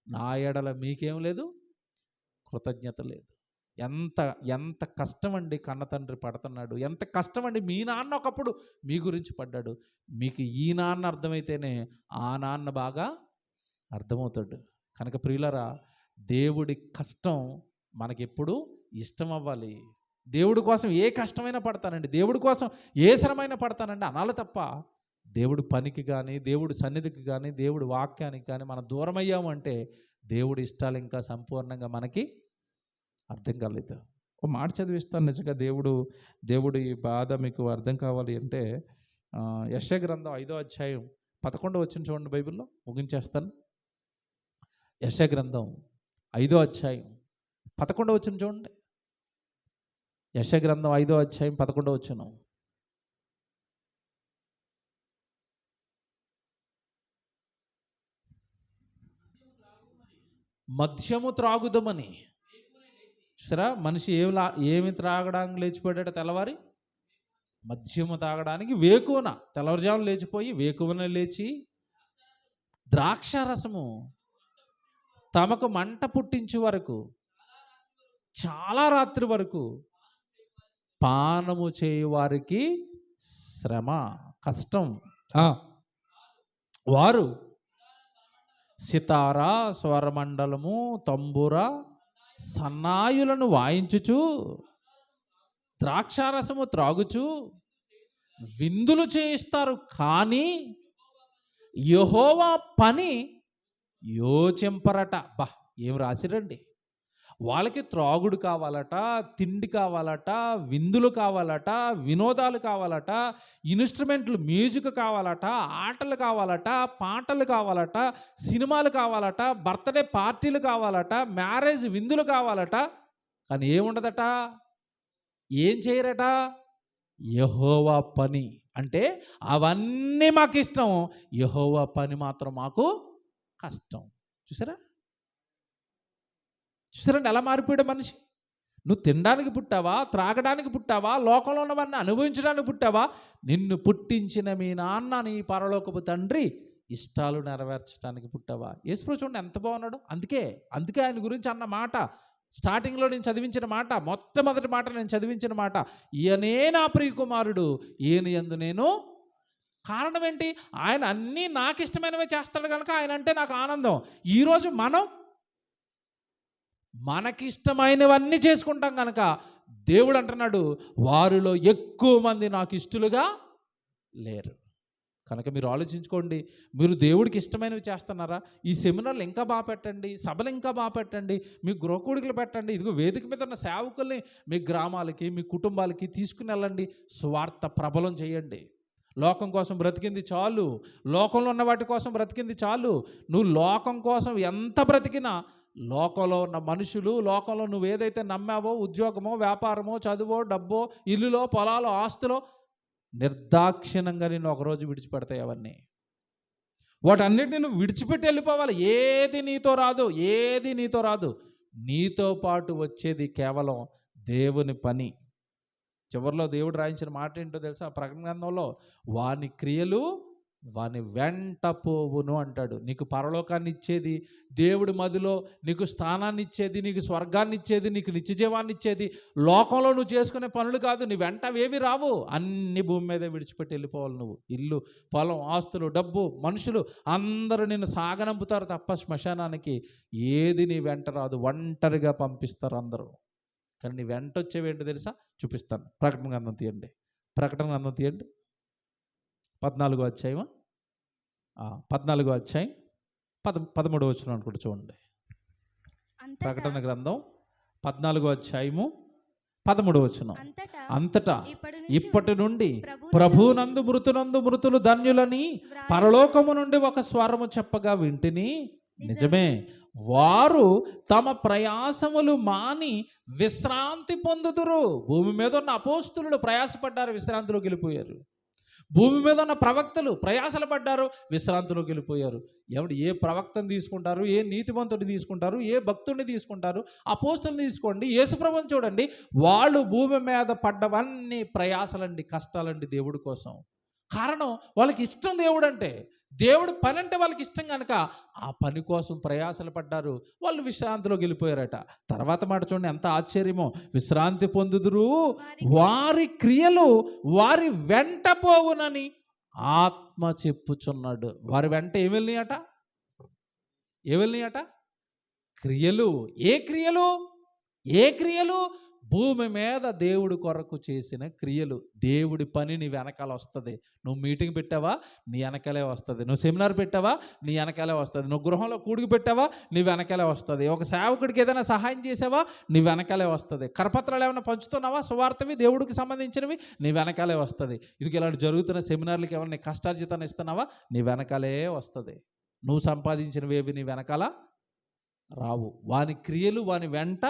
నా ఎడల మీకేం లేదు, కృతజ్ఞత లేదు. ఎంత కష్టం అండి కన్న తండ్రి పడుతున్నాడు. ఎంత కష్టం అండి. మీ నాన్న ఒకప్పుడు మీ గురించి పడ్డాడు. మీకు ఈ నాన్న అర్థమైతేనే ఆ నాన్న బాగా అర్థమవుతాడు. కనుక ప్రియులరా, దేవుడి కష్టం మనకెప్పుడు ఇష్టం అవ్వాలి. దేవుడి కోసం ఏ కష్టమైనా పడతానండి, దేవుడి కోసం ఏ శ్రమైనా పడతానండి అనాలి తప్ప, దేవుడి పనికి కానీ, దేవుడి సన్నిధికి కానీ, దేవుడి వాక్యానికి కానీ మనం దూరం అయ్యాము అంటే దేవుడి ఇష్టాలు ఇంకా సంపూర్ణంగా మనకి అర్థం కాలేదు. ఒక మాట చదివిస్తాను. నిజంగా దేవుడి బాధ మీకు అర్థం కావాలి అంటే యెషయా గ్రంథం 5వ అధ్యాయం 11వ వచనం చూడండి. బైబిల్లో ముగించేస్తాను. యెషయా గ్రంథం 5వ అధ్యాయం 11వ వచనం చూడండి. యెషయా గ్రంథం 5వ అధ్యాయం 11వ వచనం. మద్యము త్రాగుదమని. చూసారా, మనిషి ఏమి త్రాగడానికి లేచిపోయాడట? తెల్లవారి మద్యము తాగడానికి వేకువన, తెల్లవారుజామున లేచిపోయి వేకువన లేచి ద్రాక్షారసము తమకు మంట పుట్టించే వరకు, చాలా రాత్రి వరకు పానము చేయవారికి శ్రమ, కష్టం. వారు సితారా, స్వరమండలము, తంబుర, సన్నాయులను వాయించుచు, ద్రాక్షారసము త్రాగుచు విందులు చేయిస్తారు. కానీ యెహోవా పని యోచింపరట. ఏం రాసిరండి? వాళ్ళకి త్రాగుడు కావాలట, తిండి కావాలట, విందులు కావాలట, వినోదాలు కావాలట, ఇన్స్ట్రుమెంట్లు మ్యూజిక్ కావాలట, ఆటలు కావాలట, పాటలు కావాలట, సినిమాలు కావాలట, బర్త్డే పార్టీలు కావాలట, మ్యారేజ్ విందులు కావాలట. కానీ ఏముండదట? ఏం చేయరట? యెహోవా పని. అంటే అవన్నీ మాకు ఇష్టం, యెహోవా పని మాత్రం మాకు కష్టం. చూసారా చూసారండి ఎలా మారిపోయాడు మనిషి. నువ్వు తినడానికి పుట్టావా, త్రాగడానికి పుట్టావా, లోకంలో ఉన్నవన్నీ అనుభవించడానికి పుట్టావా? నిన్ను పుట్టించిన మీ నాన్న నీ పరలోకపు తండ్రి ఇష్టాలు నెరవేర్చడానికి పుట్టావా? యేసుప్రభు చూడండి ఎంత బాగున్నాడు. అందుకే ఆయన గురించి అన్న మాట స్టార్టింగ్లో నేను చదివించిన మాట, మొట్టమొదటి మాట నేను చదివించిన మాట, ఈయనే నా ప్రియకుమారుడు, ఈయన యందు నేను. కారణం ఏంటి? ఆయన అన్నీ నాకు ఇష్టమైనవే చేస్తాడు కనుక ఆయన అంటే నాకు ఆనందం. ఈరోజు మనం మనకిష్టమైనవన్నీ చేసుకుంటాం కనుక దేవుడు అంటున్నాడు, వారిలో ఎక్కువ మంది నాకు ఇష్టలుగా లేరు. కనుక మీరు ఆలోచించుకోండి, మీరు దేవుడికి ఇష్టమైనవి చేస్తున్నారా? ఈ సెమినార్లు ఇంకా బాగా పెట్టండి, సభలు ఇంకా బాగా పెట్టండి, మీ గృహకూడికలు పెట్టండి. ఇదిగో వేదిక మీద ఉన్న సేవకుల్ని మీ గ్రామాలకి, మీ కుటుంబాలకి తీసుకుని వెళ్ళండి, స్వార్థ ప్రబలం చేయండి. లోకం కోసం బ్రతికింది చాలు, లోకంలో ఉన్న వాటి కోసం బ్రతికింది చాలు. నువ్వు లోకం కోసం ఎంత బ్రతికినా, లోకంలో ఉన్న మనుషులు, లోకంలో నువ్వు ఏదైతే నమ్మావో, ఉద్యోగమో, వ్యాపారమో, చదువో, డబ్బో, ఇల్లులో, పొలాలో, ఆస్తులో, నిర్దాక్షిణంగా నిన్ను ఒకరోజు విడిచిపెడతాయి. అవన్నీ వాటన్నిటిని నువ్వు విడిచిపెట్టి వెళ్ళిపోవాలి. ఏది నీతో రాదు. నీతో పాటు వచ్చేది కేవలం దేవుని పని. చివరిలో దేవుడు రాయించిన మాట ఏంటో తెలుసా? ప్రకటన గ్రంథంలో, వాని క్రియలు వాని వెంట పోవును అంటాడు. నీకు పరలోకాన్ని ఇచ్చేది, దేవుడి మదిలో నీకు స్థానాన్ని ఇచ్చేది, నీకు స్వర్గాన్ని ఇచ్చేది, నీకు నిత్యజీవాన్ని ఇచ్చేది లోకంలో నువ్వు చేసుకునే పనులు కాదు. నీ వెంట అవేవి రావు. అన్ని భూమి మీదే విడిచిపెట్టి వెళ్ళిపోవాలి నువ్వు. ఇల్లు, పొలం, ఆస్తులు, డబ్బు, మనుషులు అందరూ నిన్ను సాగనంపుతారు తప్ప శ్మశానానికి ఏది నీ వెంట రాదు. ఒంటరిగా పంపిస్తారు అందరూ. కానీ నీ వెంట వచ్చేవేంటో తెలుసా? చూపిస్తాను. ప్రకటన గ్రంథం తీయండి. 14వ అధ్యాయం 13వ వచనం అనుకుంటూ చూడండి. ప్రకటన గ్రంథం 14వ అధ్యాయము 13వ వచనం. అంతటా ఇప్పటి నుండి ప్రభునందు మృతులు ధన్యులని పరలోకము నుండి ఒక స్వరము చెప్పగా వింటిని. నిజమే, వారు తమ ప్రయాసములు మాని విశ్రాంతి పొందుదురు. భూమి మీద ఉన్న అపోస్తులు ప్రయాసపడ్డారు, విశ్రాంతిలోకి వెళ్ళిపోయారు. భూమి మీద ఉన్న ప్రవక్తలు ప్రయాసలు పడ్డారు, విశ్రాంతిలోకి వెళ్ళిపోయారు. ఏ ప్రవక్తను తీసుకుంటారు, ఏ నీతిమంతుడిని తీసుకుంటారు, ఏ భక్తుడిని తీసుకుంటారు? అపోస్తుల్ని తీసుకోండి, యేసుప్రభువుని చూడండి. వాళ్ళు భూమి మీద పడ్డవన్నీ ప్రయాసలండి, కష్టాలండి దేవుడి కోసం. కారణం వాళ్ళకి ఇష్టం దేవుడు అంటే, దేవుడు పని అంటే వాళ్ళకి ఇష్టం కనుక ఆ పని కోసం ప్రయాసలు పడ్డారు. వాళ్ళు విశ్రాంతిలోకి వెళ్ళిపోయారట. తర్వాత మాట చూడండి ఎంత ఆశ్చర్యమో. విశ్రాంతి పొందుదురు, వారి క్రియలు వారి వెంట పోవునని ఆత్మ చెప్పుచున్నాడు. వారి వెంట ఏం వెళ్ళినాయట? క్రియలు. ఏ క్రియలు? భూమి మీద దేవుడి కొరకు చేసిన క్రియలు. దేవుడి పని నీ వెనకాల వస్తుంది. నువ్వు మీటింగ్ పెట్టావా, నీ వెనకాలే వస్తుంది. నువ్వు సెమినార్ పెట్టావా, నీ వెనకాలే వస్తుంది. నువ్వు గృహంలో కూడికి పెట్టావా, నీ వెనకాలే వస్తుంది. ఒక సేవకుడికి ఏదైనా సహాయం చేసావా, నీ వెనకాలే వస్తుంది. కరపత్రాలు ఏమైనా పంచుతున్నావా, సువార్తవి, దేవుడికి సంబంధించినవి, నీ వెనకాలే వస్తుంది. ఇది ఇలాంటి జరుగుతున్న సెమినార్లకి ఏమైనా కష్టార్జితాన్ని ఇస్తున్నావా, నీ వెనకాలే వస్తుంది. నువ్వు సంపాదించినవేవి నీ వెనకాల రావు. వాని క్రియలు వాని వెంట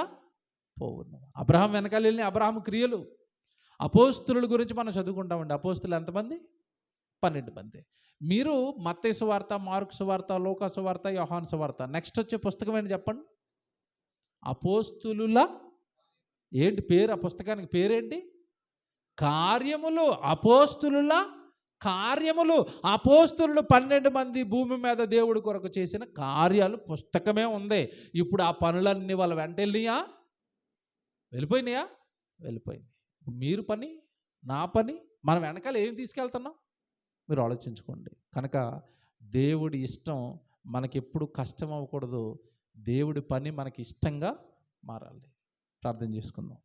పోవును. అబ్రహాం వెనకాల వెళ్ళిన అబ్రహాం క్రియలు. అపోస్తుల గురించి మనం చదువుకుంటామండి. అపోస్తులు ఎంతమంది? 12 మంది. మీరు మత్తయి సువార్త, మార్కు సువార్త, లూకా సువార్త, యోహాను సువార్త, నెక్స్ట్ వచ్చే పుస్తకం ఏంటి చెప్పండి? అపోస్తులుల ఏంటి పేరు? ఆ పుస్తకానికి పేరేంటి? కార్యములు. అపోస్తులుల కార్యములు. అపోస్తులు 12 మంది భూమి మీద దేవుడి కొరకు చేసిన కార్యాలు పుస్తకమే ఉంది. ఇప్పుడు ఆ పనులన్నీ వాళ్ళ వెంట వెళ్ళిపోయినాయా? వెళ్ళిపోయింది. మీరు పని, నా పని, మనం వెనకాల ఏం తీసుకెళ్తున్నాం మీరు ఆలోచించుకోండి. కనుక దేవుడి ఇష్టం మనకెప్పుడు కష్టం అవ్వకూడదు. దేవుడి పని మనకి ఇష్టంగా మారాలి. ప్రార్థన చేసుకుందాం.